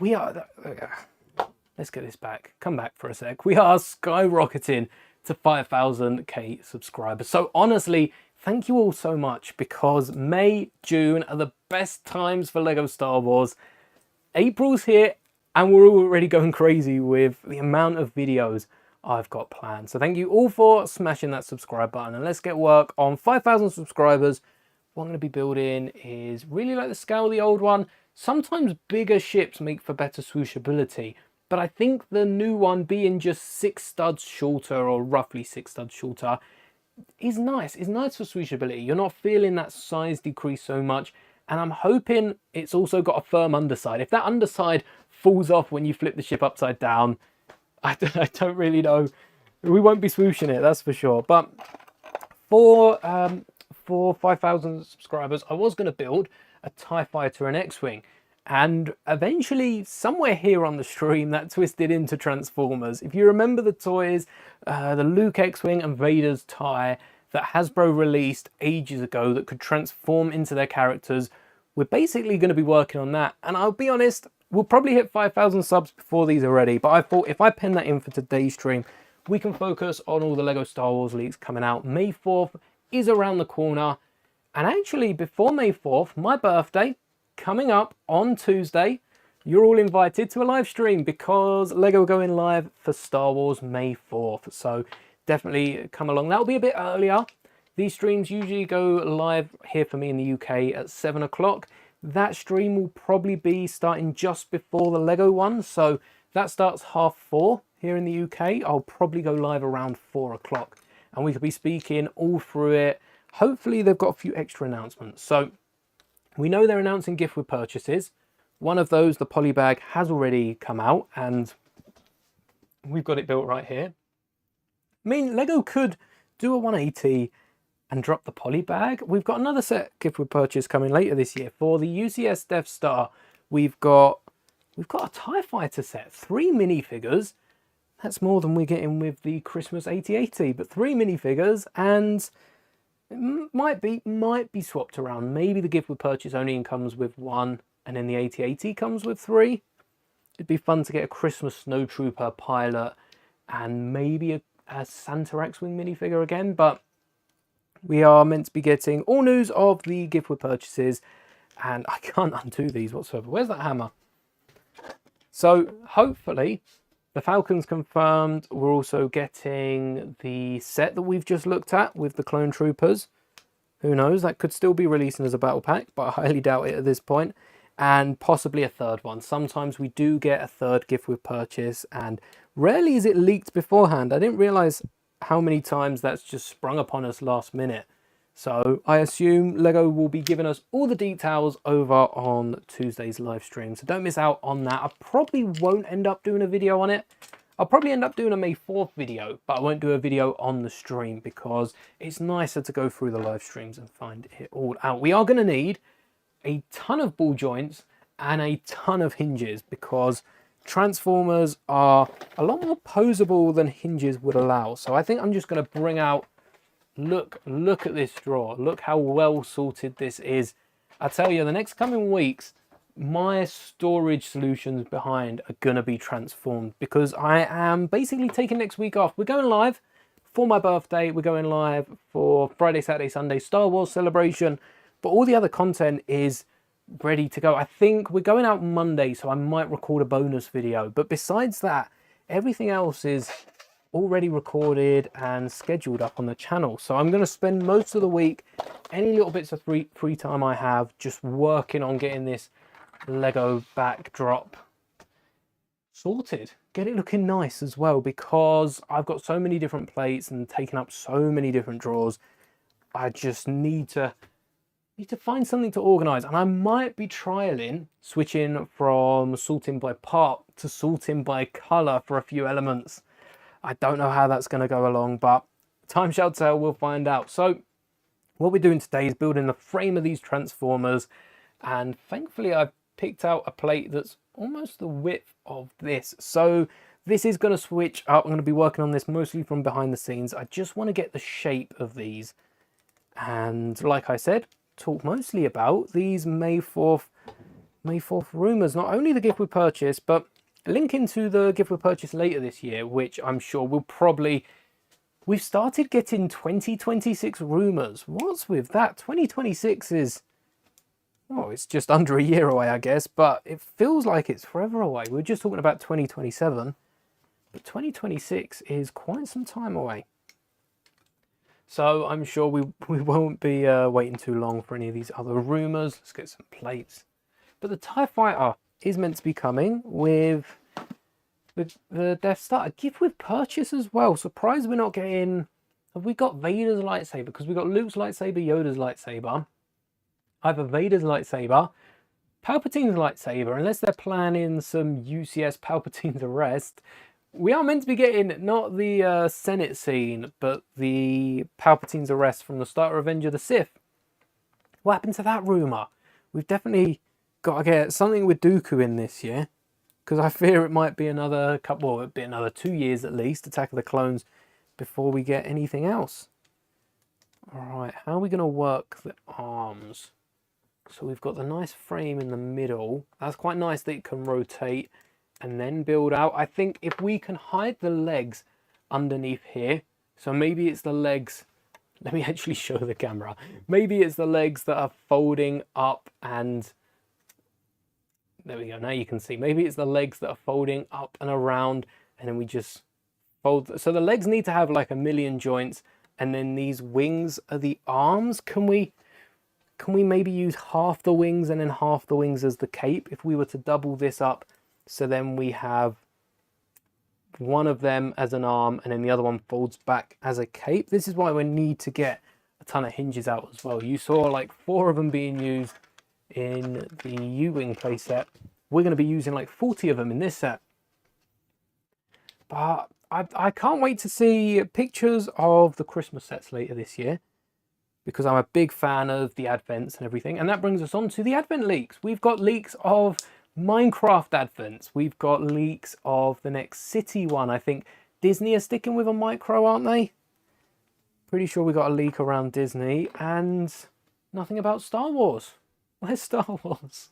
let's get this back. Come back for a sec. We are skyrocketing to 5,000k subscribers. So honestly, thank you all so much, because May, June are the best times for Lego Star Wars. April's here and we're already going crazy with the amount of videos I've got planned. So thank you all for smashing that subscribe button, and let's get work on 5,000 subscribers. What I'm going to be building is really like the scale of the old one. Sometimes bigger ships make for better swooshability, but I think the new one being just 6 studs shorter, or roughly 6 studs shorter, is nice. It's nice for swooshability. You're not feeling that size decrease so much, and I'm hoping it's also got a firm underside. If that underside falls off when you flip the ship upside down, I don't really know. We won't be swooshing it, that's for sure. But for 5,000 subscribers, I was going to build a TIE Fighter and X-Wing. And eventually, somewhere here on the stream, that twisted into Transformers. If you remember the toys, the Luke X-Wing and Vader's TIE that Hasbro released ages ago that could transform into their characters, we're basically going to be working on that. And I'll be honest, we'll probably hit 5,000 subs before these are ready, but I thought if I pen that in for today's stream, we can focus on all the Lego Star Wars leaks coming out. May 4th is around the corner, and actually before May 4th, my birthday, coming up on Tuesday, you're all invited to a live stream because Lego are going live for Star Wars May 4th, so definitely come along. That'll be a bit earlier. These streams usually go live here for me in the UK at 7 o'clock. That stream will probably be starting just before the Lego one, so that starts 4:30 here in the UK. I'll probably go live around 4 o'clock, and we could be speaking all through it. Hopefully they've got a few extra announcements. So we know they're announcing gift with purchases. One of those, the polybag, has already come out, and we've got it built right here. I mean, Lego could do a 180 and drop the polybag. We've got another set gift with purchase coming later this year for the UCS Death Star. We've got a TIE Fighter set, 3 minifigures. That's more than we're getting with the Christmas 8080, but 3 minifigures, and it might be swapped around. Maybe the gift with purchase only comes with 1, and then the 8080 comes with 3. It'd be fun to get a Christmas Snowtrooper pilot and maybe a Santa X-Wing minifigure again, but we are meant to be getting all news of the gift with purchases, and I can't undo these whatsoever. Where's that hammer? So hopefully the Falcon's confirmed. We're also getting the set that we've just looked at with the clone troopers. Who knows? That could still be releasing as a battle pack, but I highly doubt it at this point. And possibly a third one. Sometimes we do get a third gift with purchase, and rarely is it leaked beforehand. I didn't realize how many times that's just sprung upon us last minute. So I assume Lego will be giving us all the details over on Tuesday's live stream, so don't miss out on that. I probably won't end up doing a video on it. I'll probably end up doing a May 4th video, but I won't do a video on the stream because it's nicer to go through the live streams and find it all out. We are going to need a ton of ball joints and a ton of hinges because Transformers are a lot more posable than hinges would allow. So I think I'm just going to bring out, look at this drawer. Look how well sorted this is. I tell you, the next coming weeks, my storage solutions behind are going to be transformed because I am basically taking next week off. We're going live for my birthday. We're going live for Friday, Saturday, Sunday Star Wars celebration, but all the other content is ready to go. I think we're going out Monday, so I might record a bonus video, but besides that, everything else is already recorded and scheduled up on the channel. So I'm going to spend most of the week, any little bits of free time I have, just working on getting this Lego backdrop sorted, get it looking nice as well, because I've got so many different plates and taking up so many different drawers. I just need to find something to organize, and I might be trialing switching from sorting by part to sorting by color for a few elements. I don't know how that's going to go along, but time shall tell. We'll find out. So what we're doing today is building the frame of these transformers, and thankfully I've picked out a plate that's almost the width of this. So this is going to switch up. I'm going to be working on this mostly from behind the scenes. I just want to get the shape of these, and like I said, talk mostly about these May 4th rumours. Not only the gift with purchase, but link into the gift with purchase later this year, which I'm sure will probably... We've started getting 2026 rumours. What's with that? 2026 is... Oh, it's just under a year away, I guess, but it feels like it's forever away. We were just talking about 2027, but 2026 is quite some time away. So I'm sure we won't be waiting too long for any of these other rumours. Let's get some plates. But the TIE Fighter is meant to be coming with the Death Star. A gift with purchase as well. Surprised we're not getting... Have we got Vader's lightsaber? Because we've got Luke's lightsaber, Yoda's lightsaber. Either Vader's lightsaber, Palpatine's lightsaber, unless they're planning some UCS Palpatine's arrest. We are meant to be getting not the Senate scene, but the Palpatine's arrest from the start of Revenge of the Sith. What happened to that rumour? We've definitely got to get something with Dooku in this year, because I fear it might be another couple, well, it'll be another 2 years at least, Attack of the Clones, before we get anything else. Alright, how are we going to work the arms? So we've got the nice frame in the middle. That's quite nice that it can rotate and then build out. I think if we can hide the legs underneath here, so maybe it's the legs... Let me actually show the camera. Maybe it's the legs that are folding up and... There we go, now you can see. Maybe it's the legs that are folding up and around, and then we just fold. So the legs need to have like a million joints, and then these wings are the arms. Can we maybe use half the wings and then half the wings as the cape if we were to double this up? So then we have one of them as an arm, and then the other one folds back as a cape. This is why we need to get a ton of hinges out as well. You saw like 4 of them being used in the U-Wing playset. We're going to be using like 40 of them in this set. But I can't wait to see pictures of the Christmas sets later this year, because I'm a big fan of the Advents and everything. And that brings us on to the Advent leaks. We've got leaks of Minecraft Advents. We've got leaks of the next City one. I think Disney are sticking with a micro, aren't they? Pretty sure we got a leak around Disney, and nothing about Star Wars. Where's Star Wars?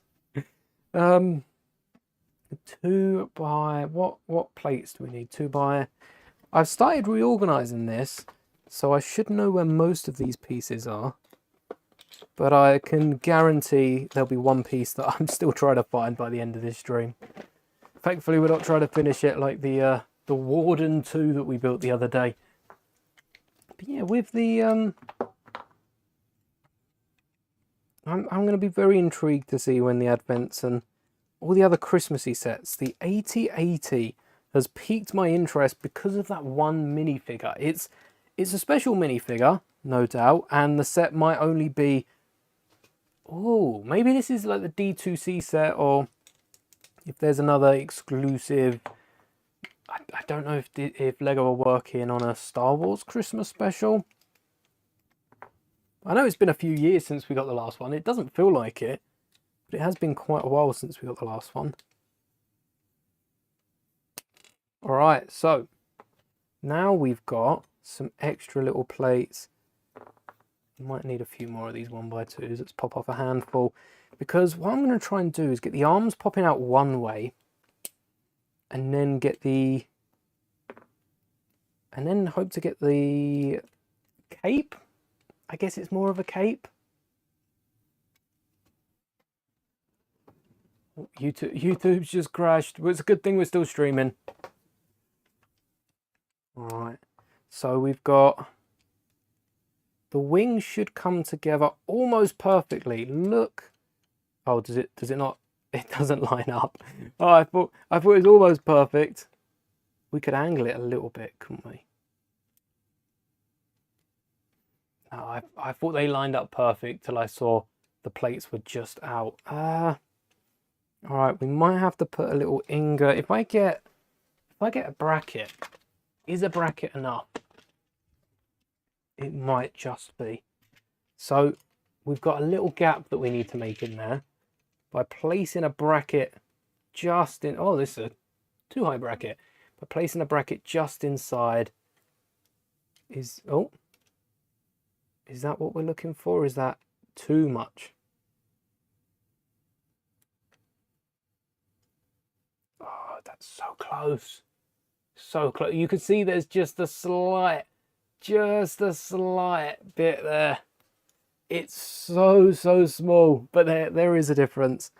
2 by... What plates do we need? 2 by... I've started reorganising this, so I should know where most of these pieces are. But I can guarantee there'll be one piece that I'm still trying to find by the end of this stream. Thankfully, we're not trying to finish it like the Warden 2 that we built the other day. But yeah, with the... I'm going to be very intrigued to see when the Advents and all the other Christmassy sets. The 8080 has piqued my interest because of that one minifigure. It's a special minifigure, no doubt, and the set might only be... Oh, maybe this is like the D2C set, or if there's another exclusive... I don't know if LEGO are working on a Star Wars Christmas special. I know it's been a few years since we got the last one. It doesn't feel like it, but it has been quite a while since we got the last one. Alright, so now we've got some extra little plates. Might need a few more of these 1x2s. Let's pop off a handful, because what I'm going to try and do is get the arms popping out one way, and then get the... and then hope to get the cape. I guess it's more of a cape. YouTube's just crashed. Well, it's a good thing we're still streaming. Alright, so we've got... the wings should come together almost perfectly. Look. Oh, does it not? It doesn't line up. Oh, I thought it was almost perfect. We could angle it a little bit, couldn't we? No, I thought they lined up perfect till I saw the plates were just out. Alright, we might have to put a little ingot. If I get a bracket Is a bracket enough? It might just be. So we've got a little gap that we need to make in there by placing a bracket just in... Oh, this is a too high bracket. By placing a bracket just inside is... Oh, is that what we're looking for? Is that too much? Oh, that's so close. So close. You can see there's just a slight bit there. It's so small, but there is a difference.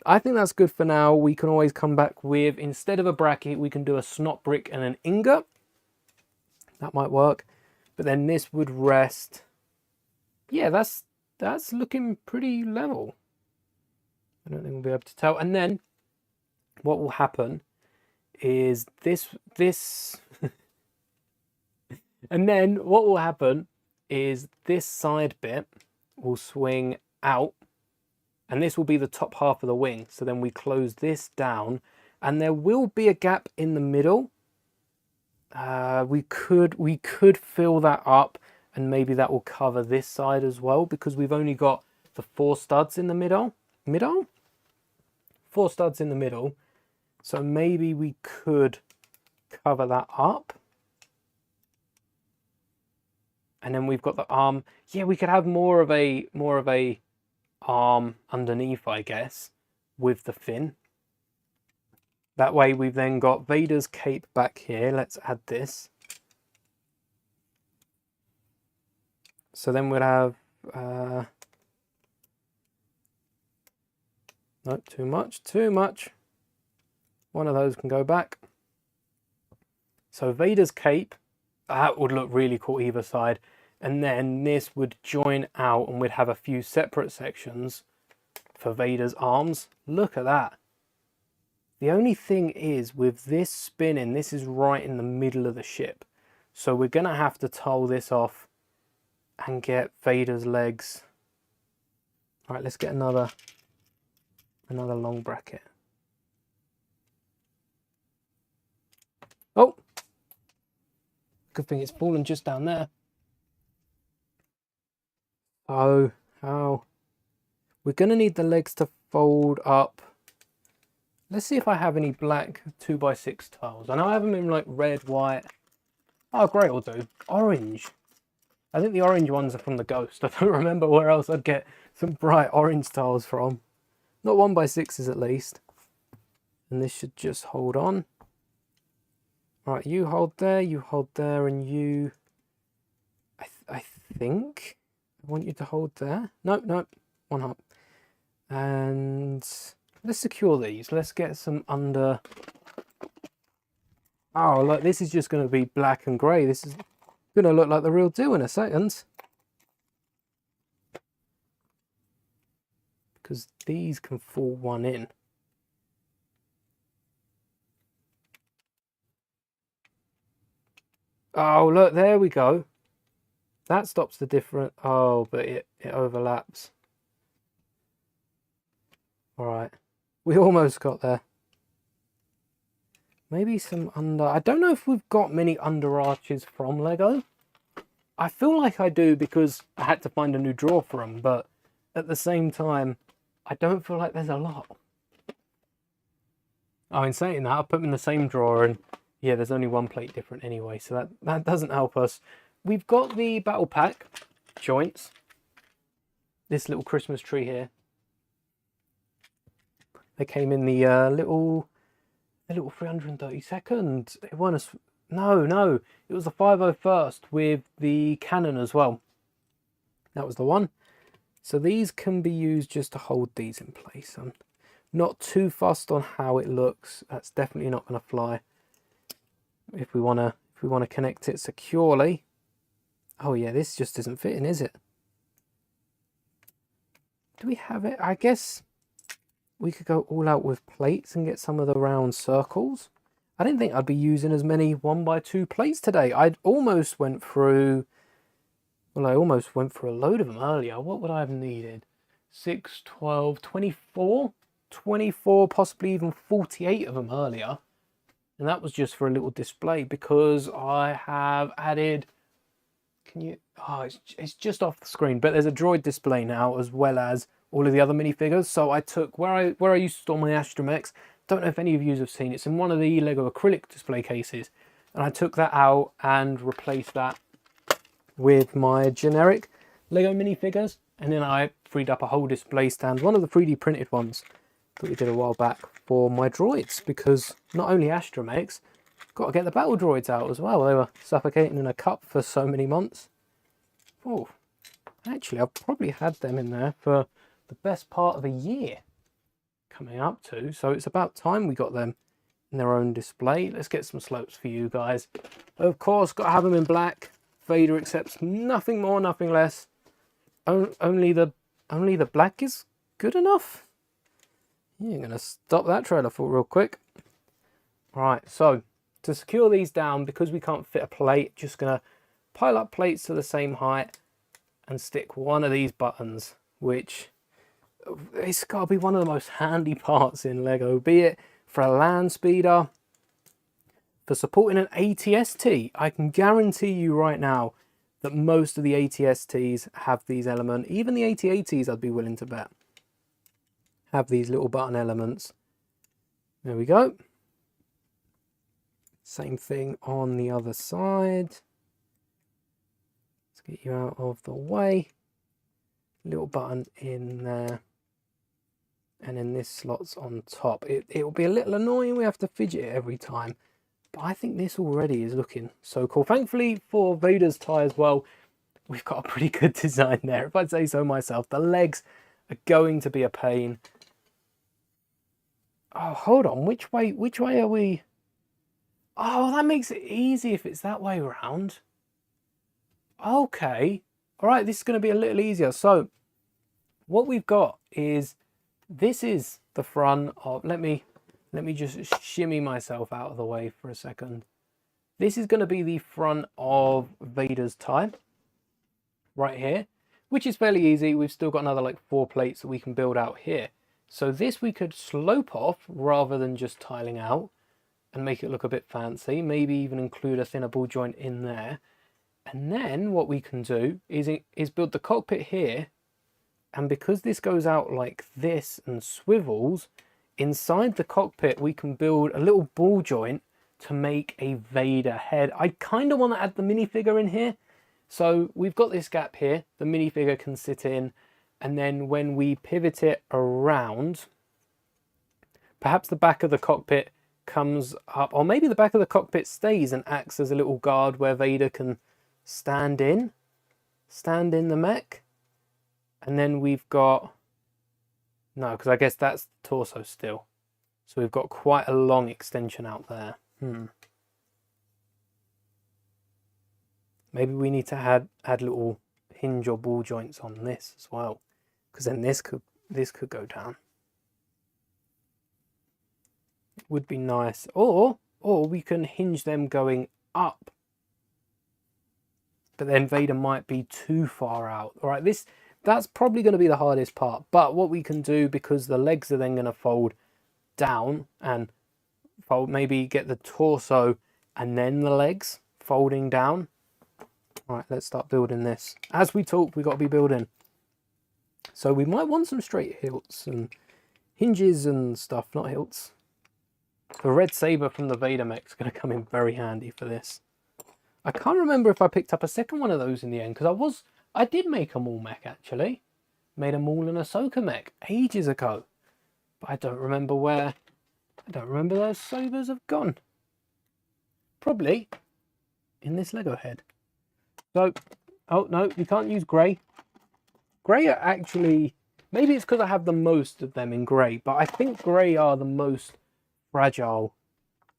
I think that's good for now. We can always come back with, instead of a bracket, we can do a snot brick and an ingot. That might work. But then this would rest. Yeah, that's looking pretty level. I don't think we'll be able to tell. And then what will happen is this and then what will happen is this side bit will swing out, and this will be the top half of the wing. So then we close this down, and there will be a gap in the middle. We could fill that up, and maybe that will cover this side as well, because we've only got the 4 studs in the middle. 4 studs in the middle. So maybe we could cover that up. And then we've got the arm. Yeah, we could have more of a arm underneath, I guess, with the fin. That way we've then got Vader's cape back here. Let's add this. So then we'll have no, too much. One of those can go back. So Vader's cape, that would look really cool either side. And then this would join out, and we'd have a few separate sections for Vader's arms. Look at that. The only thing is, with this spinning, this is right in the middle of the ship. So we're going to have to towel this off and get Vader's legs. All right, let's get another long bracket. Oh, good thing it's fallen just down there. Oh, we're going to need the legs to fold up. Let's see if I have any black 2x6 tiles. I know I have them in like red, white. Oh, grey will do. Orange. I think the orange ones are from the Ghost. I don't remember where else I'd get some bright orange tiles from. Not 1x6s at least. And this should just hold on. Right, you hold there, and you... I think I want you to hold there. Nope, one up. And let's secure these. Let's get some under... Oh, look, this is just going to be black and grey. This is going to look like the real deal in a second. Because these can fall one in. Oh, look, there we go. That stops the different... Oh, but it overlaps. All right. We almost got there. Maybe some under... I don't know if we've got many under arches from Lego. I feel like I do because I had to find a new drawer for them, but at the same time, I don't feel like there's a lot. Oh, in saying that, I put them in the same drawer, and yeah, there's only one plate different anyway, so that doesn't help us. We've got the battle pack joints. This little Christmas tree here. They came in the little 332nd. It wasn't a... No, it was the 501st with the cannon as well. That was the one. So these can be used just to hold these in place. I'm not too fussed on how it looks. That's definitely not going to fly. If we want to connect it securely. Oh yeah, this just isn't fitting, is it? Do we have it? I guess we could go all out with plates and get some of the round circles. I didn't think I'd be using as many 1x2 plates today. I almost went through a load of them earlier. What would I have needed? 6, 12, 24? 24, possibly even 48 of them earlier. And that was just for a little display because I have added, can you, oh, it's just off the screen, but there's a droid display now as well as all of the other minifigures. So I took, where I used to store my Astromechs, don't know if any of you have seen, it's in one of the Lego acrylic display cases. And I took that out and replaced that with my generic Lego minifigures. And then I freed up a whole display stand, one of the 3D printed ones that we did a while back for my droids, because not only Astromechs, got to get the battle droids out as well. They were suffocating in a cup for so many months. Oh, actually, I've probably had them in there for the best part of a year coming up to. So it's about time we got them in their own display. Let's get some slopes for you guys. Of course, got to have them in black. Vader accepts nothing more, nothing less. Only the black is good enough. Yeah, I'm going to stop that trailer for real quick. Right, so to secure these down, because we can't fit a plate, just going to pile up plates to the same height and stick one of these buttons, which it's got to be one of the most handy parts in Lego, be it for a land speeder, for supporting an ATST. I can guarantee you right now that most of the ATSTs have these elements. Even the AT-ATs, I'd be willing to bet, have these little button elements. There we go. Same thing on the other side. Let's get you out of the way. Little button in there. And then this slot's on top. It will be a little annoying. We have to fidget it every time. But I think this already is looking so cool. Thankfully for Vader's tie as well, we've got a pretty good design there, if I'd say so myself. The legs are going to be a pain. Oh, hold on. Which way are we? Oh, that makes it easy if it's that way around. Okay. All right, this is going to be a little easier. So what we've got is, this is the front of, let me just shimmy myself out of the way for a second. This is going to be the front of Vader's tie right here, which is fairly easy. We've still got another like 4 plates that we can build out here. So this we could slope off rather than just tiling out and make it look a bit fancy. Maybe even include a thinner ball joint in there. And then what we can do is build the cockpit here. And because this goes out like this and swivels, inside the cockpit we can build a little ball joint to make a Vader head. I kind of want to add the minifigure in here. So we've got this gap here, the minifigure can sit in, and then when we pivot it around, perhaps the back of the cockpit comes up, or maybe the back of the cockpit stays and acts as a little guard where Vader can stand in the mech. And then we've got, no, because I guess that's the torso still. So we've got quite a long extension out there. Maybe we need to add little hinge or ball joints on this as well, because then this could go down. It would be nice, or we can hinge them going up. But then Vader might be too far out. All right, that's probably going to be the hardest part. But what we can do, because the legs are then going to fold down and fold, maybe get the torso and then the legs folding down. All right, let's start building this. As we talk, we've got to be building. So we might want some straight hilts and hinges and stuff, not hilts. The red saber from the Vader mech is going to come in very handy for this. I can't remember if I picked up a second one of those in the end, because I did make a Maul mech actually. Made a Maul and Ahsoka mech ages ago. But I don't remember where those sabers have gone. Probably in this Lego head. So, oh no, you can't use grey. Grey are actually, maybe it's because I have the most of them in grey, but I think grey are the most fragile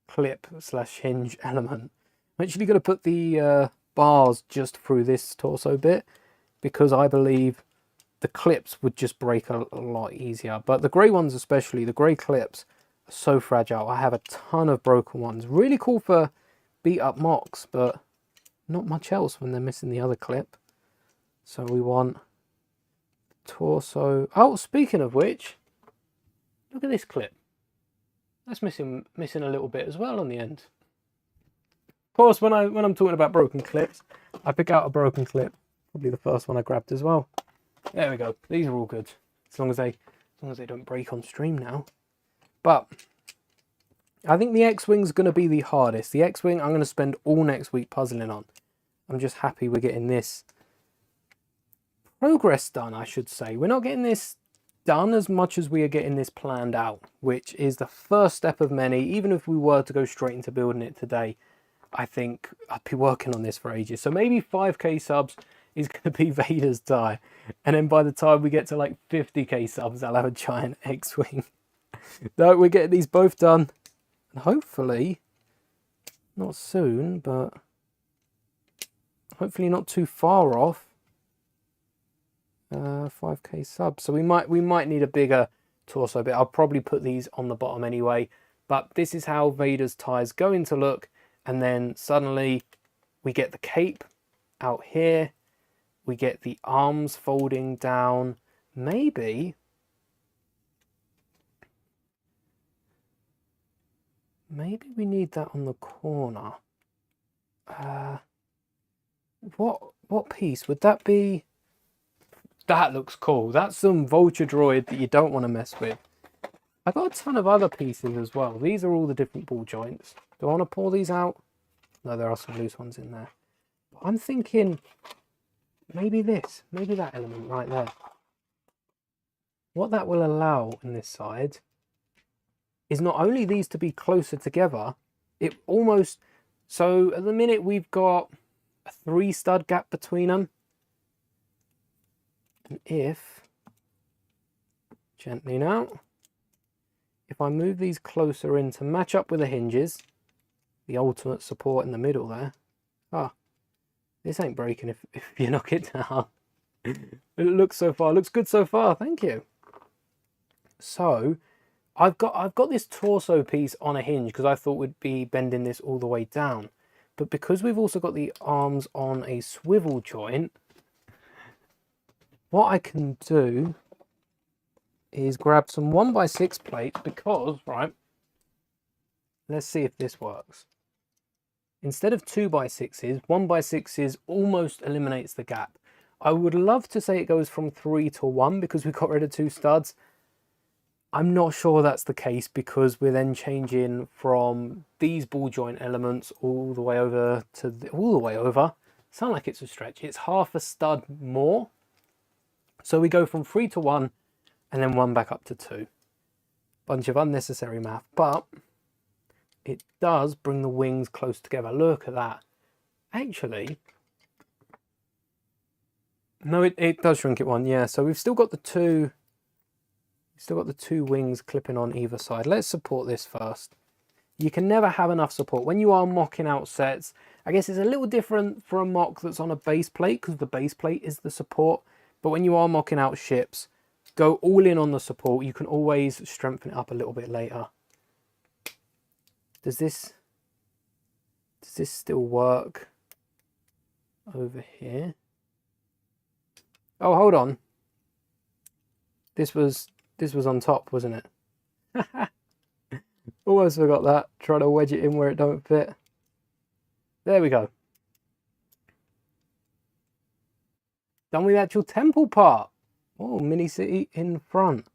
clip/hinge element. I'm actually going to put the bars just through this torso bit, because I believe the clips would just break a lot easier. But the grey ones especially, the grey clips are so fragile. I have a ton of broken ones. Really cool for beat up mocks, but not much else when they're missing the other clip. So we want torso. Oh, speaking of which, look at this clip. That's missing a little bit as well on the end. Of course, when I'm talking about broken clips, I pick out a broken clip. Probably the first one I grabbed as well. There we go. These are all good. As long as they don't break on stream now. But I think the X-Wing's going to be the hardest. The X-Wing I'm going to spend all next week puzzling on. I'm just happy we're getting this progress done, I should say. We're not getting this done as much as we are getting this planned out, which is the first step of many. Even if we were to go straight into building it today, I think I'd be working on this for ages. So maybe 5k subs is going to be Vader's die. And then by the time we get to like 50k subs, I'll have a giant X-Wing. No, we're getting these both done. And hopefully, not soon, but hopefully not too far off. 5k subs. So we might need a bigger torso bit. I'll probably put these on the bottom anyway. But this is how Vader's tie is going to look. And then suddenly we get the cape out here. We get the arms folding down. Maybe we need that on the corner. What piece would that be? That looks cool. That's some vulture droid that you don't want to mess with. I got a ton of other pieces as well. These are all the different ball joints. Do I want to pull these out? No, there are some loose ones in there. But I'm thinking maybe this, maybe that element right there. What that will allow in this side is not only these to be closer together, it almost, so at the minute we've got a 3 stud gap between them. And if, gently now, if I move these closer in to match up with the hinges, the ultimate support in the middle there. Ah, this ain't breaking if you knock it down. It looks so far, looks good so far, thank you. So I've got this torso piece on a hinge because I thought we'd be bending this all the way down. But because we've also got the arms on a swivel joint, what I can do is grab some 1x6 plates because, right, let's see if this works. Instead of 2x6s, 1x6s almost eliminates the gap. I would love to say it goes from 3 to 1 because we got rid of 2 studs. I'm not sure that's the case because we're then changing from these ball joint elements all the way over to all the way over. Sound like it's a stretch. It's half a stud more. So we go from 3 to 1 and then 1 back up to 2. Bunch of unnecessary math, but it does bring the wings close together. Look at that. Actually, no, it does shrink it 1. Yeah, so we've still got the two. Still got the 2 wings clipping on either side. Let's support this first. You can never have enough support. When you are mocking out sets, I guess it's a little different for a mock that's on a base plate because the base plate is the support. But when you are mocking out ships, go all in on the support. You can always strengthen it up a little bit later. Does this still work over here? Oh, hold on. This was on top, wasn't it? Almost forgot that. Try to wedge it in where it don't fit. There we go. Done with the actual temple part. Oh, mini city in front.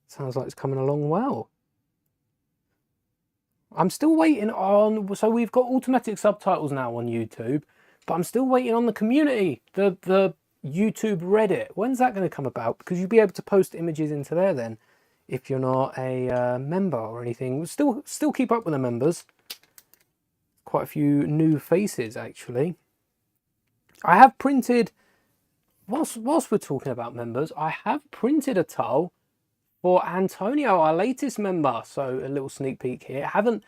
Sounds like it's coming along well. I'm still waiting on, so we've got automatic subtitles now on YouTube, but I'm still waiting on the community, the YouTube Reddit. When's that going to come about? Because you'll be able to post images into there then, if you're not a member or anything. We'll still keep up with the members. Quite a few new faces, actually. I have printed, whilst we're talking about members, I have printed a towel for Antonio, our latest member. So a little sneak peek here. Haven't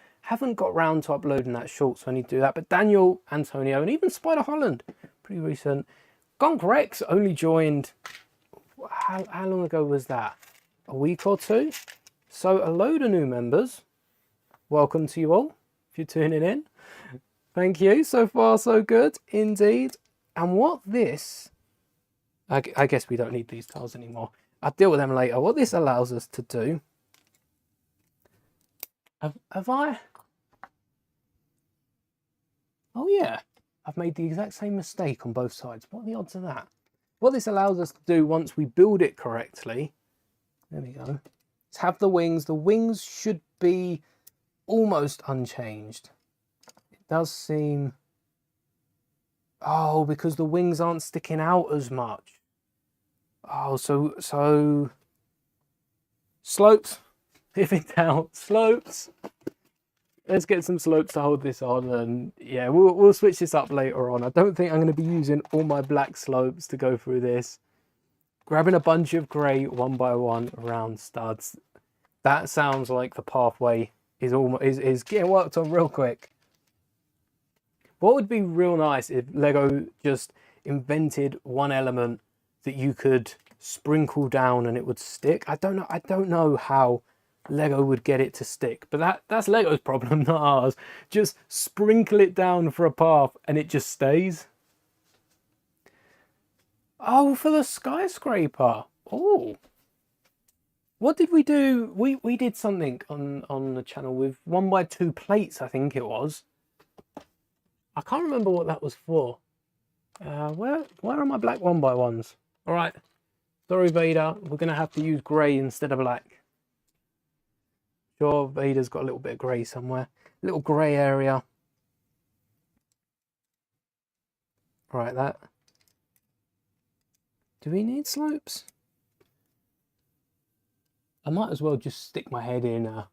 got round to uploading that short, so I need to do that. But Daniel, Antonio, and even Spider Holland, pretty recent. Gonk Rex only joined, how long ago was that? A week or 2? So a load of new members. Welcome to you all, if you're tuning in. Thank you. So far, so good, indeed. And what this, I guess we don't need these tiles anymore. I'll deal with them later. What this allows us to do Have I? Oh yeah, I've made the exact same mistake on both sides. What are the odds of that? What this allows us to do once we build it correctly, there we go, is have the wings. The wings should be almost unchanged. It does seem... Oh, because the wings aren't sticking out as much. Oh, so slopes. If in doubt, slopes. Let's get some slopes to hold this on, and yeah, we'll switch this up later on. I don't think I'm going to be using all my black slopes to go through this. Grabbing a bunch of grey 1x1 round studs. That sounds like the pathway is getting worked on real quick. What would be real nice if Lego just invented one element that you could sprinkle down and it would stick. I don't know how Lego would get it to stick, but that's Lego's problem, not ours. Just sprinkle it down for a path and it just stays. Oh, for the skyscraper. Oh, what did we do? We did something on the channel with 1x2 plates, I think it was. I can't remember what that was for. Where are my black 1x1s? All right, sorry Vader, we're gonna have to use grey instead of black. Sure, Vader's got a little bit of grey somewhere. A little grey area. Right, that. Do we need slopes? I might as well just stick my head in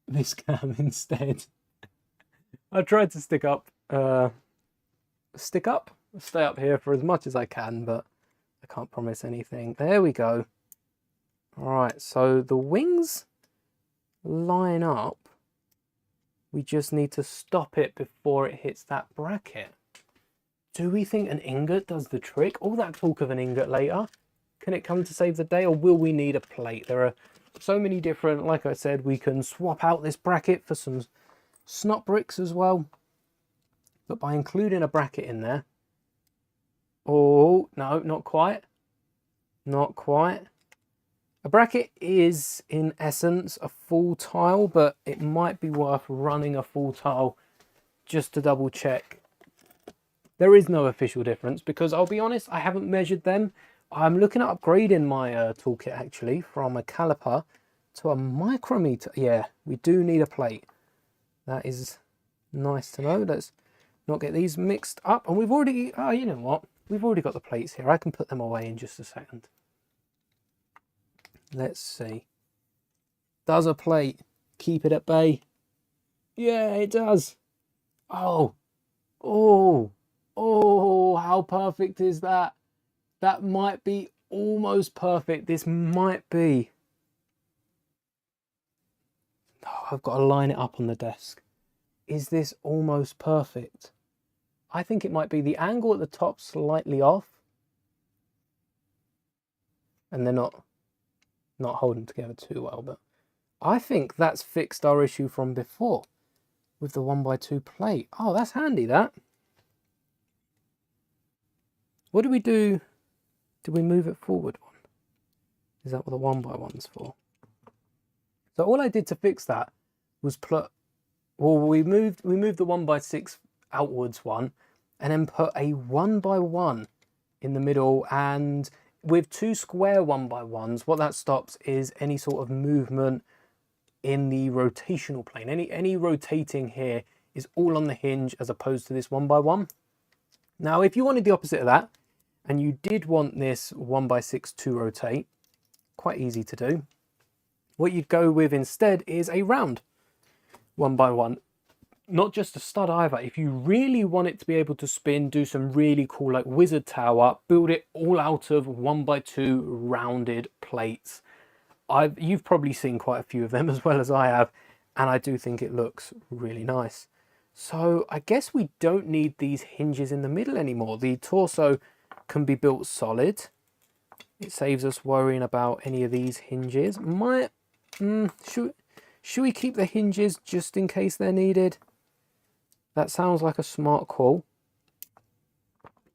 this cam instead. I tried to stay up here for as much as I can, but I can't promise anything. There we go. All right, so the wings line up. We just need to stop it before it hits that bracket. Do we think an ingot does the trick? All that talk of an ingot later. Can it come to save the day, or will we need a plate? There are so many different, like I said, we can swap out this bracket for some snot bricks as well. But by including a bracket in there... Oh, no, not quite. Not quite. A bracket is, in essence, a full tile, but it might be worth running a full tile just to double check. There is no official difference because I'll be honest, I haven't measured them. I'm looking at upgrading my toolkit actually from a caliper to a micrometer. Yeah, we do need a plate. That is nice to know. Let's not get these mixed up. And we've already, you know what? We've already got the plates here. I can put them away in just a second. Let's see. Does a plate keep it at bay? Yeah, it does. Oh, oh, oh, how perfect is that? That might be almost perfect. This might be. Oh, I've got to line it up on the desk. Is this almost perfect? I think it might be. The angle at the top slightly off. And they're not holding together too well, but I think that's fixed our issue from before with the 1x2 plate. Oh, that's handy, that. What do we do? Did we move it forward one? Is that what the 1x1's for? So all I did to fix that was we moved the 1x6 outwards one and then put a 1x1 in the middle, and with two square 1x1s, what that stops is any sort of movement in the rotational plane. Any rotating here is all on the hinge as opposed to this 1x1. Now, if you wanted the opposite of that, and you did want this 1x6 to rotate, quite easy to do. What you'd go with instead is a round 1x1. Not just a stud either. If you really want it to be able to spin, do some really cool like wizard tower, build it all out of 1x2 rounded plates. You've probably seen quite a few of them as well as I have, and I do think it looks really nice. So I guess we don't need these hinges in the middle anymore. The torso can be built solid. It saves us worrying about any of these hinges. Should we keep the hinges just in case they're needed? That sounds like a smart call.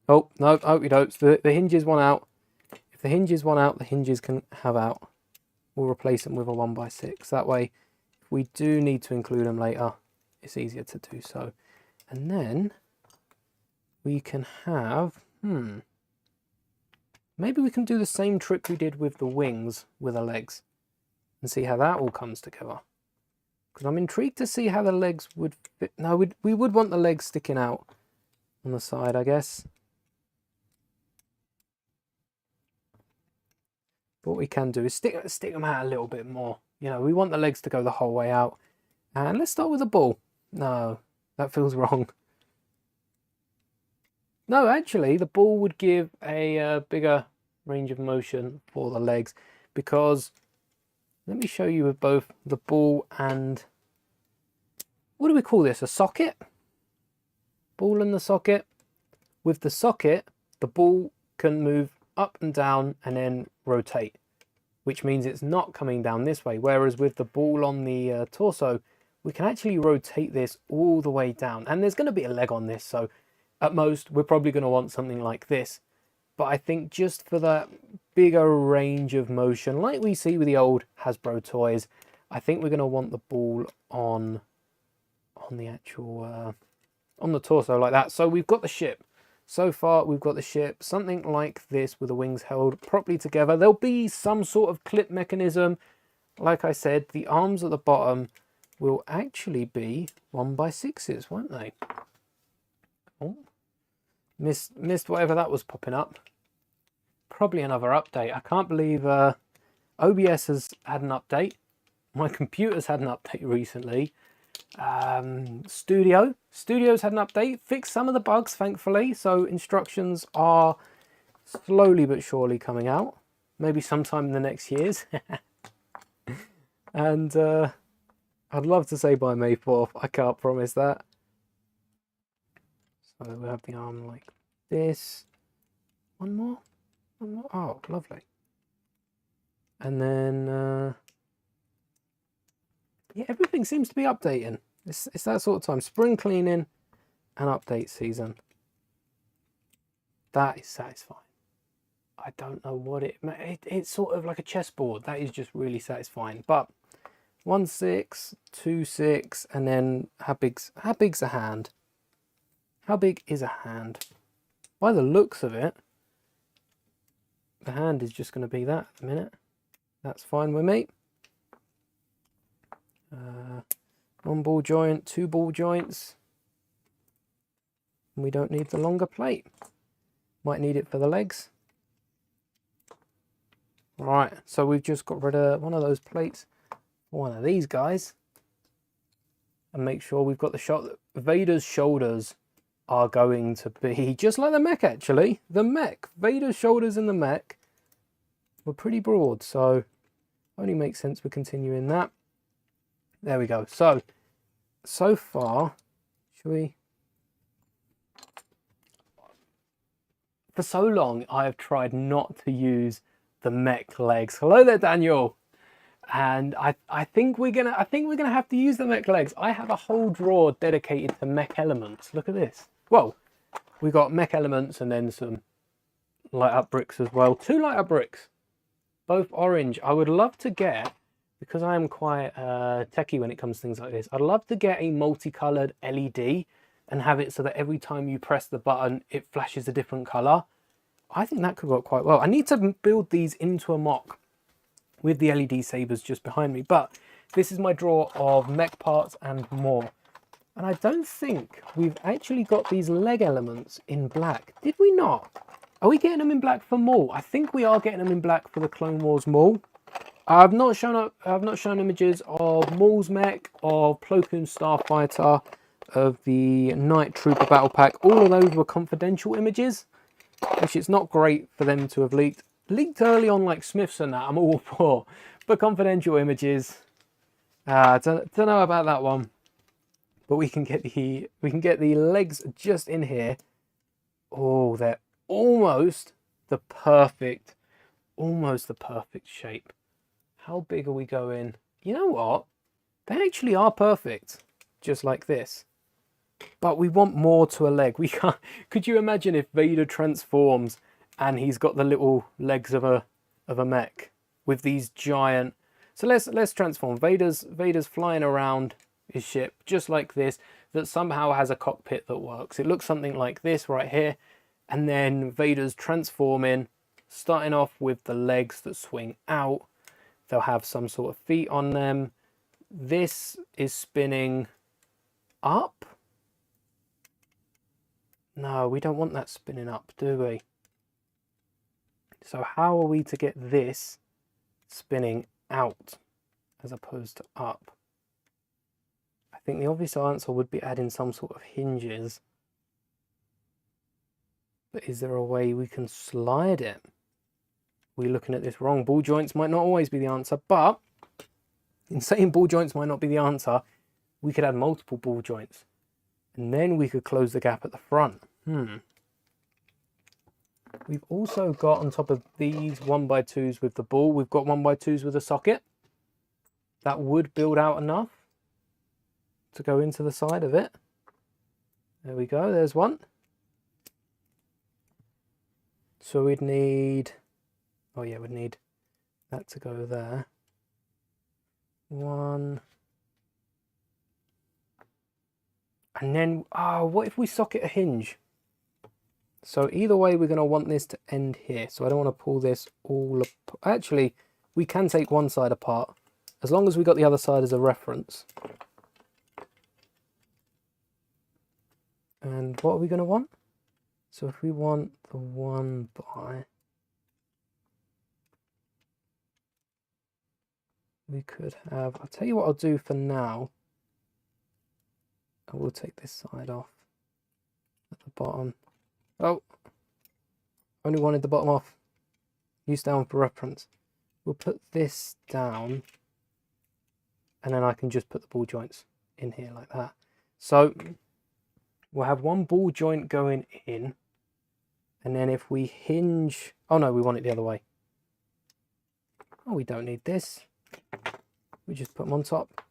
Oh, no, we don't. So the hinges want out. If the hinges want out, the hinges can have out. We'll replace them with a 1x6. That way, we do need to include them later, it's easier to do so. And then we can have, maybe we can do the same trick we did with the wings with the legs and see how that all comes together. Because I'm intrigued to see how the legs would fit. No, we would want the legs sticking out on the side, I guess. What we can do is stick them out a little bit more. You know, we want the legs to go the whole way out. And let's start with the ball. No, that feels wrong. No, actually, the ball would give a bigger range of motion for the legs, because let me show you with both the ball and, what do we call this, a socket? Ball and the socket. With the socket, the ball can move up and down and then rotate, which means it's not coming down this way. Whereas with the ball on the torso, we can actually rotate this all the way down. And there's going to be a leg on this, so at most, we're probably going to want something like this. But I think just for that bigger range of motion, like we see with the old Hasbro toys, I think we're going to want the ball on the actual, on the torso like that. So we've got the ship. So far, we've got the ship, something like this with the wings held properly together. There'll be some sort of clip mechanism. Like I said, the arms at the bottom will actually be 1x6s, won't they? Oh. Missed whatever that was popping up. Probably another update. I can't believe OBS has had an update. My computer's had an update recently. Studio's had an update. Fixed some of the bugs, thankfully. So instructions are slowly but surely coming out. Maybe sometime in the next years. And I'd love to say by May 4th. I can't promise that. So we have the arm like this. One more. Oh, lovely. And then, yeah, everything seems to be updating. It's that sort of time. Spring cleaning and update season. That is satisfying. I don't know what it's sort of like a chessboard. That is just really satisfying. But 1/6, 2/6, and then how big's a hand? How big is a hand? By the looks of it, the hand is just going to be that at the minute. That's fine with me. 1 ball joint, 2 ball joints. And we don't need the longer plate. Might need it for the legs. Right, so we've just got rid of one of those plates for one of these guys. And make sure we've got the shot that Vader's shoulders are going to be just like the mech, actually. The mech, Vader's shoulders in the mech were pretty broad, so only makes sense we're continuing that. There we go. So far, should we? For so long, I have tried not to use the mech legs. Hello there, Daniel. And I think we're gonna have to use the mech legs. I have a whole drawer dedicated to mech elements. Look at this. Well, we got mech elements and then some light up bricks as well. 2 light up bricks, both orange. I would love to get, because I am quite techie when it comes to things like this, I'd love to get a multicolored LED and have it so that every time you press the button, it flashes a different color. I think that could work quite well. I need to build these into a mock with the LED sabers just behind me, but this is my drawer of mech parts and more. And I don't think we've actually got these leg elements in black. Did we not? Are we getting them in black for Maul? I think we are getting them in black for the Clone Wars Maul. I've not shown images of Maul's mech, of Plo Koon Starfighter, of the Night Trooper Battle Pack. All of those were confidential images, which it's not great for them to have leaked. Leaked early on like Smiths and that, I'm all for. But confidential images, don't know about that one. But we can get the legs just in here. Oh, they're almost the perfect shape. How big are we going? You know what? They actually are perfect, just like this. But we want more to a leg. We can't. Could you imagine if Vader transforms and he's got the little legs of a mech with these giant? So let's transform. Vader's flying around his ship just like this, that somehow has a cockpit that works. It looks something like this right here, and then Vader's transforming, starting off with the legs that swing out. They'll have some sort of feet on them. This is spinning up. No, we don't want that spinning up, do we? So how are we to get this spinning out as opposed to up? I think the obvious answer would be adding some sort of hinges. But is there a way we can slide it? We're looking at this wrong. Ball joints might not always be the answer, but in saying ball joints might not be the answer, we could add multiple ball joints. And then we could close the gap at the front. We've also got on top of these 1x2s with the ball, we've got 1x2s with a socket. That would build out enough to go into the side of it. There we go, there's one. So we'd need, oh yeah, we'd need that to go there. One. And then, what if we socket a hinge? So either way, we're going to want this to end here. So I don't want to pull this all apart. Actually, we can take one side apart, as long as we got the other side as a reference. And what are we going to want? So if we want the 1x, we could have, I'll tell you what I'll do for now. I will take this side off at the bottom. Oh, only wanted the bottom off. Use down for reference. We'll put this down, and then I can just put the ball joints in here like that. So we'll have one ball joint going in, and then if we hinge, oh no, we want it the other way. Oh, we don't need this. We just put them on top.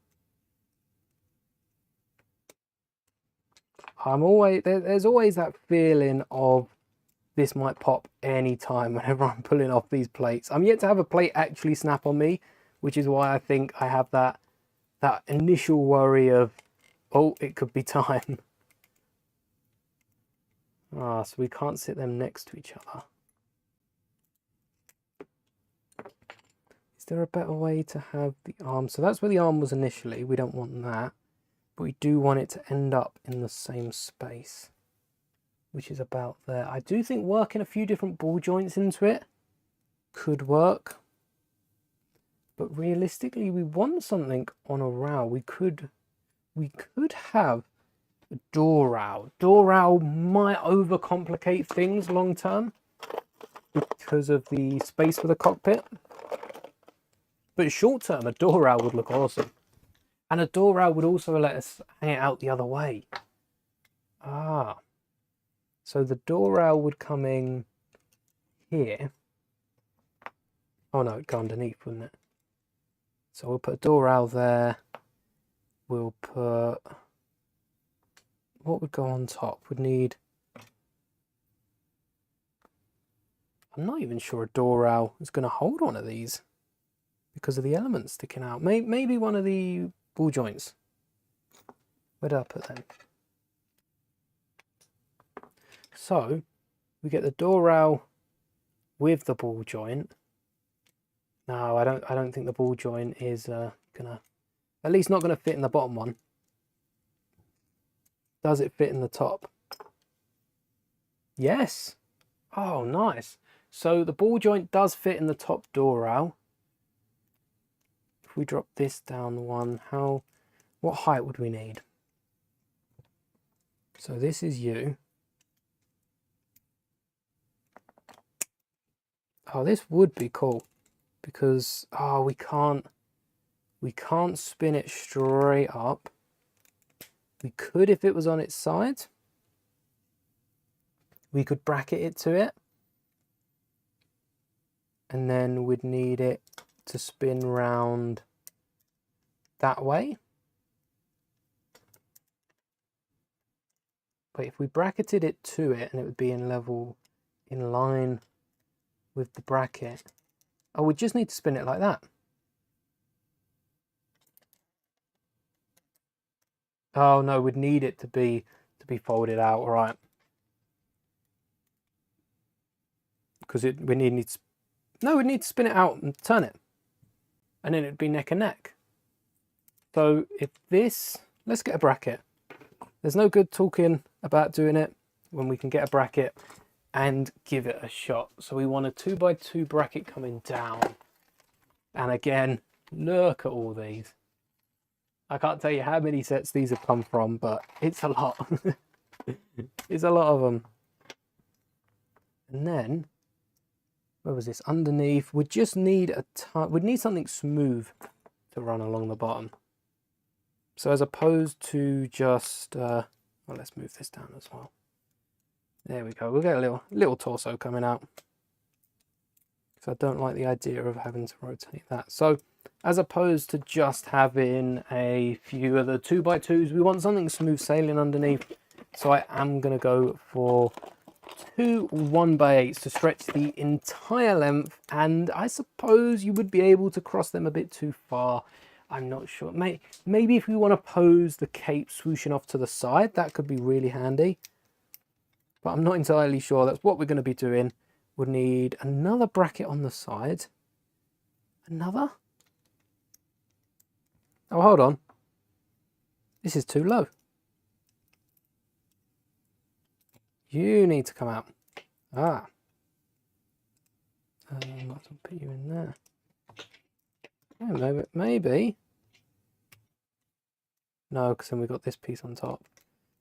There's always that feeling of this might pop any time whenever I'm pulling off these plates. I'm yet to have a plate actually snap on me, which is why I think I have that initial worry of, oh, it could be time. So we can't sit them next to each other. Is there a better way to have the arm? So that's where the arm was initially. We don't want that. But we do want it to end up in the same space, which is about there. I do think working a few different ball joints into it could work. But realistically, we want something on a row. We could have a door row. Door row might overcomplicate things long term because of the space for the cockpit. But short term, a door row would look awesome. And a door rail would also let us hang it out the other way. So the door rail would come in here. Oh no, it'd go underneath, wouldn't it? So we'll put a door rail there. We'll put, what would go on top? Would need, I'm not even sure a door rail is going to hold one of these because of the elements sticking out. Maybe one of the ball joints. Where did I put them? So we get the door rail with the ball joint. No, I don't think the ball joint is gonna, at least not gonna fit in the bottom one. Does it fit in the top? Yes. Oh, nice. So the ball joint does fit in the top door rail. If we drop this down one, what height would we need? So this is you. Oh, this would be cool because we can't spin it straight up. We could if it was on its side. We could bracket it to it. And then we'd need it to spin round that way. But if we bracketed it to it, and it would be in line with the bracket. Oh, we just need to spin it like that. Oh no, we'd need it to be folded out, right? Because we need no, we need to spin it out and turn it, and then it'd be neck and neck. So if this, let's get a bracket. There's no good talking about doing it when we can get a bracket and give it a shot. So we want a 2x2 bracket coming down. And again, look at all these. I can't tell you how many sets these have come from, but it's a lot. It's a lot of them. And then, where was this? Underneath, we just need we'd need something smooth to run along the bottom. So as opposed to just, well, let's move this down as well. There we go. We'll get a little torso coming out. Because I don't like the idea of having to rotate that. So as opposed to just having a few of the 2x2s, we want something smooth sailing underneath. So I am going to go for 2 1x8s to stretch the entire length. And I suppose you would be able to cross them a bit too far. I'm not sure. Maybe if we want to pose the cape swooshing off to the side, that could be really handy. But I'm not entirely sure. That's what we're going to be doing. We'll need another bracket on the side. Another? Oh, hold on. This is too low. You need to come out. Ah. I might as well put you in there. Yeah, maybe. No, because then we've got this piece on top.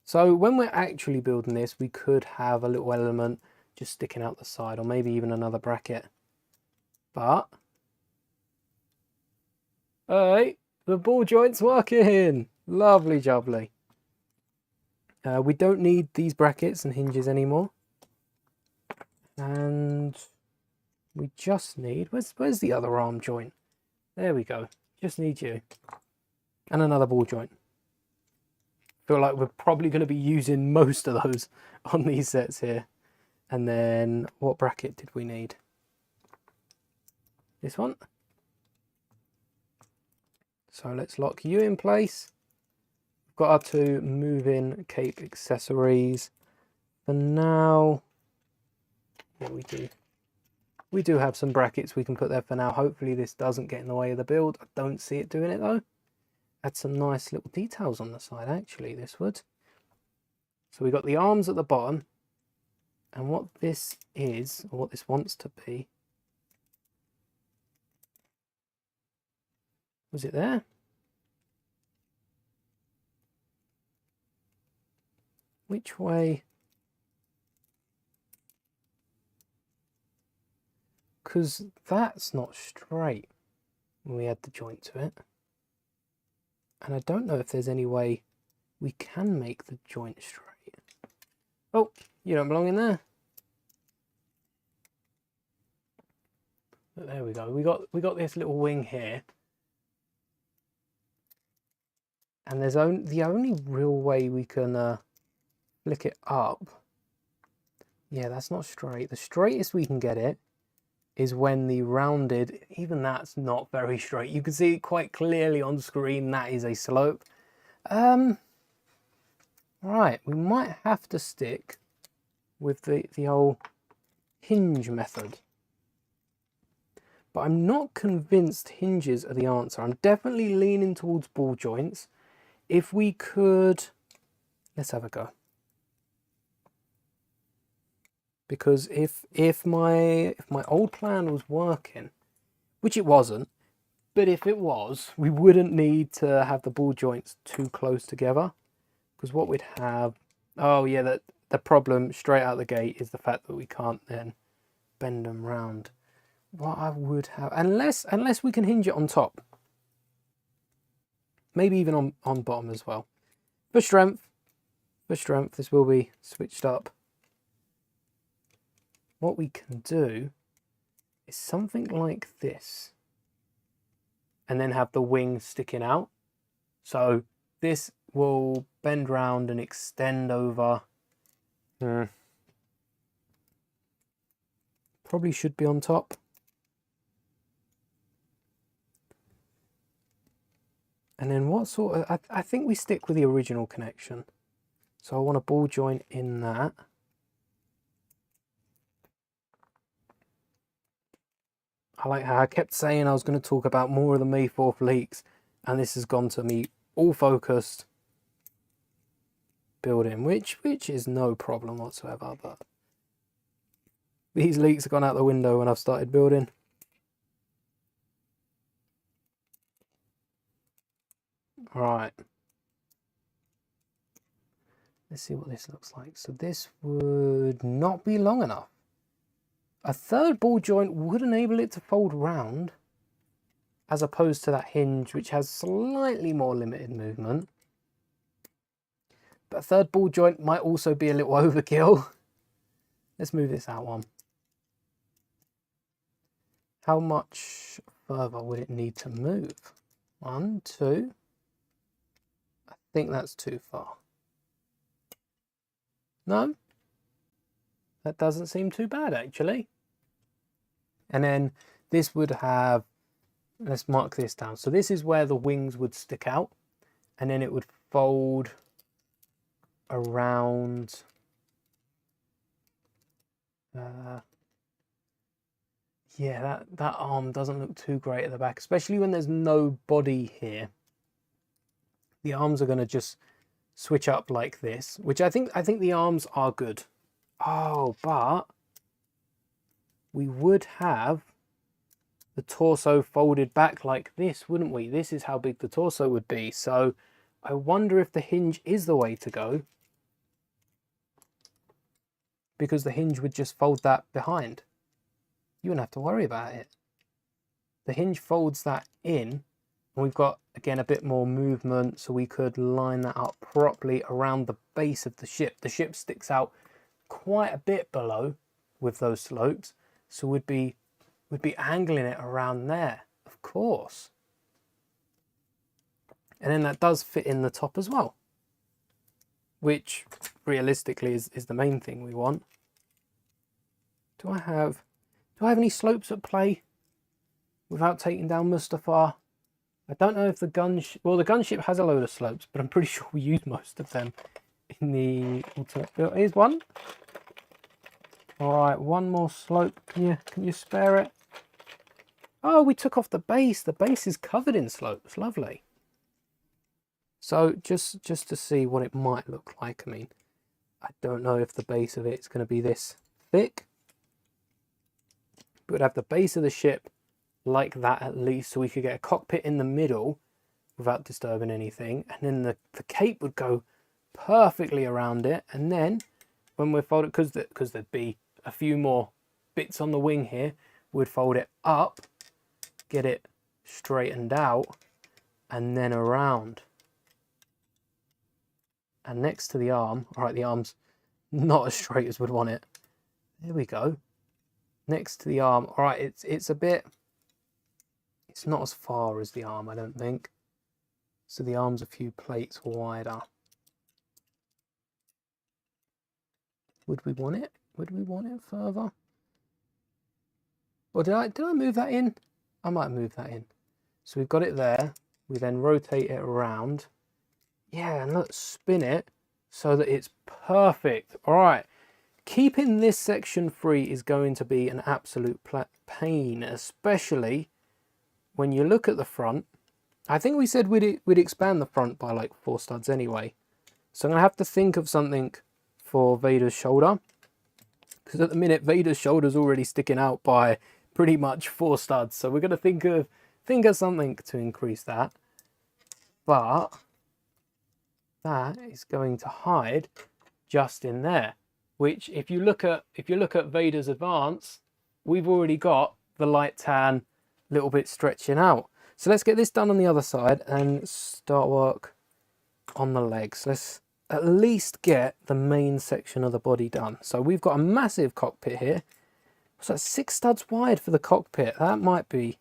So when we're actually building this, we could have a little element just sticking out the side, or maybe even another bracket. But, hey, the ball joint's working. Lovely jubbly. We don't need these brackets and hinges anymore. And we just need, where's the other arm joint? There we go. Just need you. And another ball joint. Feel like we're probably going to be using most of those on these sets here. And then what bracket did we need? This one. So let's lock you in place. We've got our 2 moving cape accessories. For now, yeah, we do have some brackets we can put there for now. Hopefully this doesn't get in the way of the build. I don't see it doing it though. Add some nice little details on the side actually, this would. So we got the arms at the bottom. And what this is, or what this wants to be. Was it there? Which way? Because that's not straight when we add the joint to it. And I don't know if there's any way we can make the joint straight. Oh, you don't belong in there. But there we go. We got this little wing here. And there's the only real way we can flick it up. Yeah, that's not straight. The straightest we can get it is when the rounded, even that's not very straight. You can see it quite clearly on screen, that is a slope. Right, we might have to stick with the old hinge method. But I'm not convinced hinges are the answer. I'm definitely leaning towards ball joints. If we could, let's have a go. Because if my old plan was working, which it wasn't, but if it was, we wouldn't need to have the ball joints too close together. Because what we'd have, oh yeah, the problem straight out the gate is the fact that we can't then bend them round. What I would have, unless we can hinge it on top, maybe even on bottom as well. For strength, this will be switched up. What we can do is something like this, and then have the wing sticking out. So this will bend round and extend over. Probably should be on top. And then what sort of, I think we stick with the original connection. So I want a ball joint in that. I like how I kept saying I was going to talk about more of the May 4th leaks, and this has gone to me all focused building, which is no problem whatsoever, but these leaks have gone out the window when I've started building. Right. Let's see what this looks like. So this would not be long enough. A third ball joint would enable it to fold round, as opposed to that hinge, which has slightly more limited movement. But a third ball joint might also be a little overkill. Let's move this out one. How much further would it need to move? 1, 2. I think that's too far. No? That doesn't seem too bad, actually. And then this would have, let's mark this down. So this is where the wings would stick out, and then it would fold around. Yeah, that arm doesn't look too great at the back, especially when there's no body here. The arms are going to just switch up like this, which I think the arms are good. Oh, but we would have the torso folded back like this, wouldn't we? This is how big the torso would be. So I wonder if the hinge is the way to go, because the hinge would just fold that behind. You wouldn't have to worry about it. The hinge folds that in, and we've got, again, a bit more movement, so we could line that up properly around the base of the ship. The ship sticks out quite a bit below with those slopes, so we'd be angling it around there, of course. And then that does fit in the top as well, which realistically is the main thing we want. Do I have any slopes at play without taking down Mustafar? I don't know if the gunship has a load of slopes, but I'm pretty sure we use most of them in the ultimate build. Here's one. All right, one more slope. Can you spare it? Oh, we took off the base. The base is covered in slopes. Lovely. So just to see what it might look like. I mean, I don't know if the base of it's going to be this thick. But we'd have the base of the ship like that at least, so we could get a cockpit in the middle without disturbing anything, and then the cape would go perfectly around it. And then when we're folded, because there'd be a few more bits on the wing here, we'd fold it up, get it straightened out, and then around. And next to the arm, all right, the arm's not as straight as we'd want it. There we go. Next to the arm, all right, it's not as far as the arm, I don't think. So the arm's a few plates wider. Would we want it? Would we want it further? Or did I move that in? I might move that in. So we've got it there. We then rotate it around. Yeah, and let's spin it so that it's perfect. All right. Keeping this section free is going to be an absolute pain, especially when you look at the front. I think we said we'd expand the front by like 4 studs anyway. So I'm going to have to think of something for Vader's shoulder, because at the minute Vader's shoulder's already sticking out by pretty much 4 studs. So we're going to think of something to increase that. But that is going to hide just in there. Which, if you look at Vader's advance, we've already got the light tan little bit stretching out. So let's get this done on the other side and start work on the legs. Let's at least get the main section of the body done. So we've got a massive cockpit here. So that's 6 studs wide for the cockpit. That might be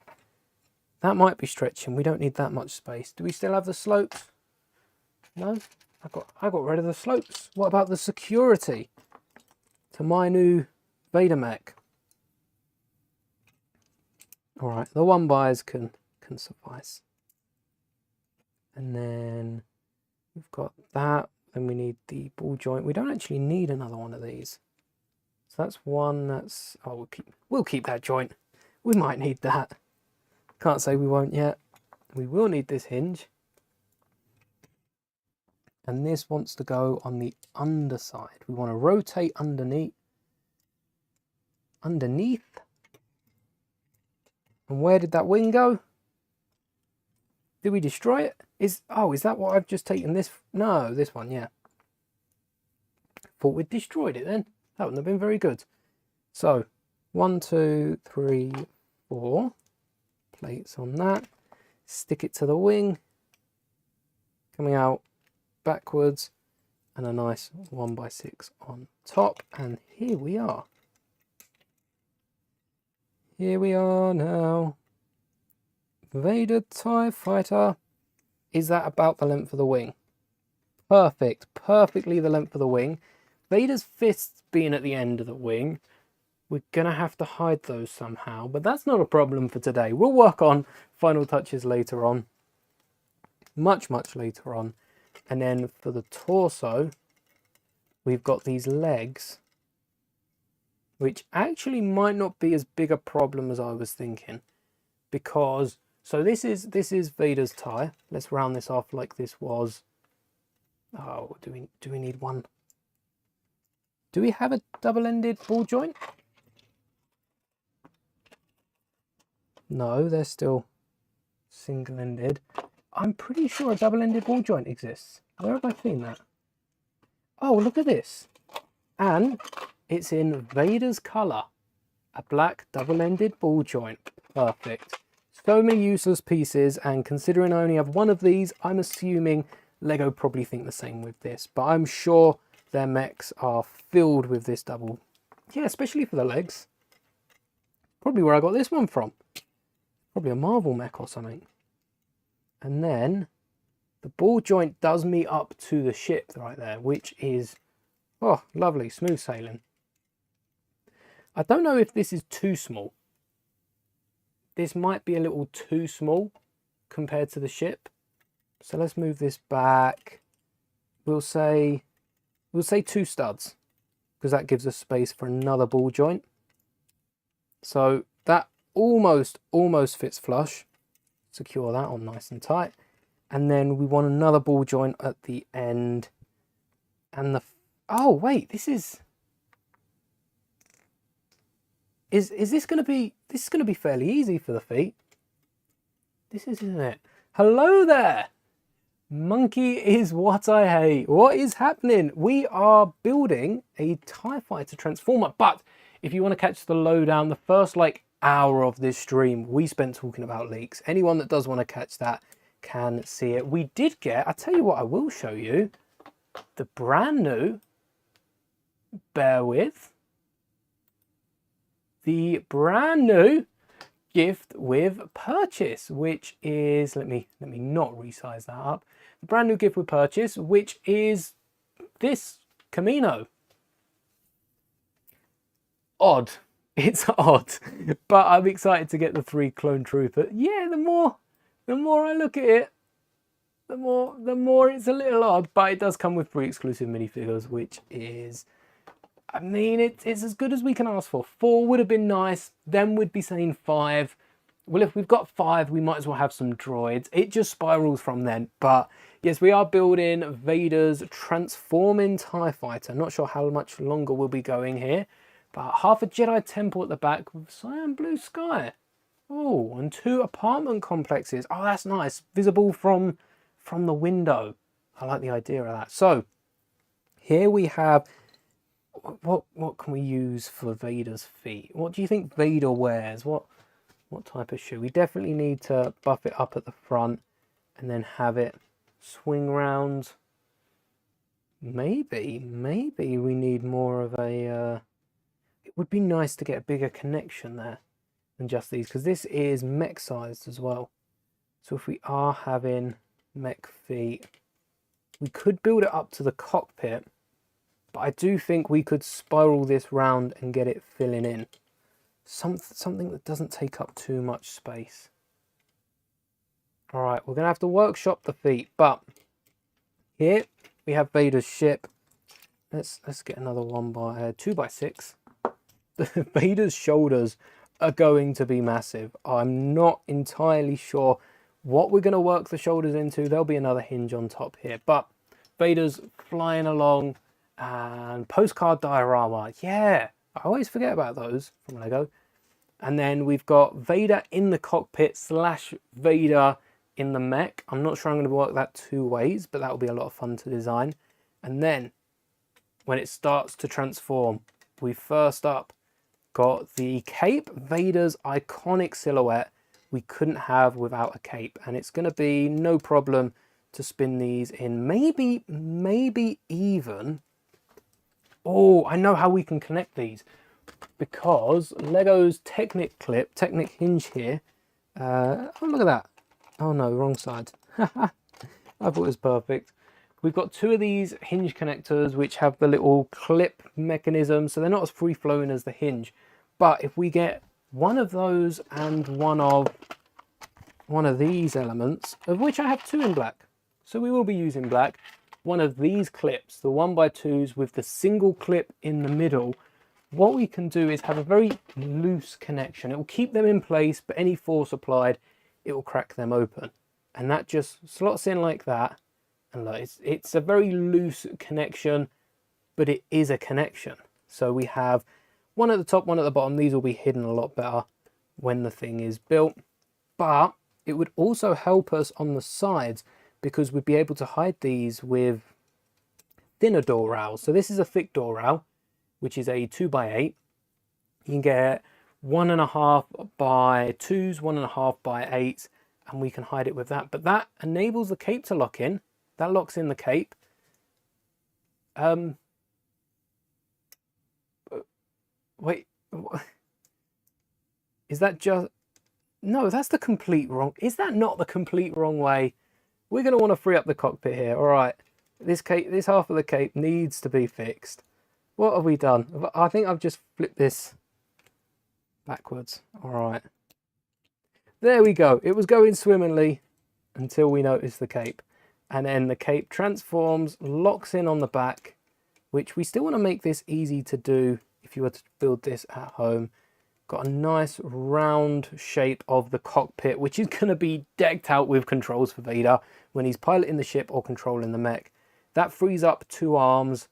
stretching. We don't need that much space. Do we still have the slopes? No, I got rid of the slopes. What about the security to my new Vader mech? All right, the 1 bys can suffice. And then we've got that. Then we need the ball joint. We don't actually need another one of these. So that's one. That's, oh, we'll keep that joint. We might need that. Can't say we won't yet. We will need this hinge. And this wants to go on the underside. We want to rotate underneath. And where did that wing go? Did we destroy it? Is that what I've just taken this? No, this one, yeah. Thought we'd destroyed it then. That wouldn't have been very good. So 1, 2, 3, 4 plates on that. Stick it to the wing. Coming out backwards. And a nice 1x6 on top. And here we are. Here we are now. Vader TIE Fighter. Is that about the length of the wing? Perfect. Perfectly the length of the wing. Vader's fists being at the end of the wing. We're going to have to hide those somehow. But that's not a problem for today. We'll work on final touches later on. Much, much later on. And then for the torso, we've got these legs, which actually might not be as big a problem as I was thinking, because so this is Vader's tie. Let's round this off like this was. Oh, do we need one? Do we have a double-ended ball joint? No, they're still single-ended. I'm pretty sure a double-ended ball joint exists. Where have I seen that? Oh, look at this. And it's in Vader's colour. A black double-ended ball joint. Perfect. So many useless pieces, and considering I only have one of these, I'm assuming Lego probably think the same with this. But I'm sure their mechs are filled with this double. Yeah, especially for the legs. Probably where I got this one from. Probably a Marvel mech or something. And then the ball joint does meet up to the ship right there, which is, oh, lovely, smooth sailing. I don't know if this is too small. This might be a little too small compared to the ship. So let's move this back. We'll say 2 studs, because that gives us space for another ball joint. So that almost fits flush. Secure that on nice and tight. And then we want another ball joint at the end. And the, oh wait, this is this going to be fairly easy for the feet. This isn't it? Hello there. Monkey is what I hate. What is happening? We are building a TIE Fighter Transformer, but if you want to catch the lowdown, the first like hour of this stream we spent talking about leaks. Anyone that does want to catch that can see it. We did get, I tell you what, I will show you the brand new, bear with, the brand new gift with purchase, which is, let me not resize that up. The brand new gift with purchase, which is this Kamino. Odd. It's odd, but I'm excited to get the 3 Clone Trooper. Yeah, the more I look at it, the more it's a little odd, but it does come with 3 exclusive minifigures, which is, I mean, it's as good as we can ask for. 4 would have been nice, then we'd be saying 5. Well, if we've got 5, we might as well have some droids. It just spirals from then. But yes, we are building Vader's transforming TIE Fighter. Not sure how much longer we'll be going here. But half a Jedi temple at the back with cyan blue sky. Oh, and 2 apartment complexes. Oh, that's nice. Visible from the window. I like the idea of that. So here we have, what can we use for Vader's feet? What do you think Vader wears? What type of shoe? We definitely need to buff it up at the front and then have it swing round. Maybe we need more of a, it would be nice to get a bigger connection there than just these, because this is mech sized as well. So if we are having mech feet, we could build it up to the cockpit, but I do think we could spiral this round and get it filling in. Something that doesn't take up too much space. All right, we're going to have to workshop the feet, but here we have Vader's ship. Let's get another 2x6. Vader's shoulders are going to be massive. I'm not entirely sure what we're going to work the shoulders into. There'll be another hinge on top here, but Vader's flying along, and postcard diorama. Yeah, I always forget about those from Lego. And then we've got Vader in the cockpit / Vader in the mech. I'm not sure I'm going to work that 2 ways, but that will be a lot of fun to design. And then when it starts to transform, we first up got the cape, Vader's iconic silhouette we couldn't have without a cape. And it's going to be no problem to spin these in. Maybe even... Oh, I know how we can connect these. Because Lego's Technic hinge here. Oh, look at that. Oh no, wrong side. I thought it was perfect. We've got 2 of these hinge connectors which have the little clip mechanism, so they're not as free-flowing as the hinge. But if we get one of those and one of these elements, of which I have 2 in black, so we will be using black, one of these clips, the 1x2s with the single clip in the middle, what we can do is have a very loose connection. It will keep them in place, but any force applied, it will crack them open. And that just slots in like that. And look, it's a very loose connection, but it is a connection. So we have one at the top, one at the bottom. These will be hidden a lot better when the thing is built. But it would also help us on the sides because we'd be able to hide these with thinner door rails. So this is a thick door rail, which is a 2x8. You can get 1.5 by 2s, 1.5 by 8s, and we can hide it with that. But that enables the cape to lock in. That locks in the cape. Wait, is that just... No, that's the complete wrong... Is that not the complete wrong way? We're going to want to free up the cockpit here. All right, this half of the cape needs to be fixed. What have we done? I think I've just flipped this backwards. All right. There we go. It was going swimmingly until we noticed the cape. And then the cape transforms, locks in on the back, which we still want to make this easy to do if you were to build this at home. Got a nice round shape of the cockpit, which is going to be decked out with controls for Vader when he's piloting the ship or controlling the mech. That frees up 2 arms.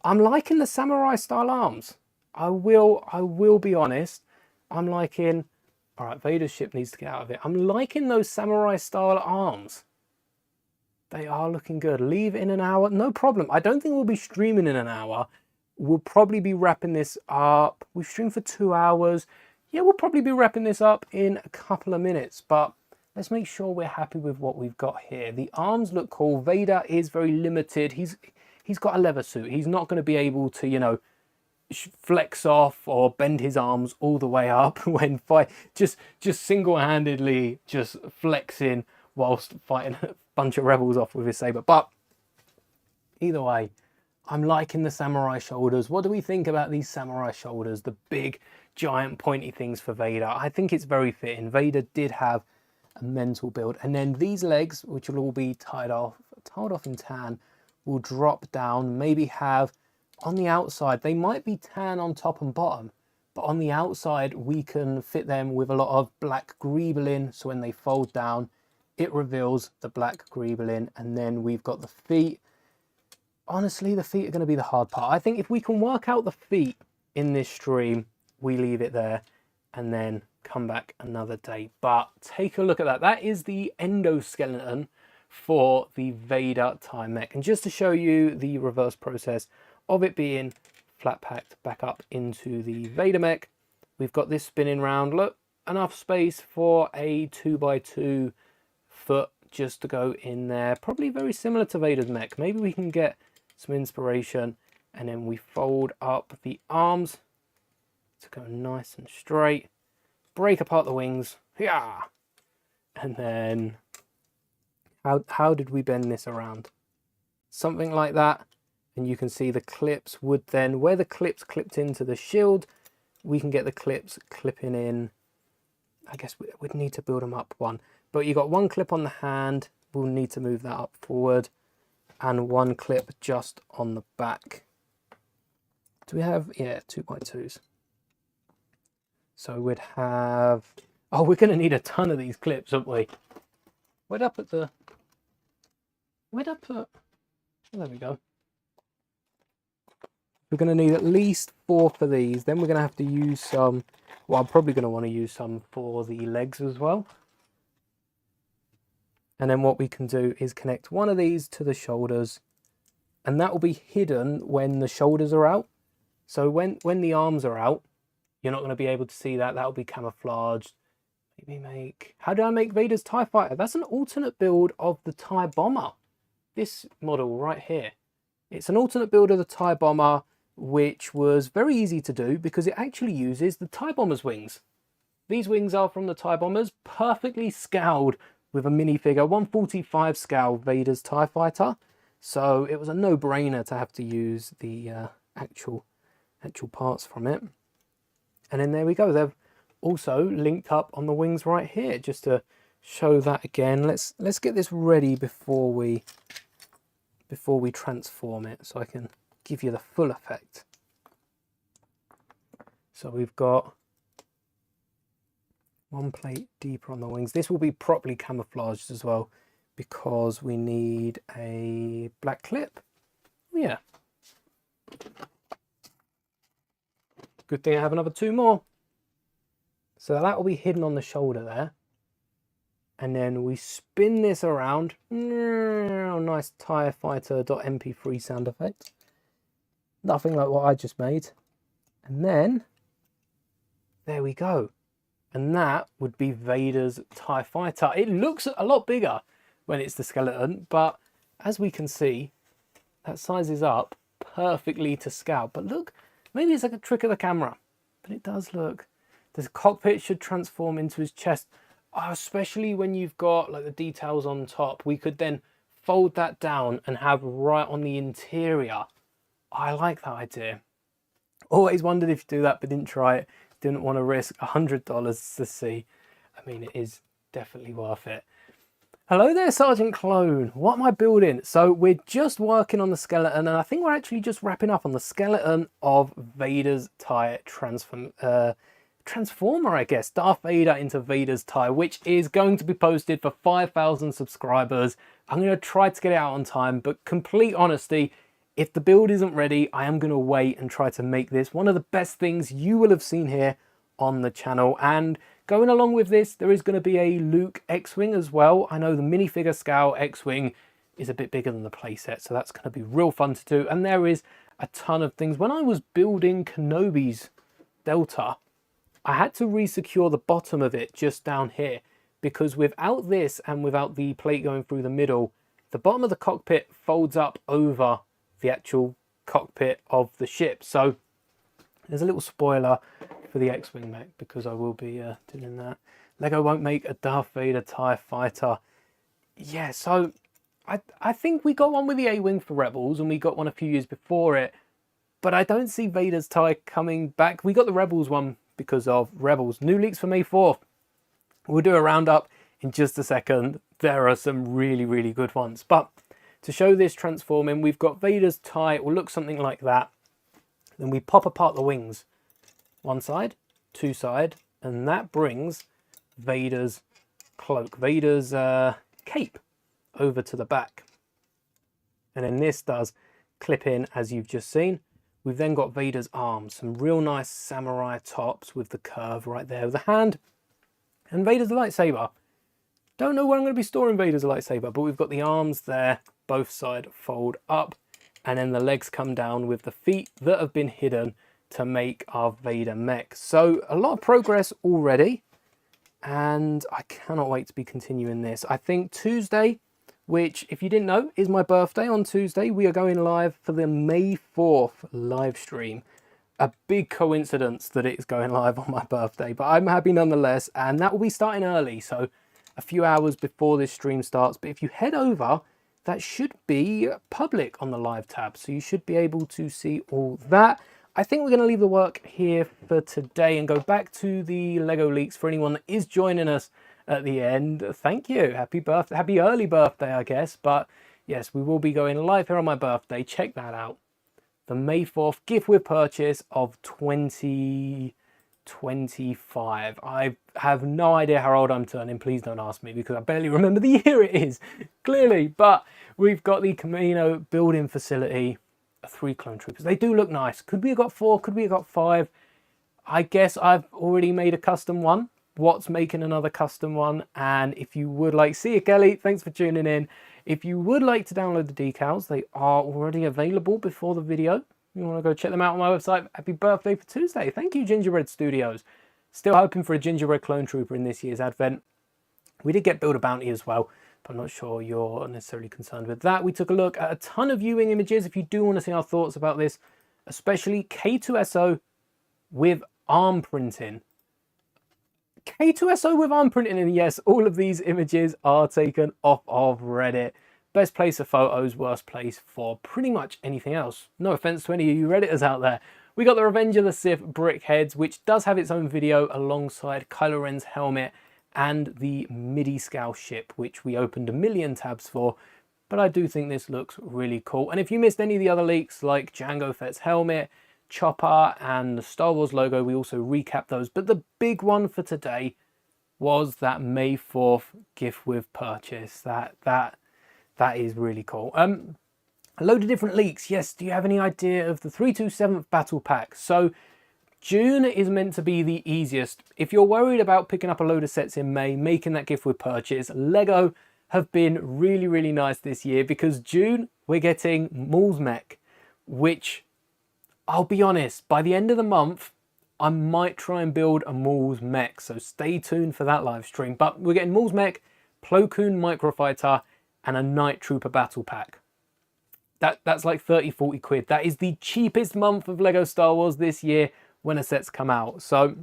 I'm liking the samurai style arms. I will be honest. I'm liking... All right, Vader's ship needs to get out of it. I'm liking those samurai style arms. They are looking good. Leave in an hour, no problem. I don't think we'll be streaming in an hour. We'll probably be wrapping this up. We've streamed for 2 hours. Yeah, we'll probably be wrapping this up in a couple of minutes, but let's make sure we're happy with what we've got here. The arms look cool. Vader is very limited. He's got a leather suit. He's not going to be able to, you know, flex off or bend his arms all the way up when just single-handedly just flexing whilst fighting a bunch of rebels off with his saber. But either way, I'm liking the samurai shoulders. What do we think about these samurai shoulders? The big, giant, pointy things for Vader. I think it's very fitting. Vader did have a mental build. And then these legs, which will all be tied off in tan, will drop down, maybe have on the outside, they might be tan on top and bottom, but on the outside, we can fit them with a lot of black greebling. So when they fold down, it reveals the black greebling. And then we've got the feet. Honestly, the feet are going to be the hard part. I think if we can work out the feet in this stream, we leave it there and then come back another day. But take a look at that. That is the endoskeleton for the Vader TIE mech. And just to show you the reverse process of it being flat packed back up into the Vader mech, we've got this spinning round. Look, enough space for a 2x2 foot just to go in there. Probably very similar to Vader's mech. Maybe we can get some inspiration, and then we fold up the arms to go nice and straight, break apart the wings, yeah, and then how did we bend this around? Something like that. And you can see the clips would then, where the clips clipped into the shield, we can get the clips clipping in. I guess we'd need to build them up one. But you got one clip on the hand. We'll need to move that up forward. And one clip just on the back. Do we have, yeah, 2x2s. So we'd have, oh, we're going to need a ton of these clips, aren't we? Where'd I put the, oh, there we go. We're going to need at least 4 for these. Then we're going to have to use some, well, I'm probably going to want to use some for the legs as well. And then what we can do is connect one of these to the shoulders, and that will be hidden when the shoulders are out. So when the arms are out, you're not going to be able to see that. That'll be camouflaged. Maybe make, how do I make Vader's TIE Fighter? That's an alternate build of the TIE Bomber. This model right here. It's an alternate build of the TIE Bomber, which was very easy to do because it actually uses the TIE Bomber's wings. These wings are from the TIE Bombers, perfectly scaled with a minifigure, 145 scale Vader's TIE Fighter. So it was a no-brainer to have to use the actual parts from it. And then there we go. They've also linked up on the wings right here, just to show that again. Let's get this ready before we transform it, so I can give you the full effect. So we've got one plate deeper on the wings. This will be properly camouflaged as well because we need a black clip. Oh, yeah. Good thing I have another 2 more. So that will be hidden on the shoulder there. And then we spin this around. Nice TIE Fighter.mp3 sound effect. Nothing like what I just made. And then, there we go. And that would be Vader's TIE Fighter. It looks a lot bigger when it's the skeleton, but as we can see, that sizes up perfectly to scale. But look, maybe it's like a trick of the camera, but it does look. The cockpit should transform into his chest, especially when you've got like the details on top. We could then fold that down and have right on the interior. I like that idea. Always wondered if you do that, but didn't try it. Didn't want to risk $100 to see. I mean, it is definitely worth it. Hello there, Sergeant Clone. What am I building? So we're just working on the skeleton, and I think we're actually just wrapping up on the skeleton of Vader's TIE Transformer, I guess. Darth Vader into Vader's TIE, which is going to be posted for 5,000 subscribers. I'm going to try to get it out on time, but complete honesty, if the build isn't ready, I am going to wait and try to make this one of the best things you will have seen here on the channel. And going along with this, there is going to be a Luke X-Wing as well. I know the minifigure scale X-Wing is a bit bigger than the playset, so that's going to be real fun to do. And there is a ton of things. When I was building Kenobi's Delta, I had to resecure the bottom of it just down here, because without this and without the plate going through the middle, the bottom of the cockpit folds up over the actual cockpit of the ship. So there's a little spoiler for the X-Wing mech, because I will be doing that. Lego won't make a Darth Vader TIE Fighter. Yeah, so I think we got one with the A-Wing for Rebels, and we got one a few years before it, but I don't see Vader's TIE coming back. We got the Rebels one because of Rebels. New leaks for May 4th. We'll do a roundup in just a second. There are some really, really good ones. But to show this transforming, we've got Vader's TIE. It will look something like that. Then we pop apart the wings. One side, two side, and that brings Vader's cloak, Vader's cape over to the back. And then this does clip in, as you've just seen. We've then got Vader's arms, some real nice samurai tops with the curve right there with the hand. And Vader's lightsaber. Don't know where I'm going to be storing Vader's lightsaber, but we've got the arms there, both sides fold up, and then the legs come down with the feet that have been hidden to make our Vader mech. So a lot of progress already, and I cannot wait to be continuing this. I think Tuesday, which, if you didn't know, is my birthday on Tuesday, we are going live for the May 4th live stream. A big coincidence that it's going live on my birthday, but I'm happy nonetheless, and that will be starting early, so a few hours before this stream starts. But if you head over, that should be public on the live tab, so you should be able to see all that. I think we're going to leave the work here for today and go back to the Lego leaks for anyone that is joining us at the end. Thank you. Happy birthday. Happy early birthday, I guess. But yes, we will be going live here on my birthday. Check that out. The May 4th gift with purchase of 2025. I have no idea how old I'm turning. Please don't ask me because I barely remember the year it is, clearly. But we've got the Camino building facility, 3 clone troopers. They do look nice. Could we have got 4? Could we have got 5? I guess I've already made a custom one. What's making another custom one? And if you would like, see you, Kelly. Thanks for tuning in. If you would like to download the decals, they are already available before the video. You want to go check them out on my website. Happy birthday for Tuesday. Thank you, Gingerbread Studios. Still hoping for a Gingerbread Clone Trooper in this year's Advent. We did get Build a Bounty as well, but I'm not sure you're necessarily concerned with that. We took a look at a ton of viewing images. If you do want to see our thoughts about this, especially K2SO with ARM printing. K2SO with ARM printing, and yes, all of these images are taken off of Reddit. Best place for photos, worst place for pretty much anything else. No offense to any of you Redditors out there. We got the Revenge of the Sith Brickheads, which does have its own video alongside Kylo Ren's helmet and the MIDI Scout ship, which we opened 1 million tabs for. But I do think this looks really cool. And if you missed any of the other leaks, like Jango Fett's helmet, Chopper, and the Star Wars logo, we also recapped those. But the big one for today was that May 4th gift with purchase. That is really cool. A load of different leaks. Yes, do you have any idea of the 327th Battle Pack? So June is meant to be the easiest. If you're worried about picking up a load of sets in May, making that gift with purchase, Lego have been really, really nice this year because June, we're getting Maul's Mech, which, I'll be honest, by the end of the month, I might try and build a Maul's Mech. So stay tuned for that live stream. But we're getting Maul's Mech, Plo Koon Microfighter, and a Night Trooper Battle Pack. That's like 30, 40 quid. That is the cheapest month of Lego Star Wars this year when a set's come out. So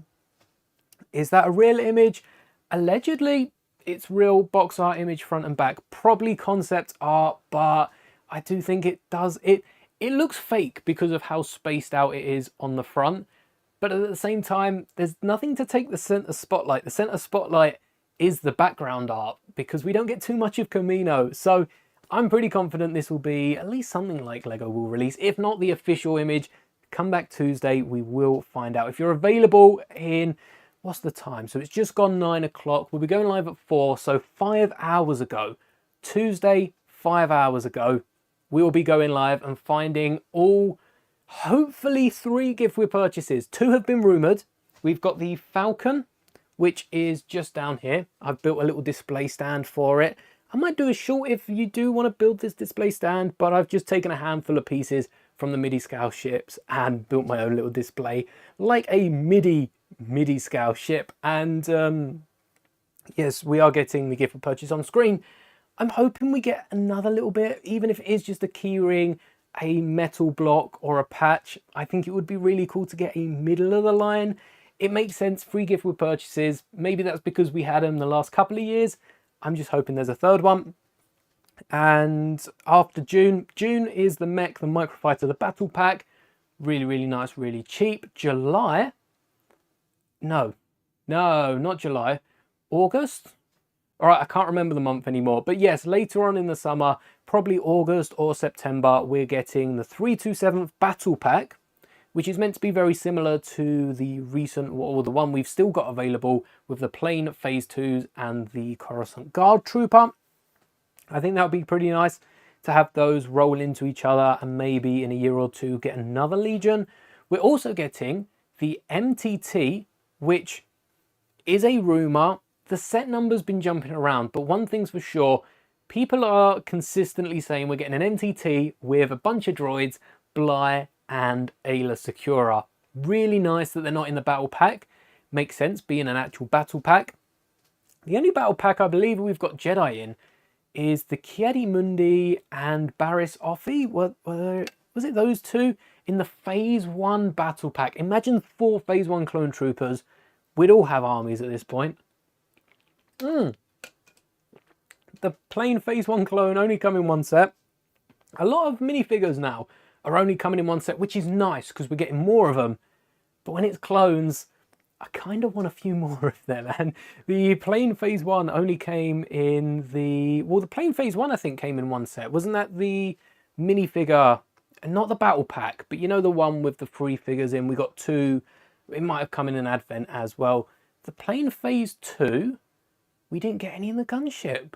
is that a real image? Allegedly, it's real box art image front and back. Probably concept art, but I do think it does. It looks fake because of how spaced out it is on the front. But at the same time, there's nothing to take the center spotlight. The center spotlight is the background art because we don't get too much of Camino. So I'm pretty confident this will be at least something like Lego will release. If not the official image, come back Tuesday, we will find out. If you're available in, what's the time? So it's just gone 9 o'clock. We'll be going live at 4. So 5 hours ago, Tuesday, 5 hours ago, we will be going live and finding all, hopefully 3 gift with purchases. 2 have been rumored. We've got the Falcon, which is just down here. I've built a little display stand for it. I might do a short if you do want to build this display stand, but I've just taken a handful of pieces from the MIDI Scout ships and built my own little display like a MIDI Scout ship. And yes, we are getting the gift for purchase on screen. I'm hoping we get another little bit, even if it is just a keyring, a metal block or a patch. I think it would be really cool to get a middle of the line. It makes sense, free gift with purchases. Maybe that's because we had them the last couple of years. I'm just hoping there's a third one. And after June is the mech, the Microfighter, the Battle Pack. Really, really nice, really cheap. July? No, not July. August? All right, I can't remember the month anymore. But yes, later on in the summer, probably August or September, we're getting the 327th Battle Pack, which is meant to be very similar to the recent, or the one we've still got available with the plain Phase 2s and the Coruscant Guard Trooper. I think that would be pretty nice to have those roll into each other and maybe in a year or two get another Legion. We're also getting the MTT, which is a rumour. The set number's been jumping around, but one thing's for sure, people are consistently saying we're getting an MTT with a bunch of droids, Bly and Aayla Secura. Really nice that they're not in the battle pack. Makes sense, being an actual battle pack. The only battle pack I believe we've got Jedi in is the Ki-Adi-Mundi and Barriss Offee. Was it those two in the Phase 1 battle pack? Imagine 4 Phase 1 clone troopers. We'd all have armies at this point. The plain Phase 1 clone only come in 1 set. A lot of minifigures now are only coming in 1 set, which is nice because we're getting more of them. But when it's clones, I kind of want a few more of them. And the plain phase 1 only came in the... Well, the plain phase 1, I think, came in one set. Wasn't that the minifigure? Not the battle pack, but you know, the one with the 3 figures in. We got 2. It might have come in an advent as well. The plain phase 2, we didn't get any in the gunship.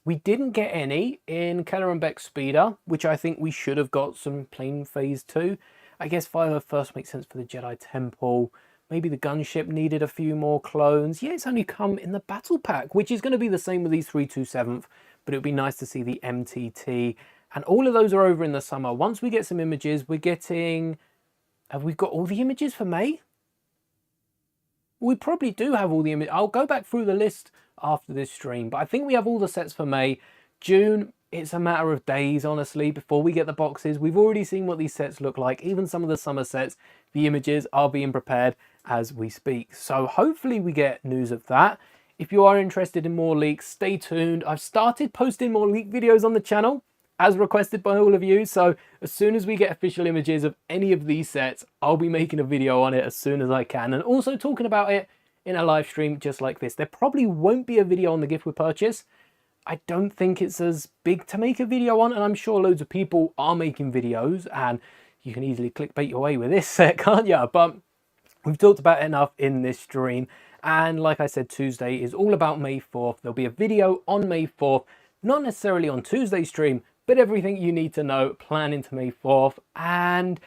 We didn't get any in Keller and Beck Speeder, which I think we should have got some plain phase 2. I guess 501st makes sense for the Jedi Temple. Maybe the gunship needed a few more clones. Yeah, it's only come in the battle pack, which is going to be the same with these 327th, but it would be nice to see the MTT. And all of those are over in the summer. Once we get some images, we're getting... Have we got all the images for May? We probably do have all the images. I'll go back through the list after this stream, but I think we have all the sets for May. June, it's a matter of days, honestly, before we get the boxes. We've already seen what these sets look like. Even some of the summer sets, the images are being prepared as we speak. So hopefully we get news of that. If you are interested in more leaks, stay tuned. I've started posting more leak videos on the channel, as requested by all of you. So as soon as we get official images of any of these sets, I'll be making a video on it as soon as I can, and also talking about it in a live stream just like this. There probably won't be a video on the gift with purchase. I don't think it's as big to make a video on, and I'm sure loads of people are making videos, and you can easily clickbait your way with this set, can't you? But we've talked about it enough in this stream, and like I said, Tuesday is all about May 4th. There'll be a video on May 4th, not necessarily on Tuesday's stream, but everything you need to know planning to May 4th, and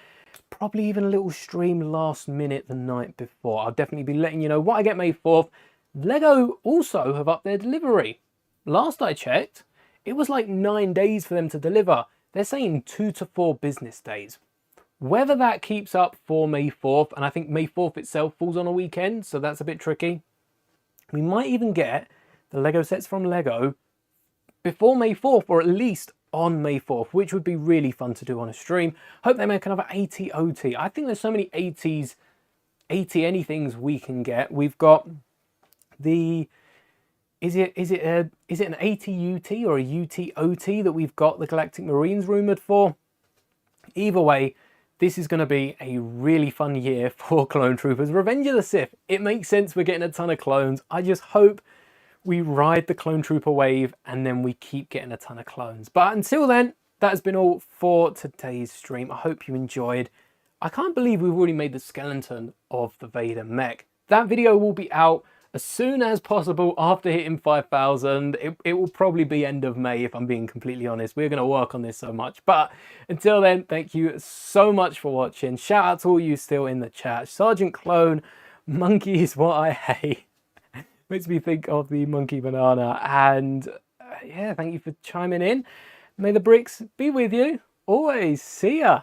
probably even a little stream last minute the night before. I'll definitely be letting you know what I get May 4th. Lego also have upped their delivery. Last I checked, it was like 9 days for them to deliver. They're saying 2 to 4 business days. Whether that keeps up for May 4th, and I think May 4th itself falls on a weekend, so that's a bit tricky. We might even get the Lego sets from Lego before May 4th, or at least on May 4th, which would be really fun to do on a stream. Hope they make another 80 OT. I think there's so many 80s, 80 anythings we can get. We've got the... Is it an 80 UT or a UT OT that we've got the Galactic Marines rumoured for? Either way, this is going to be a really fun year for Clone Troopers. Revenge of the Sith, it makes sense we're getting a ton of clones. I just hope we ride the Clone Trooper wave and then we keep getting a ton of clones. But until then, that has been all for today's stream. I hope you enjoyed. I can't believe we've already made the skeleton of the Vader mech. That video will be out as soon as possible after hitting 5,000. It will probably be end of May, if I'm being completely honest. We're going to work on this so much. But until then, thank you so much for watching. Shout out to all you still in the chat. Sergeant Clone, monkey is what I hate. Makes me think of the monkey banana. And yeah, thank you for chiming in. May the bricks be with you. Always. See ya.